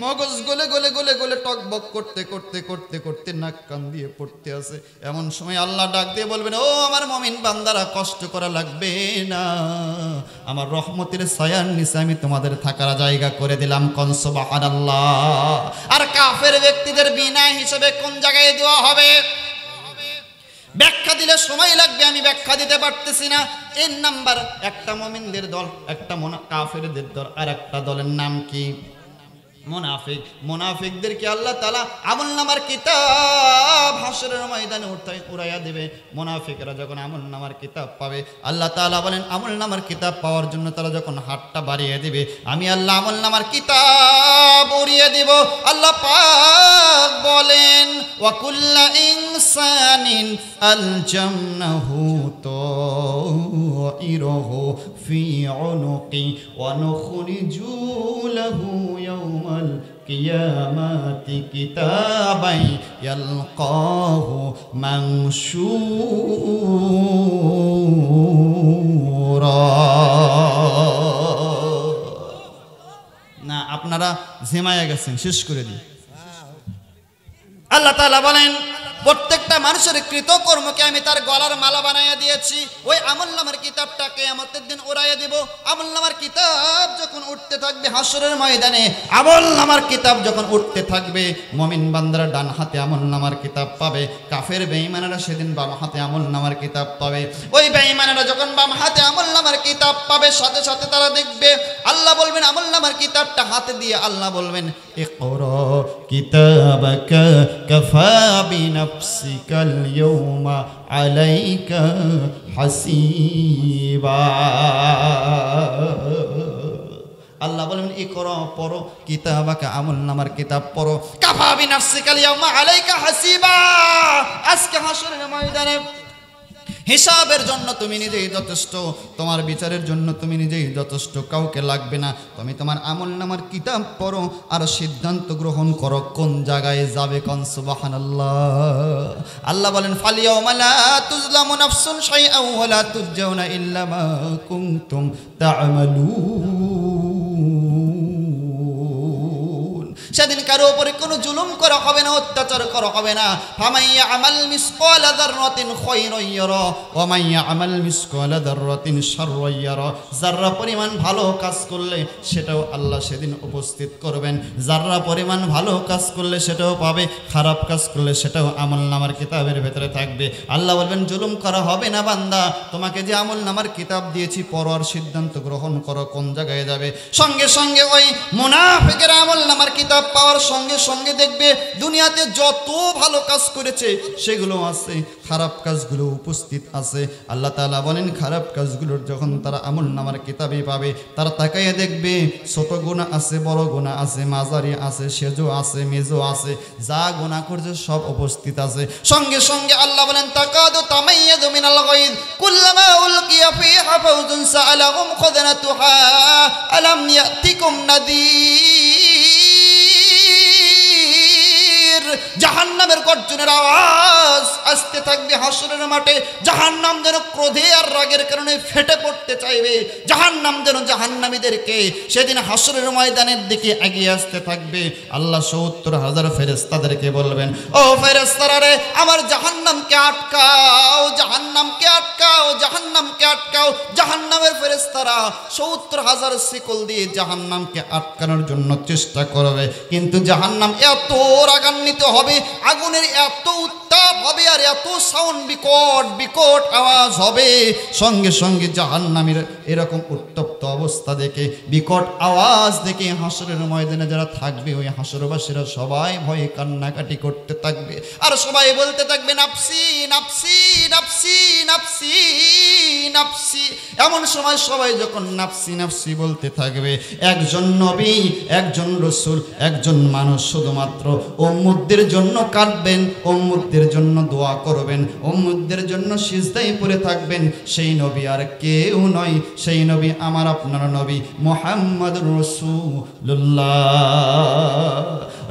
Speaker 1: মগজ গলে গলে গলে গলে টকবক করতে করতে করতে করতে নাক কান দিয়ে পড়তে আছে, এমন সময় আল্লাহ ডাক দিয়ে বলবেন, ও আমার মুমিন বান্দারা, কষ্ট করা লাগবে না, আমার রহমতের ছায়ার নিচে আমি তোমাদের থাকার জায়গা করে দিলাম। কোন সুবহানাল্লাহ। আর কাফের ব্যক্তিদের বিনা হিসেবে কোন জায়গায় দেওয়া হবে? ব্যাখ্যা দিলে সময় লাগবে, আমি ব্যাখ্যা দিতে পারতেছি না। এর নাম্বার একটা মুমিনদের দল, একটা কাফেরদের দল, আর একটা দলের নাম কি? মুনাফিক। মুনাফিকদেরকে আল্লাহ তাআলা আমলনামার কিতাব হাশরের ময়দানে উড়াইয়া দেবে। মুনাফিকরা যখন আমলনামার কিতাব পাবে, আল্লাহ তাআলা বলেন আমলনামার কিতাব পাওয়ার জন্য তারা যখন হাতটা বাড়িয়ে দিবে, আমি আল্লাহ আমলনামার কিতাব উড়িয়ে দেব। আল্লাহ পাক বলেন, ওয়া কুল্লা ইনসানিন আলজামনাহু তাইরহু ফি উনুকি ওয়া নুখরিজু লাহু ইয়াউমাল কিয়ামাতি কিতাবান ইয়ালকাহু মানশুরা। না, আপনারা ঝিমায়া গেছেন, শেষ করে দিই। আল্লাহ তাআলা বলেন, প্রত্যেকটা মানুষের কৃতকর্মকে আমি তার গলার মালা বানাইয়া দিয়েছি। ওই আমলনামার কিতাবটা কিয়ামতের দিন উড়াইয়া দেব। আমলনামার কিতাব যখন উঠতে থাকবে হাশরের ময়দানে, আমলনামার কিতাব যখন উঠতে থাকবে, মুমিন বান্দারা ডান হাতে আমলনামার কিতাব পাবে, কাফের বেঈমানেরা সেদিন বাম হাতে আমলনামার কিতাব পাবে। ওই বেঈমানেরা যখন বাম হাতে আমলনামার কিতাব পাবে, সাথে সাথে তারা দেখবে, আল্লাহ বলবেন আমলনামার কিতাবটা হাতে দিয়ে আল্লাহ বলবেন, ইকরা কিতাবাকা কাফা বিনাফসিকাল ইয়াওমা আলাইকা হাসিবা। আল্লাহ বলেন, ইকরা, পড়ো, কিতাবাকা, আমলনামার কিতাব পড়ো, কাফা বিনাফসিকাল ইয়াওমা আলাইকা হাসিবা। আজকে হাশরের ময়দানে হিসাবের জন্য তুমি নিজেই যথেষ্ট, তোমার বিচারের জন্য তুমি নিজেই যথেষ্ট, কাউকে লাগবে না। তুমি তোমার আমলনামার কিতাব পড়ো আর সিদ্ধান্ত গ্রহণ করো কোন জায়গায় যাবে। কোন সুবহানাল্লাহ। আল্লাহ বলেন, ফালিয়াউমা লা তুজলামু নাফসুন শাইআন ওয়া লা তুজজাউনা ইল্লা মা কুনতুম তা'মালুন। সেদিন কারো উপরে কোনো জুলুম করা হবে না, অত্যাচার করা হবে না। ফামাইয়া আমাল মিসকালা যাররাতিন খায়রান ইয়ারা ওয়া মাইয়া আমাল মিসকালা যাররাতিন শাররান ইয়ারা। যাররা পরিমাণ ভালো কাজ করলে সেটাও আল্লাহ সেদিন উপস্থিত করবেন, যাররা পরিমাণ ভালো কাজ করলে সেটাও পাবে, খারাপ কাজ করলে সেটাও আমলনামার কিতাবের ভেতরে থাকবে। আল্লাহ বলবেন, জুলুম করা হবে না বান্দা, তোমাকে যে আমলনামার কিতাব দিয়েছি পড়ার সিদ্ধান্ত গ্রহণ করো কোন জায়গায় যাবে। সঙ্গে সঙ্গে ওই মুনাফিকের আমলনামার কিতাব পাওয়ার সঙ্গে সঙ্গে দেখবে দুনিয়াতে যত ভালো কাজ করেছে সেগুলো আছে, খারাপ কাজগুলো উপস্থিত আছে। আল্লাহ তাআলা বলেন, খারাপ কাজগুলোর যখন তারা আমলনামার কিতাবে পাবে, তারা তাকাইয়ে দেখবে ছোট গুনাহ আছে, বড় গুনাহ আছে, মাঝারি আছে, সেজো আছে, মেজো আছে, যা গুনাহ করছে সব উপস্থিত আছে। সঙ্গে সঙ্গে আল্লাহ বলেন, তাকাদু তামাইয়াযু মিনাল গায়দ কুল্লামা উলকিয়া ফিহা ফাওজুন সাআলাহুম খাযানাতুহা আলাম ইয়াতিকুম নাযীর। জাহান্নামের গর্জনের আওয়াজ আসতে থাকবে হাশরের মাঠে। জাহান্নাম যেন ক্রোধে আর রাগের কারণে ফেটে পড়তে চাইবে। জাহান্নাম যেন জাহান্নামীদেরকে সেদিন হাশরের ময়দানের দিকে এগিয়ে আসতে থাকবে। আল্লাহ ৭০,০০০ ফেরেশতাদেরকে বলবেন, ও ফেরেশতারা রে, আমার জাহান্নামকে আটকাও, জাহান্নামকে আটকাও, জাহান্নামকে আটকাও। জাহান্নামের ফেরেশতারা ৭০,০০০ শিকল দিয়ে জাহান্নামকে আটকানোর জন্য চেষ্টা করবে, কিন্তু জাহান্নাম এত রাগান্বিত হবে, আগুনের এত উত্তাপ হবে আর এত সাউন্ড, বিকট বিকট আওয়াজ হবে। সঙ্গে সঙ্গে জাহান্নামীর এরকম উত্তপ্ত অবস্থা দেখে, বিকট আওয়াজ দেখে হাশরের ময়দানে যারা থাকবে ওই হাশরবাসীরা সবাই ভয়ে কান্নাকাটি করতে থাকবে আর সবাই বলতে থাকবে, নাফসি নাফসি নাফসি। নাফসি নাফসি নাফসি। এমন সময় সবাই যখন নাফসি নাফসি বলতে থাকবে, একজন নবী, একজন রসুল, একজন মানুষ শুধুমাত্র উম্মতদের জন্য কাঁদবেন, উম্মতদের জন্য দোয়া করবেন, উম্মতদের জন্য সিজদায় পড়ে থাকবেন। সেই নবী আর কেউ নয়, সেই নবী আমার আপনার নবী মুহাম্মদুর রাসূলুল্লাহ,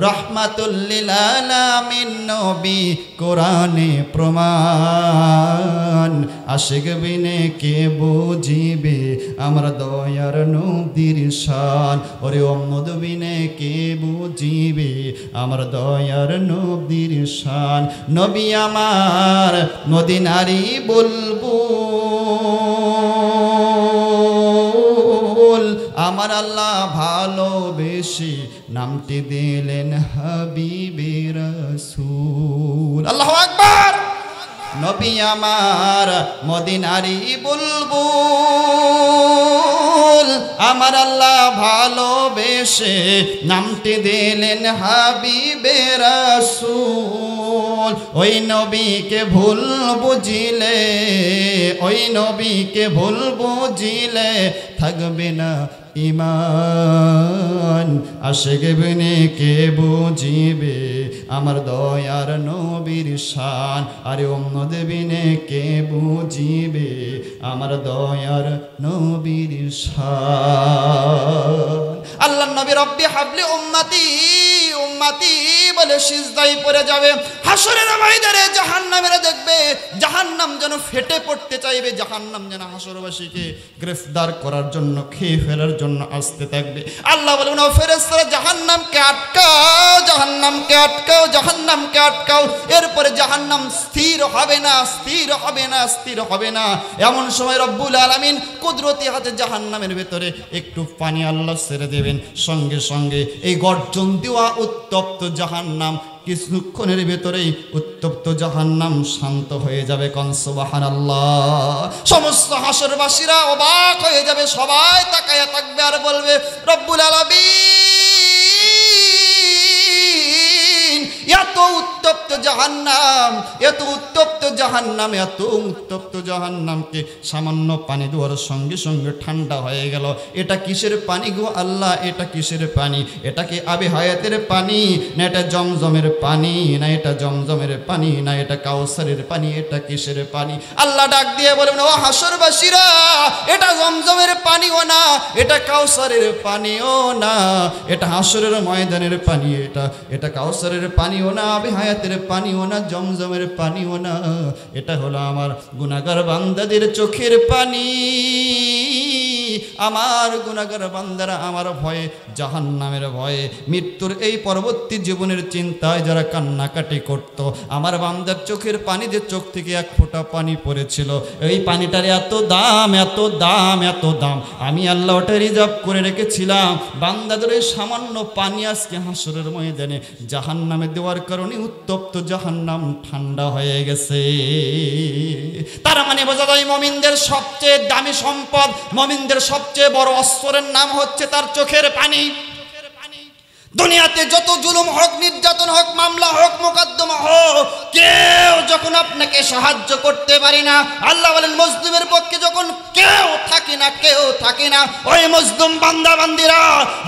Speaker 1: রাহমাতুল লিল আলামিন নবী, কোরআনে প্রমাণ। আশিক বিনে কে বুঝিবে আমার দয়ার নবীর শান, ওরে উম্মত বিনে কে বুঝিবে আমার দয়ার নবীর শান। নবী আমার মদিনারি বুলবুল, আমার আল্লাহ ভালোবেসে নামটি দিলেন হাবিবে রাসূল। আল্লাহু আকবার। নবী আমার মদিনারি বুলবুল, আমার আল্লাহ ভালোবেসে নামটি দিলেন হাবিবে রাসূল। ওই নবীকে ভুল বুঝিলে, ওই নবীকে ভুল বুঝিলে থাকবে না ঈমান। আশিক বিনে কে বুঝিবে আমার দয়ার নবীর শান, আরে উম্মত বিনে কে বুঝিবে আমার দয়ার নবীর শান। আল্লাহ নবী রব্বি হাবলি উম্মতি উম্মতি বলে সিজদায় পড়ে যাবে। হাসরের ময়দানে জাহান্নামীরা দেখবে, জাহান্নাম যেন ফেটে পড়তে চাইবে, জাহান্নাম যেন হাসরবাসীকে গ্রেফতার করার জন্য, খেয়ে ফেলার জন্য আসতে থাকবে। আল্লাহ বলেন, ও ফেরেশতারা জাহান্নামকে আটকাও, জাহান্নামকে আটকাও, জাহান্নামকে আটকাও। এরপরে জাহান্নাম স্থির হবে না, স্থির হবে না, স্থির হবে না। এমন সময় রব্বুল আলামিন কুদরতি হাতে জাহান্নামের ভেতরে একটু পানি আল্লাহ ছেড়ে দেবেন। সঙ্গে সঙ্গে এই গর্জন দেওয়া উত্তপ্ত জাহান্নাম কিছুক্ষণের ভেতরেই উত্তপ্ত জাহান্নাম শান্ত হয়ে যাবে। কোন সুবহানাল্লাহ। সমস্ত হাসরবাসীরা অবাক হয়ে যাবে, সবাই তাকায়া থাকবে আর বলবে, রব্বুল আলামিন, এত উত্তপ্ত জাহান্নাম, এত উত্তপ্ত জাহান্নাম, এত উত্তপ্ত জাহান্নামকে সামান্য পানি দেওয়ার সঙ্গে সঙ্গে ঠান্ডা হয়ে গেল। এটা কিসের পানি গো আল্লাহ? এটা কিসের পানি? এটা কি আবে হায়াতের পানি, না এটা জমজমের পানি, না এটা জমজমের পানি, না এটা কাউসারের পানি? এটা কিসের পানি? আল্লাহ ডাক দিয়ে বলেন, ও হাসরবাসীরা, এটা জমজমের পানিও না, এটা কাউসারের পানিও না, এটা হাসরের ময়দানের পানি, এটা কাউসারের পানিও না, আবে হায়াতের পানিও না, জমজমের পানিও না। এটা হলো আমার গুনাহগার বান্দাদের চোখের পানি। আমার গুনাহগার বান্দারা আমার ভয়ে, জাহান্নামের ভয়ে, মৃত্যুর এই পরবর্তী জীবনের চিন্তায় যারা কান্নাকাটি করত, আমার বান্দার চোখের পানি, যে চোখ থেকে এক ফোঁটা পানি পড়েছিল, এই পানিটার এত দাম, এত দাম, এত দাম, আমি আল্লাহ ওটা রিজার্ভ করে রেখেছিলাম। বান্দাদের এই সামান্য পানি আজকে হাসরের ময়দানে জাহান্নামে দেওয়ার কারণে উত্তপ্ত জাহান্নাম ঠান্ডা হয়ে গেছে। তার মানে বোঝা যায়, মুমিনদের সবচেয়ে দামি সম্পদ, মুমিনদের সবচেয়ে বড় অস্ত্রের নাম হচ্ছে তার চোখের পানি। দুনিয়াতে যত জুলুম হোক, নির্যাতন হোক, মামলা হোক, মোকদ্দমা হোক, কেউ যখন আপনাকে সাহায্য করতে পারি না, আল্লাহ বলেন মজলুমের পক্ষে যখন কেউ থাকে না, কেউ থাকে না, ওই মজলুম বান্দা বান্দিরা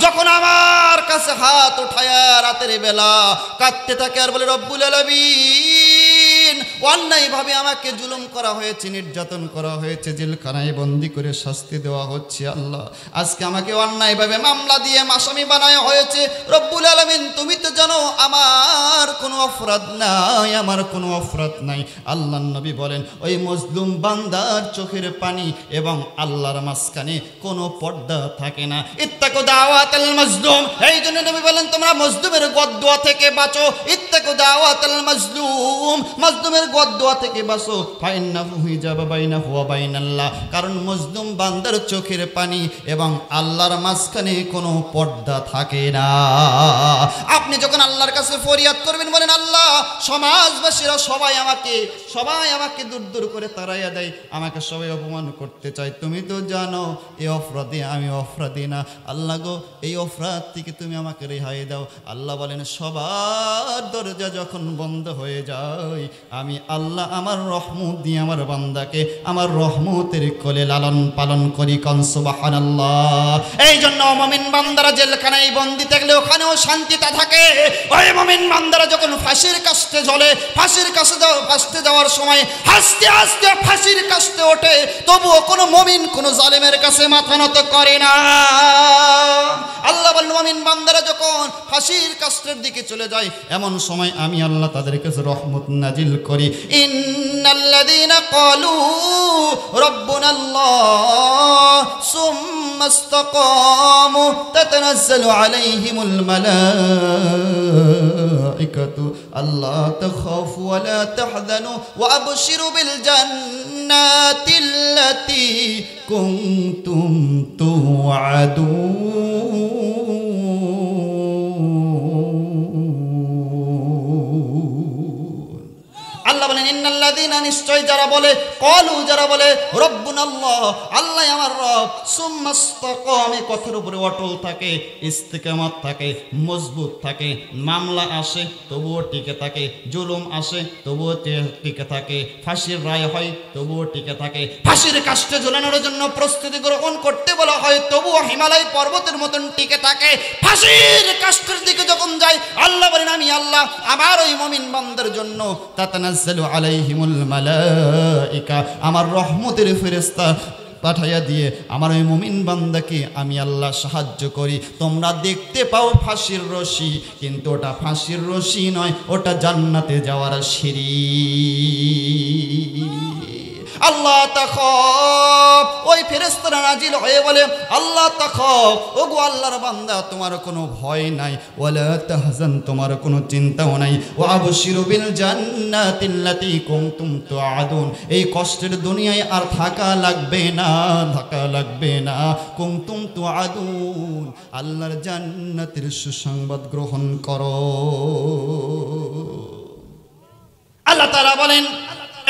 Speaker 1: যখন আমার কাছে হাত উঠায়া রাতের বেলা কাঁদতে থাকে আর বলে, রব্বুল আলামিন, অন্যায়ভাবে আমাকে জুলুম করা হয়েছে, নির্যাতন করা হয়েছে, জেলখানায় বন্দি করে শাস্তি দেওয়া হচ্ছে, আল্লাহ আজকে আমাকে অন্যায়ভাবে মামলা দিয়ে আসামি বানানো হয়েছে, রব্বুল আলামিন তুমি তো জানো আমার কোনো অপরাধ নাই, আমার কোনো অপরাধ নাই। আল্লাহর নবী বলেন, ওই মজলুম বান্দার চোখের পানি এবং আল্লাহর মাঝখানে কোনো পর্দা থাকে না। ইত্তাকু দাওয়াতাল মাজলুম, এই জন্য নবী বলেন, তোমরা মজলুমের বদদুয়া থেকে বাঁচো। ইত্তাকু দাওয়াতাল মাজলুম, মজলুমের বদদুয়া থেকে বাঁচো। ফাইন্নাহু হিজাব বাইনাহু ওয়া বাইনাল্লাহ, কারণ মজলুম বান্দার চোখের পানি এবং আল্লাহর মাঝখানে কোনো পর্দা থাকে না। আপনি যখন আল্লাহর কাছে ফরিয়াদ করবেন, বলেন, আল্লাহ সমাজবাসীরা সবাই আমাকে সবাই আমাকে দূর দূর করে তাড়াইয়া দেয়, আমাকে সবাই অপমান করতে চায়। তুমি তো জানো এই অপরাধী আমি অপরাধী না। আল্লাহ গো, এই অপরাধ থেকে তুমি আমাকে রেহাই দাও। আল্লাহ বলেন সবার দরজা যখন বন্ধ হয়ে যায়, আমি আল্লাহ আমার রহমত দিয়ে আমার বান্দাকে আমার রহমতের কোলে লালন পালন করি। কোন সুবহানাল্লাহ। এই জন্য মুমিন বান্দারা জেলখানায় বন্দী থাকলে ওখানেও শান্তিতে থাকে। ওই মুমিন বান্দারা যখন ফাঁসির কাস্তে ঝলে, ফাঁসির কাস্তে যাওয়ার সময় হাসতে হাসতে ফাঁসির কাস্তে ওঠে, তবুও কোনো মুমিন কোনো জালেমের কাছে মাথা নত করে না। আল্লাহ বলেন মুমিন বান্দারা যখন ফাঁসির কাস্তের দিকে চলে যায়, এমন সময় আমি আল্লাহ তাদের কাছে রহমত নাজিল করি। ইন্নাল্লাযীনা ক্বালু রাব্বুনাল্লাহ সুম্মা ইসতাকামু তাতানাজ্জালু আলাইহিমুল মালাইকাতু আল্লা তাখাফু ওয়া লা তাহজানু ওয়া আবশিরু বিল জান্নাতিল্লাতী কুনতুম তুআদুন। আল্লাহ বলেন ইন্নাল্লাযীনা, নিশ্চয় যারা বলে, ক্বালু যারা বলে রব্বুনাল্লাহ আল্লাহ আমার রব, সুম্মা ইসতাকামু কথার উপরে অটল থাকে, ইস্তিকামত থাকে, মজবুত থাকে, মামলা আসে তবুও টিকে থাকে, জুলুম আসে তবুও টিকে থাকে, ফাঁসির রায় হয় তবুও টিকে থাকে, ফাঁসির কাস্টে ঝুলানোর জন্য প্রস্তুতি গ্রহণ করতে বলা হয় তবুও হিমালয় পর্বতের মতন টিকে থাকে। ফাঁসির কাস্টের দিকে যখন যায়, আল্লাহ বলেন আমি আল্লাহ আমার ওই মুমিন বান্দার জন্য তাতানাজ্জালু আলাইহিমুল মালাইকা আমার রহমতের ফেরেশতা পাঠাইয়া দিয়ে আমার ওই মুমিন বান্দাকে আমি আল্লাহ সাহায্য করি। তোমরা দেখতে পাও ফাঁসির রশি, কিন্তু ওটা ফাঁসির রশি নয়, ওটা জান্নাতে যাওয়ার সিঁড়ি। আল্লাহ তাখাফ, ওই ফেরেশতারা নাজিল হয়ে বলে আল্লাহ তাখাফ, ওগো আল্লাহর বান্দা তোমার কোনো ভয় নাই, ওয়ালা তাহজান তোমার কোনো চিন্তাও নাই, ওয়া আবশিরু বিল জান্নাতিল্লাতী কুনতুম তুআদুন এই কষ্টের দুনিয়ায় আর থাকা লাগবে না, থাকা লাগবে না। কুনতুম তুআদুন আল্লাহর জান্নাতের সুসংবাদ গ্রহণ করো। আল্লাহ তাআলা বলেন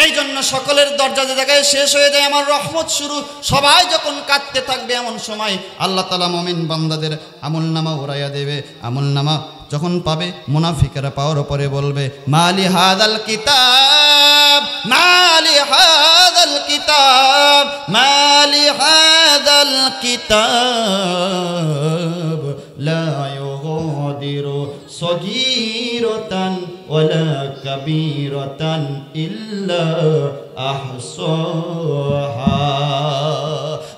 Speaker 1: এই জন্য সকলের দরজা যে জায়গায় শেষ হয়ে যায় আমার রহমত শুরু, সবাই যখন কাঁদতে থাকবে এমন সময় আল্লাহ তাআলা মুমিন বান্দাদের আমলনামা উড়াইয়া দেবে। আমলনামা যখন পাবে মুনাফিকরা পাওয়ার পরে বলবে মালি হাদাল কিতাব, মালি হাদাল কিতাব, মালি হাদাল কিতাব লা ইউগাদিরু সগীরাতান ওয়ালা কাবীরাতান ইল্লা আহসাহা।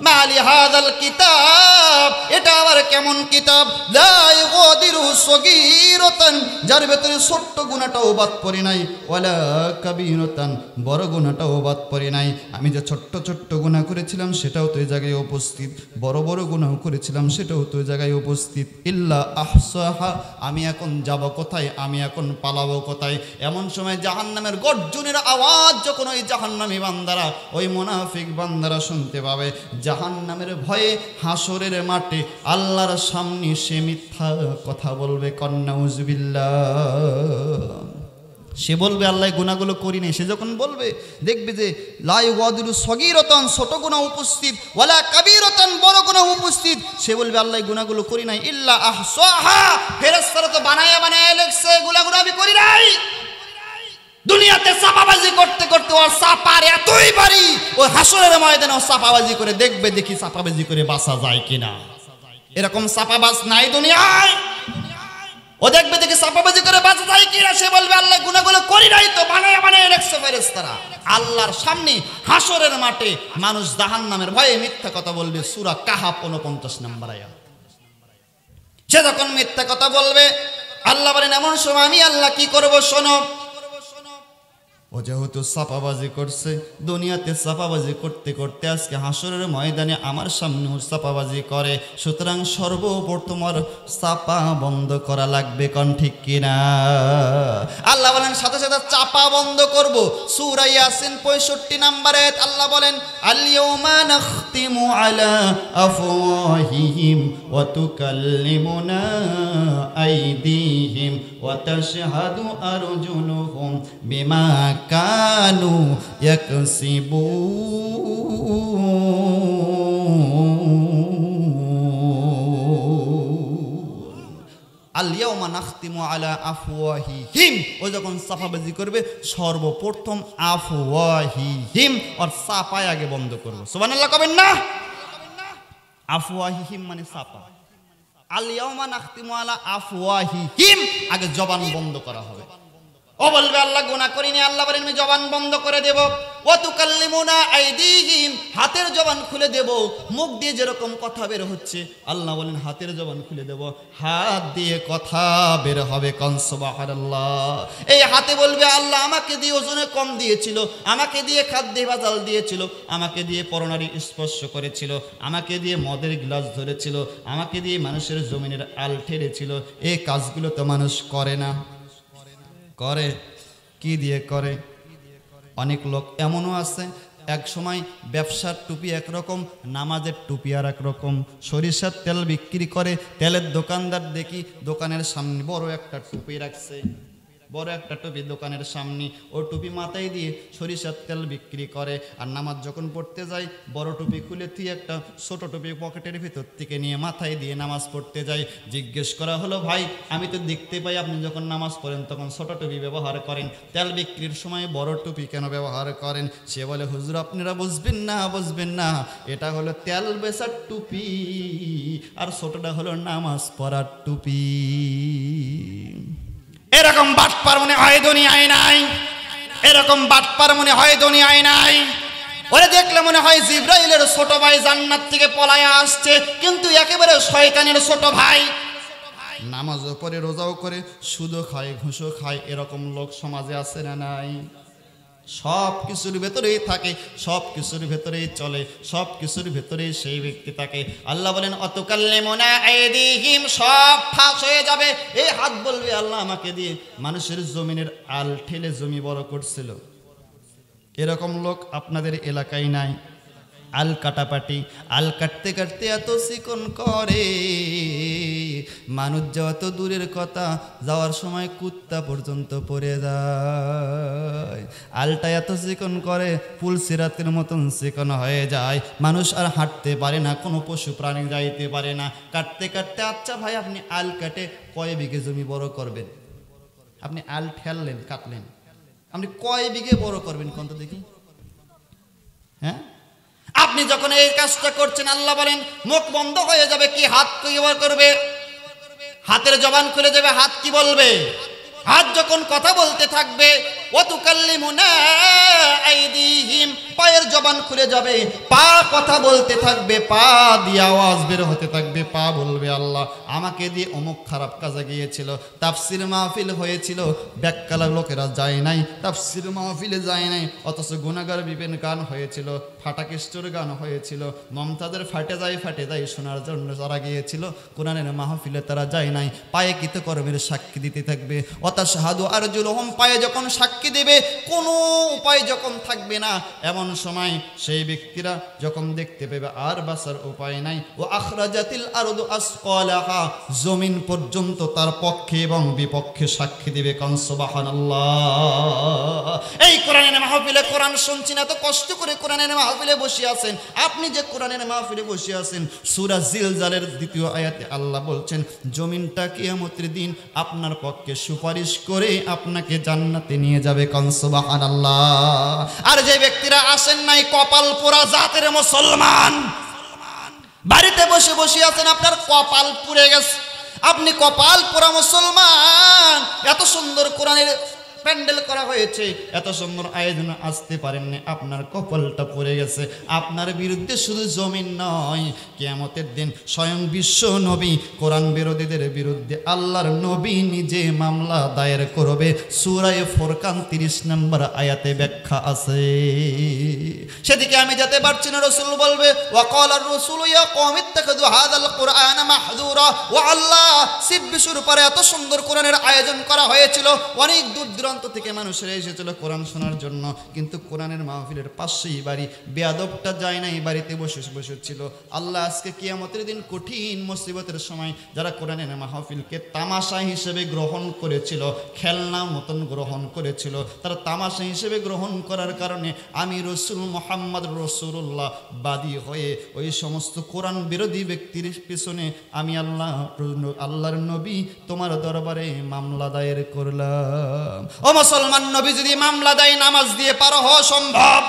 Speaker 1: মালি হাদাল কিতাব, এটা আবার কেমন কিতাব? লা ইউগাদিরু সগীরাতান, যার ভেতরে ছোট্ট গুনাহটাও বাদ পড়ে নাই, ওয়ালা কাবীরাতান বড় গুনাহটাও বাদ পড়ে নাই। আমি যে ছোট্ট ছোট্ট গুনাহ করেছিলাম সেটাও তো এই জায়গায় উপস্থিত, বড় বড় গুনাহ করেছিলাম সেটাও তো এই জায়গায় উপস্থিত। ইল্লা আহসাহা, আমি এখন যাব কোথায়, আমি এখন পালাবো কোথায়? এমন সময় জাহান্নামের গর্জনের আওয়াজ যখন ওই জাহান্নামী বান্দারা, ওই মুনাফিক বান্দারা শুনতে পাবে, জাহান্নামের ভয়ে হাসরের মাঠে আল্লাহর সামনে সে মিথ্যা কথা বলবে। নাউযুবিল্লাহ। সে বলবে আল্লাহ গুনাহগুলো করি নাই। সে যখন বলবে দেখবে যে লা ইউগাদিরু সগীরাতান ছোট গুনাহ উপস্থিত, ওয়ালা কাবীরাতান বড় গুনাহ উপস্থিত। সে বলবে আল্লাহ গুনাহগুলো করি নাই, ইল্লা আহসাহা ফেরেশতারা তো বানায়া বানায়া লেখছে গুনাহগুলো আমি করি নাই। দুনিয়াতে চাপাবাজি করতে করতে ওর চাপার এতই বাড়ি, ওই হাসরের ময়দানে ও চাপাবাজি করে দেখবে, দেখি চাপাবাজি করে বাঁচা যায় কিনা। এরকম চাপাবাজ নাই দুনিয়ায়। ও দেখবে দেখি চাপাবাজি করে বাঁচা যায় কিনা। সে বলবে আল্লাহ গুনাহগুলো করি নাই তো, বানায়া বানায়া লেখছে ফেরেশতারা। আল্লাহর সামনে হাসরের মাঠে মানুষ জাহান্নামের ভয়ে মিথ্যা কথা বলবে। সূরা কাহাফ 49 নম্বর আয়াত। সে যখন মিথ্যা কথা বলবে আল্লাহ বলেন এমন সময় আমি আল্লাহ কি করব শোনো। ও যেহেতু চাপাবাজি করছে, দুনিয়াতে চাপাবাজি করতে করতে আজকে হাসরের ময়দানে আমার সামনেও চাপাবাজি করে, সুতরাং সর্বপ্রথম চাপা বন্ধ করা লাগবে। কোন ঠিক কিনা? আল্লাহ বলেন সাথে সাথে চাপা বন্ধ করব। সূরা ইয়াসিন 65 নম্বরে আল্লাহ বলেন আল ইয়াউমা নাখতিমু আলা আফওয়াহিহিম ওয়া তুকাল্লিমুনা আইদিহিম ওয়া তাশহাদু আরজুলুহুম বিমা কানু ইয়াকসিবুন। আল-ইয়াওমা নাখতিমু আলা আফওয়াহিহিম, ও যখন সাফাবাজি করবে সর্বপ্রথম আফওয়াহিহিম আর সাফায় আগে বন্ধ করবে। সুবহানাল্লাহ কবেন না? আফওয়াহিহিম মানে সাফা। আল-ইয়াওমা নাখতিমু আলা আফওয়াহিহিম, আগে জবান বন্ধ করা হবে। ও বলবে আল্লাহ গুনাহ করিনি, আল্লাহ বলেন আমি জবান বন্ধ করে দেব। ওয়া তুকাল্লিমুনা আইদিহিম, হাতের জবান খুলে দেব। মুখ দিয়ে যেরকম কথা বের হচ্ছে আল্লাহ বলেন হাতের জবান খুলে দেব, হাত দিয়ে কথা বের হবে। কোন সুবহানাল্লাহ। এই হাতে বলবে আল্লাহ আমাকে দিয়ে ওজনে কম দিয়েছিল, আমাকে দিয়ে খাদ্যে বাজাল দিয়েছিল, আমাকে দিয়ে পরনারী স্পর্শ করেছিল, আমাকে দিয়ে মদের গ্লাস ধরেছিল, আমাকে দিয়ে মানুষের জমিনের আল ঠেলেছিল। এই কাজগুলো তো মানুষ করে না। করে কি দিয়ে করে? অনেক লোক এমনও আছে এক সময় ব্যবসার টুপি একরকম, নামাজের টুপি আর একরকম। সরিষার তেল বিক্রি করে, তেলের দোকানদার দেখি দোকানের সামনে বড় একটা টুপি রাখছে, বড় একটা টুপি দোকানের সামনে, ও টুপি মাথায় দিয়ে সরিষার তেল বিক্রি করে। আর নামাজ যখন পড়তে যায় বড় টুপি খুলে তুই একটা ছোট টুপি পকেটের ভিতর থেকে নিয়ে মাথায় দিয়ে নামাজ পড়তে যায়। জিজ্ঞেস করা হলো ভাই আমি তো দেখতে পাই আপনি যখন নামাজ পড়েন তখন ছোট টুপি ব্যবহার করেন, তেল বিক্রির সময় বড় টুপি কেন ব্যবহার করেন? সে বলে হুজুর আপনারা বুঝবেন না, বুঝবেন না, এটা হলো তেল বেচার টুপি আর ছোটটা হলো নামাজ পড়ার টুপি। এরকম বাটপার মনে হয় দুনিয়ায় নাই, এরকম বাটপার মনে হয় দুনিয়ায় নাই। ওরে দেখলে মনে হয় জিব্রাইলের ছোট ভাই জান্নাত থেকে পলায়া আসছে, কিন্তু একেবারে শয়তানের ছোট ভাই। নামাজও পড়ে, রোজাও করে, সুদও খায়, ঘুষও খায়। এরকম লোক সমাজে আছে না নাই? সব কিছুর ভেতরেই থাকে, সব কিছুর ভেতরেই চলে, সব কিছুর ভেতরেই সেই ব্যক্তি থাকে। আল্লাহ বলেন অতুকাল্লিমুনা আইদিহিম, সব ফাঁস হয়ে যাবে। এই হাত বলবে আল্লাহ আমাকে দিয়ে মানুষের জমিনের আল ঠেলে জমি বড় করছিল। এরকম লোক আপনাদের এলাকায় নাই? আল কাটাপাটি, আল কাটতে কাটতে এত চিকন করে মানুষ যত দূরের কথা, যাওয়ার সময় কুত্তা পর্যন্ত পড়ে যায়। আলটা এত চিকন করে পুলসিরাতের মতন চিকন হয়ে যায়, মানুষ আর হাঁটতে পারে না, কোনো পশু প্রাণী যাইতে পারে না। কাটতে কাটতে আচ্ছা ভাই আপনি আল কাটে কয় বিঘে জমি বড় করবেন? আপনি আল ফেললেন, কাটলেন, আপনি কয় বিঘে বড় করবেন কোন তো দেখি? হ্যাঁ, আপনি যখন এই কাজটা করছেন আল্লাহ বলেন মুখ বন্ধ হয়ে যাবে। কি হাত কি করবে? হাতের জবান খুলে যাবে। হাত কি বলবে? হাত যখন কথা বলতে থাকবে ওয়াতুকাল্লিমুনা আইদিহিম, পায়ের জবান খুলে যাবে, পা কথা বলতে থাকবে, পা দিয়ে আওয়াজ বের হতে থাকবে। পা বলবে আল্লাহ আমাকে দিয়ে অমুক খারাপ কাজে গিয়েছিল, তাফসির মাহফিল হয়েছিল, ব্যাককালা লোকেরা যায় নাই, তাফসির মাহফিলে যায় নাই, অথচ গুনাহগার বিবেন গান হয়েছিল, ফাটাকেষ্টর গান হয়েছিল, মমতাজের ফাটে যায় শোনার জন্য যারা গিয়েছিল, কোরআনের মাহফিলে তারা যায় নাই। পায়ে কৃতকর্মের সাক্ষী দিতে থাকবে। অতাশহাদু আরজুলুহুম, পায়ে যখন সাক্ষী দেবে কোনো উপায় যখন থাকবে না, এমন সময় সেই ব্যক্তিরা যখন দেখতে পাবে আর বাঁচার উপায় নাই, ও আখরাজাতিল আরদু আসকালাহা, জমিন পর্যন্ত তার পক্ষে এবং বিপক্ষে সাক্ষী দিবে। কোন সুবহানাল্লাহ। এই কোরআনের মাহফিলে কোরআন শুনছেন, এত কষ্ট করে কোরআনের মাহফিলে বসে আছেন, আপনি যে কোরআনের মাহফিলে বসে আছেন, সূরা জিলজালের 2 আয়াতে আল্লাহ বলছেন জমিনটা কিয়ামতের দিন আপনার পক্ষে সুপারিশ করে আপনাকে জান্নাতে নিয়ে যাবে। কোন সুবহানাল্লাহ। আর যে ব্যক্তিরা আসেন নাই কপাল পোড়া জাতের মুসলমান, বাড়িতে বসে বসে আছেন, আপনার কপাল পুড়ে গেছে, আপনি কপাল পোড়া মুসলমান। এত সুন্দর কোরআনের প্যান্ডেল করা হয়েছে, এত সুন্দর আয়োজন আসতে পারেননি, আপনার কপালটা পড়ে গেছে। আপনার বিরুদ্ধে শুধু জমিন নয়, কিয়ামতের দিন স্বয়ং বিশ্ব নবী কোরআন বিরোধীদের বিরুদ্ধে আল্লাহর নবী নিজে মামলা দায়ের করবে। সূরা ফুরকান 30 নম্বর আয়াতে ব্যাখ্যা আছে। সেদিকে আমি যেতে পারছি না। রাসূল বলবে ওয়াকালার রাসূলু ইয়া কওমি ইত্তাখাযু হাযাল কুরআনা মাহযুরা। ও আল্লাহ, 26 পরে এত সুন্দর কোরআনের আয়োজন করা হয়েছিল, অনেক দূর দূরান্ত প্রান্ত থেকে মানুষেরা এসেছিল কোরআন শোনার জন্য, কিন্তু কোরআনের মাহফিলের পাশেই বাড়ি, বেয়াদবটা যায় নাই, বাড়িতে বসেছিল। আল্লাহ আজকে কিয়ামতের দিন কঠিন মুসিবতের সময় যারা কোরআনের মাহফিলকে তামাশা হিসেবে গ্রহণ করেছিল, খেলনা মতন গ্রহণ করেছিল, তারা তামাশা হিসেবে গ্রহণ করার কারণে আমি রসুল মুহাম্মদ রাসূলুল্লাহ বাদী হয়ে ওই সমস্ত কোরআন বিরোধী ব্যক্তির পিছনে আমি আল্লাহর নবী তোমার দরবারে মামলা দায়ের করলাম। ও মুসলমান, নবী যদি মামলা দেয়, নামাজ দিয়ে পার হওয়া সম্ভব,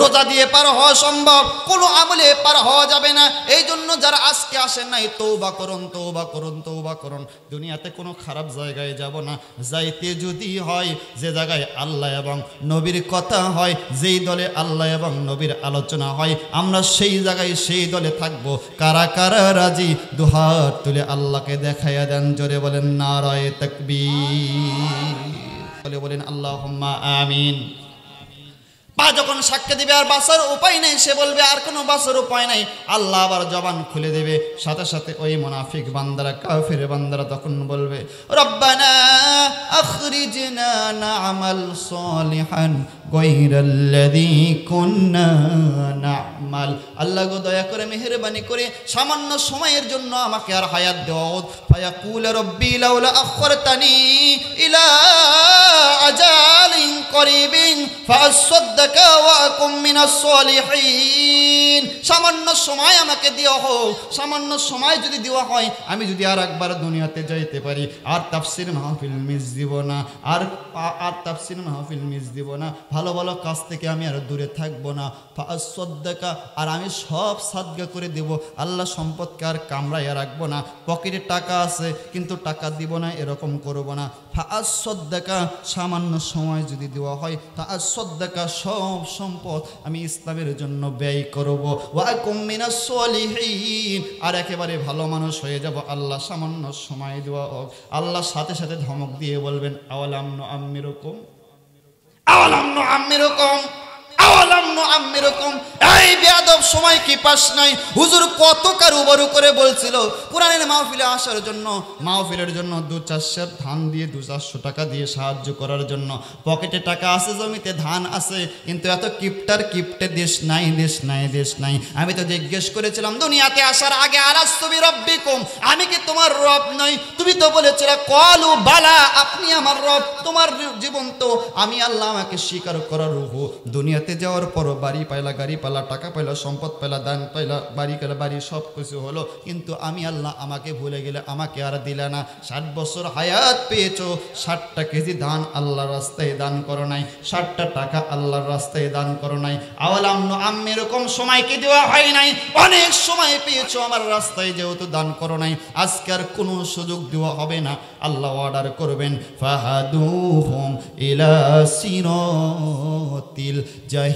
Speaker 1: রোজা দিয়ে পার হওয়া সম্ভব, কোনো আমলে পার হওয়া যাবে না। এই জন্য যারা আজকে আসেন নাই, তওবা করুন, তওবা করুন, তওবা করুন। দুনিয়াতে কোনো খারাপ জায়গায় যাব না, যাইতে যদি হয় যে জায়গায় আল্লাহ এবং নবীর কথা হয়, যেই দলে আল্লাহ এবং নবীর আলোচনা হয়, আমরা সেই জায়গায় সেই দলে থাকব। কারা কারা রাজি দুহাত তুলে আল্লাহকে দেখাইয়া দেন, জোরে বলেন নারায়ে তাকবীর, বলেন আল্লাহুম্মা আমিন। পা যখন সাক্ষ্য দিবে আর বাঁচার উপায় নেই, সে বলবে আর কোনো বাঁচার উপায় নাই, আল্লাহ আবার জবান খুলে দেবে। সাথে সাথে ওই মুনাফিক বান্দারা, কাফির বান্দারা তখন বলবে রব্বানা আখরিজনা না'মাল সালিহান গায়রাল্লাযী কুন্না না'মাল। আল্লাহ গো দয়া করে মেহেরবানি করে সামান্য সময়ের জন্য আমাকে আর হায়াত দাও। ফায়াকুল রব্বি লাউলা আখরতানি ইলা আজালিন করিবিন ফাসাদদাকা ওয়া আকুম মিনাস সালিহিন। সামান্য সময় আমাকে দেওয়া হোক, সামান্য সময় যদি দেওয়া হয়, আমি যদি আর একবার দুনিয়াতে যাইতে পারি, আর তাফসীর মাহফিল মিস দিব না, আর তাফসীর মাহফিল মিস দিব না, ভালো ভালো কাজ থেকে আমি আর দূরে থাকবো না। ফাসাদদাকা, আর আমি সব সাদকা করে দেব। আল্লাহ সম্পদকে আর কামড়াইয়া রাখবো না, পকেটে টাকা আছে কিন্তু টাকা দিব না, এরকম করব না। ফাসাদদাকা, সামান্য সময় যদি দেওয়া হয়, ফাসাদদাকা, সব সম্পদ আমি ইসলামের জন্য ব্যয় করব। ওয়া আকুম মিনাস সালিহিন, আর একেবারে ভালো মানুষ হয়ে যাব। আল্লাহ সামান্য সময় দেওয়া হোক। আল্লাহ সাথে সাথে ধমক দিয়ে বলবেন আওয়ালাম নুআম্মিরুকুম, আওয়ালাম নুআম্মিরুকুম, আওয়ালাম নুআম্মিরুকুম। এই বেয়াদব, সময় কি পাস নাই? হুজুর কত কারুবারু করে বলছিল কোরআনের মাহফিলে আসার জন্য, মাহফিলের জন্য 2-4 সের ধান দিয়ে 200-400 টাকা দিয়ে সাহায্য করার জন্য। পকেটে টাকা আছে, জমিতে ধান আছে, কিন্তু এত কিপটে দেশ নাই, দেশ নাই, দেশ নাই। আমি তো জিজ্ঞেস করেছিলাম দুনিয়াতে আসার আগে আলাস্তু বিরাব্বিকুম, আমি কি তোমার রব নই? তুমি তো বলেছিলে ক্বালু বালা, আপনি আমার রব। তোমার জীবন তো আমি আল্লাহ আমাকে স্বীকার করার রূহ। দুনিয়াতে যাওয়ার পর বাড়ি পাইলা, গাড়ি পাইলা, টাকা পাইলা, সম্পদ পাইলা, দান পাইলা, বাড়ি পেলা, বাড়ি সব কিছু হলো, কিন্তু আমি আল্লাহ আমাকে ভুলে গেলে আমাকে আর দিলে না। 60 বছর হায়াত পেয়েছো, 60টা কেজি ধান আল্লাহর রাস্তায় দান করো নাই, 60টা টাকা আল্লাহর রাস্তায় দান করো নাই। আওয়ালাম নুআম্মিরুকুম, সময় কি দেওয়া হয় নাই? অনেক সময় পেয়েছো, আমার রাস্তায় যেহেতু দান করো নাই, আজকে আর কোনো সুযোগ দেওয়া হবে না। আল্লাহ অর্ডার করবেন ফাহাদুহুম ইলা সিরাতিল জাহিল,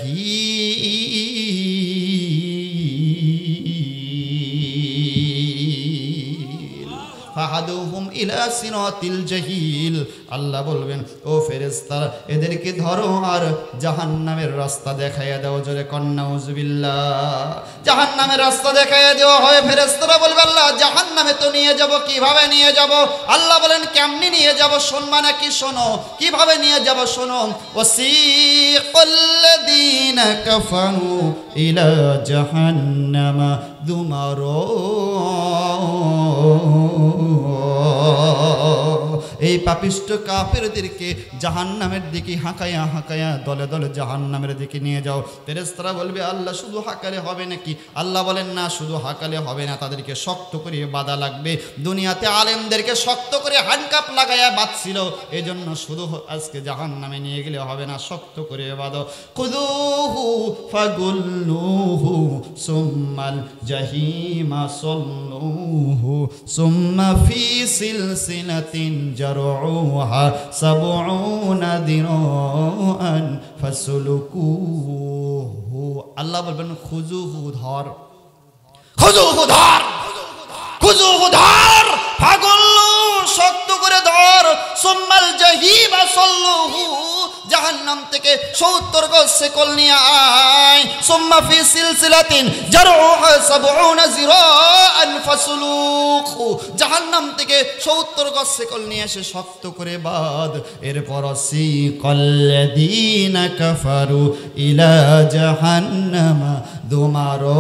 Speaker 1: ফাহাদুহুম ইলা সিরাতিল জাহিল। আল্লাহ বলবেন ও ফেরেশতারা, এদেরকে ধরো আর জাহান্নামের রাস্তা দেখাইয়া দাও। জোরে কন্না উযবিল্লাহ। জাহান্নামের রাস্তা দেখাইয়া দেওয়া হয়। ফেরেশতারা বলবে আল্লাহ জাহান্নামে তো নিয়ে যাব, কিভাবে নিয়ে যাব? আল্লাহ বলেন কেমনি নিয়ে যাব? শুনবা নাকি? শোনো কিভাবে নিয়ে যাব, শোনো। ওয়াসিকাল্লাযীনা কাফারু ইলা জাহান্নামা যুমারা, এই পাপিষ্ঠ কাফেরদেরকে জাহান্নামের দিকে হাঁকায়া হাঁকায়া দলে দলে জাহান্নামের দিকে নিয়ে যাও। ফেরেশতারা বলবে আল্লাহ শুধু হাঁকালে হবে নাকি? আল্লাহ বলেন না, শুধু হাঁকালে হবে না, তাদেরকে শক্ত করে বাঁধা লাগবে। দুনিয়াতে আলেমদেরকে শক্ত করে হ্যান্ডকাপ লাগায়া বাঁধছিল, এই জন্য শুধু আজকে জাহান্নামে নিয়ে গেলে হবে না, শক্ত করে বাঁধো। খুযুহু ফাগুল্লুহু সুম্মাল জাহিমা সাল্লুহু সুম্মা ফি সিলসিলাতিন জারউহা ৭০ দিরাআন ফাসলুকুহু। আল্লাহ বলবেন খুযুহু, ধর, খুযুহু ধর, খুযুহু ধর, ফাগুল্লু শক্ত করে ধর, সুম্মাল জাহিমা সাল্লুহু, জাহান্নাম থেকে 70 গজ শিকল নিয়ে আয় সুম্মা ফি সিলসিলাতিন জারউহা 70 জিরাআন ফাসলুকু জাহান্নাম থেকে 70 গজ শিকল নিয়ে এসে শক্ত করে বাঁধ এরপর সিকাল্লাযীনা কাফারু ইলা জাহান্নামা দুমারো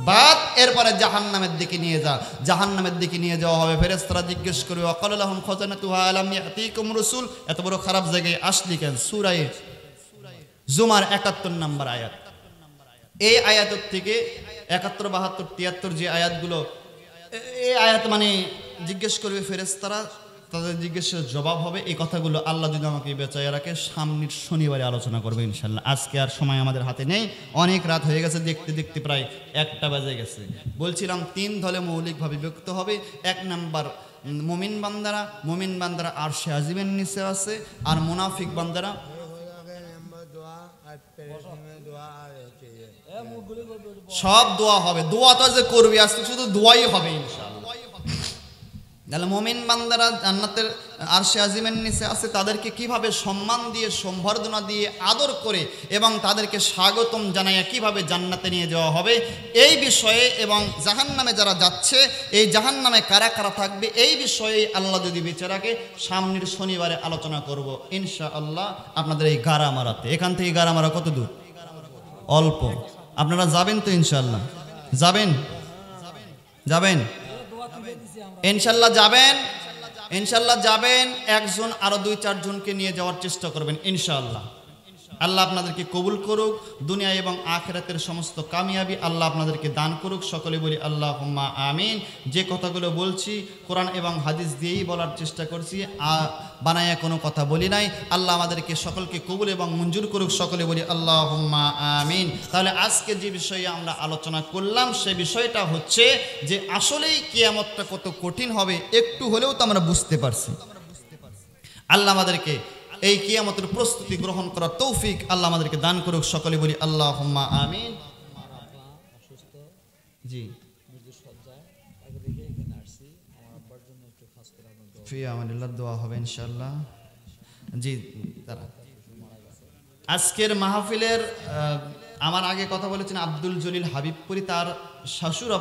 Speaker 1: বাদ এরপরে জাহান্নামের দিকে নিয়ে যা জাহান্নামের দিকে নিয়ে যাওয়া হবে ফেরেশতারা জিজ্ঞেস করবে ওয়াকালা লাহুম খাজানাতুহা আলাম ইয়াতিকুম রাসূল এত বড় খারাপ জায়গায় আসলি কেন সূরা জুমার 71 নম্বর আয়াত এই আয়াতের থেকে 71 72 73 যে আয়াতগুলো এই আয়াত মানে জিজ্ঞেস করবে ফেরেশতারা তাদের জিজ্ঞাসার জবাব হবে এই কথাগুলো আল্লাহ যদি আমাকে বেঁচে রাখে সামনের শনিবারে আলোচনা করবে ইনশাল্লাহ আজকে আর সময় আমাদের হাতে নেই অনেক রাত হয়ে গেছে দেখতে দেখতে প্রায় 1টা বেজে গেছে বলছিলাম 3 দলে মৌলিকভাবে বিভক্ত হবে 1 নাম্বার মুমিন বান্দারা আরশে আজিমের নিচে আছে আর মুনাফিক বান্দারা সব দোয়া হবে দোয়াটা যে করবে আজকে শুধু দোয়াই হবে ইনশাআল্লাহ তাহলে মুমিন বান্দারা জান্নাতের আরশে আজিমের নিচে আছে তাদেরকে কিভাবে সম্মান দিয়ে সম্বর্ধনা দিয়ে আদর করে এবং তাদেরকে স্বাগতম জানাইয়া কিভাবে জান্নাতে নিয়ে যাওয়া হবে এই বিষয়ে এবং জাহান্নামে যারা যাচ্ছে এই জাহান্নামে কারা কারা থাকবে এই বিষয়ে আল্লাহ যদি বেঁচে রাখে সামনের শনিবারে আলোচনা করব ইনশাআল্লাহ আপনাদের এই গারামারাতে এখান থেকে গারামারা কত দূর অল্প আপনারা যাবেন তো ইনশাআল্লাহ যাবেন ইনশাল্লাহ যাবেন একজন আরো 2-4 জনকে নিয়ে যাওয়ার চেষ্টা করবেন ইনশাআল্লাহ আল্লাহ আপনাদেরকে কবুল করুক দুনিয়া এবং আখিরাতের সমস্ত কামিয়াবি আল্লাহ আপনাদেরকে দান করুক সকলে বলি আল্লাহুম্মা আমিন যে কথাগুলো বলছি কোরআন এবং হাদিস দিয়েই বলার চেষ্টা করছি বানায়া কোনো কথা বলি নাই আল্লাহ আমাদেরকে সকলকে কবুল এবং মঞ্জুর করুক সকলে বলি আল্লাহুম্মা আমিন তাহলে আজকে যে বিষয়ে আমরা আলোচনা করলাম সেই বিষয়টা হচ্ছে যে আসলেই কিয়ামতটা কত কঠিন হবে একটু হলেও তো আমরা বুঝতে পারছি আল্লাহ আমাদেরকে এই কিয়ামতের প্রস্তুতি গ্রহণ করার তৌফিক আল্লাহ আমাদেরকে দান করুক সকলে বলি আল্লাহুম্মা আমিন জি ফি আমানিল্লাহ দোয়া হবে ইনশাআল্লাহ জি তারা আজকের মাহফিলের আমার আগে কথা বলেছেন আব্দুল জলিল হাবিবপুরি তার শ্বশুর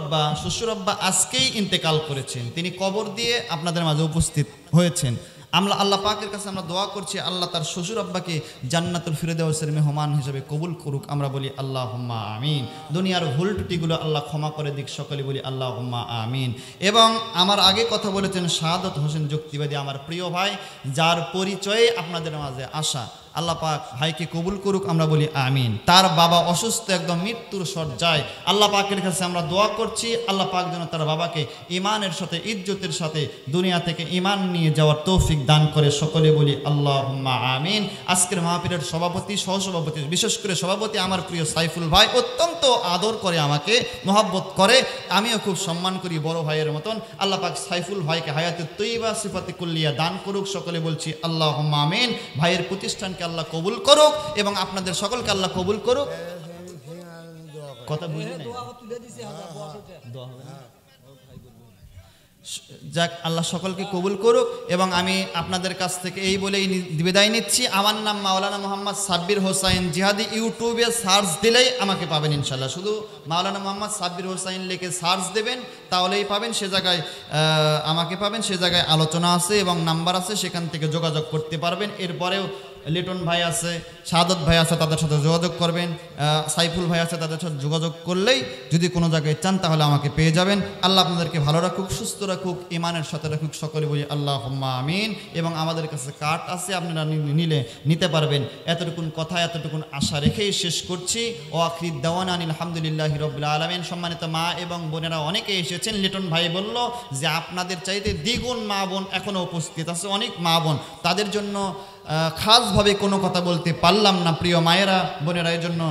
Speaker 1: আব্বা আজকেই ইন্তেকাল করেছেন তিনি কবর দিয়ে আপনাদের মাঝে উপস্থিত হয়েছেন আমরা আল্লাহ পাকের কাছে আমরা দোয়া করছি আল্লাহ তার শ্বশুর আব্বাকে জান্নাতুল ফিরদাউসের মেহমান হিসেবে কবুল করুক আমরা বলি আল্লাহুম্মা আমিন দুনিয়ার ভুল ত্রুটিগুলো আল্লাহ ক্ষমা করে দিক সকলে বলি আল্লাহুম্মা আমিন এবং আমার আগে কথা বলেছেন শাহাদত হোসেন যুক্তিবাদী আমার প্রিয় ভাই যার পরিচয়ে আপনাদের মাঝে আসা আল্লাহ পাক ভাইকে কবুল করুক আমরা বলি আমিন তার বাবা অসুস্থ একদম মৃত্যুর শয্যায় আল্লাহ পাকের কাছে আমরা দোয়া করছি আল্লাহ পাক যেন তার বাবাকে ঈমানের সাথে ইজ্জতের সাথে দুনিয়া থেকে ঈমান নিয়ে যাওয়ার তৌফিক দান করে সকলে বলি আল্লাহুম্মা আমিন আজকের মাহফিলের সভাপতি সহসভাপতি বিশেষ করে সভাপতি আমার প্রিয় সাইফুল ভাই অত্যন্ত আদর করে আমাকে মহব্বত করে আমিও খুব সম্মান করি বড় ভাইয়ের মতন আল্লাহ পাক সাইফুল ভাইকে হায়াতুত তৈয়বা সিফাতে কুল্লিয়া দান করুক সকলে বলছি আল্লাহুম্মা আমিন ভাইয়ের প্রতিষ্ঠানকে আল্লাহ কবুল করুক এবং আপনাদের সকলকে আল্লাহ কবুল করুক কথা বুঝলেন যাক আল্লাহ সকলকে কবুল করুক এবং আমি আপনাদের কাছ থেকে এই বলেই বিদায় নিচ্ছি আমার নাম মাওলানা মোহাম্মদ সাব্বির হোসাইন জিহাদি ইউটিউবে সার্চ দিলেই আমাকে পাবেন ইনশাল্লাহ শুধু মাওলানা মোহাম্মদ সাব্বির হোসাইন লিখে সার্চ দেবেন তাহলেই পাবেন সে জায়গায় আমাকে পাবেন সে জায়গায় আলোচনা আছে এবং নাম্বার আছে সেখান থেকে যোগাযোগ করতে পারবেন এরপরেও লিটন ভাই আছে শাহাদত ভাই আছে তাদের সাথে যোগাযোগ করবেন সাইফুল ভাই আছে তাদের সাথে যোগাযোগ করলেই যদি কোনো জায়গায় চান তাহলে আমাকে পেয়ে যাবেন আল্লাহ আপনাদেরকে ভালো রাখুক সুস্থ রাখুক ঈমানের সাথে রাখুক সকলে বলি আল্লাহুম্মা আমিন এবং আমাদের কাছে কার্ড আছে আপনারা নিতে পারবেন এতটুকুন কথা এতটুকুন আশা রেখেই শেষ করছি ও আখির দাওয়ানা আলহামদুলিল্লাহি রাব্বিল আলামিন সম্মানিত মা এবং বোনেরা অনেকে এসেছেন লিটন ভাই বলল যে আপনাদের চাইতে দ্বিগুণ মা বোন এখনও উপস্থিত আছে অনেক মা বোন তাদের জন্য খাসভাবে কোনো কথা বলতে পারলাম না প্রিয় মায়েরা বোনেরা এর জন্য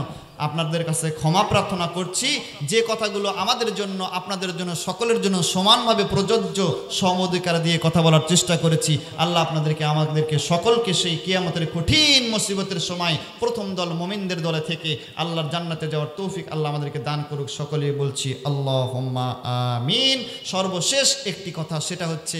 Speaker 1: আপনাদের কাছে ক্ষমা প্রার্থনা করছি। যে কথাগুলো আমাদের জন্য, আপনাদের জন্য, সকলের জন্য সমানভাবে প্রযোজ্য, সম অধিকার দিয়ে কথা বলার চেষ্টা করেছি। আল্লাহ আপনাদেরকে, আমাদেরকে সকলকে সেই কিয়ামতের কঠিন মুসিবতের সময় প্রথম দল মুমিনদের দলে থেকে আল্লাহর জান্নাতে যাওয়ার তৌফিক আল্লাহ আমাদেরকে দান করুক। সকলেই বলছি আল্লাহুম্মা আমিন। সর্বশেষ একটি কথা, সেটা হচ্ছে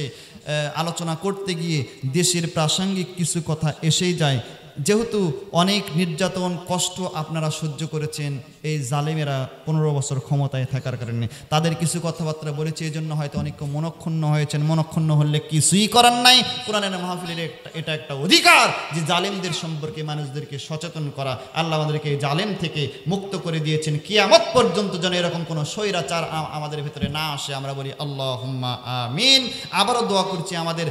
Speaker 1: আলোচনা করতে গিয়ে দেশের প্রাসঙ্গিক কিছু কথা এসেই যায়। যেহেতু অনেক নির্যাতন, কষ্ট আপনারা সহ্য করেছেন এই জালেমেরা 15 বছর ক্ষমতায় থাকার কারণে, তাদের কিছু কথাবার্তা বলেছে, এই জন্য হয়তো অনেক মনক্ষুণ্ণ হয়েছেন। মনক্ষুণ্ণ হলে কিছুই করার নাই। কোরআনের মাহফিলের এটা একটা অধিকার যে জালেমদের সম্পর্কে মানুষদেরকে সচেতন করা। আল্লাহ আমাদেরকে এই জালেম থেকে মুক্ত করে দিয়েছেন। কিয়ামত পর্যন্ত যেন এরকম কোনো স্বৈরাচার আমাদের ভেতরে না আসে, আমরা বলি আল্লাহুম্মা আমিন। আবারও দোয়া করছি আমাদের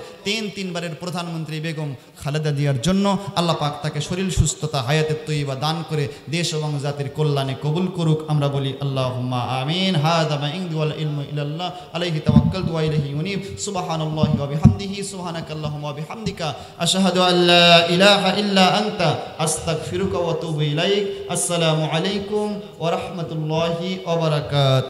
Speaker 1: তিনবারের প্রধানমন্ত্রী বেগম খালেদা জিয়ার জন্য। আল্লাহ পাক তাকে শরীর সুস্থতা, হায়াতের তৈবা দান করে দেশ এবং জাতির কল্যাণে কবুল করুক। আমরা বলি আল্লাহুম্মা আমিন। হাযা মা ইনদি ওয়াল ইলমু ইলাল্লাহ আলাইহি তাওয়াক্কালতু ওয়া ইলাইহি উনীব। সুবহানাল্লাহি ওয়া বিহামদিহি, সুবহানাকাল্লাহুম্মা ওয়া বিহামদিকা, আশহাদু আল্লা ইলাহা ইল্লা আনতা, আস্তাগফিরুকা ওয়া আতুবু ইলাইক। আসসালামু আলাইকুম ওয়া রাহমাতুল্লাহি ওয়া বারাকাতুহু।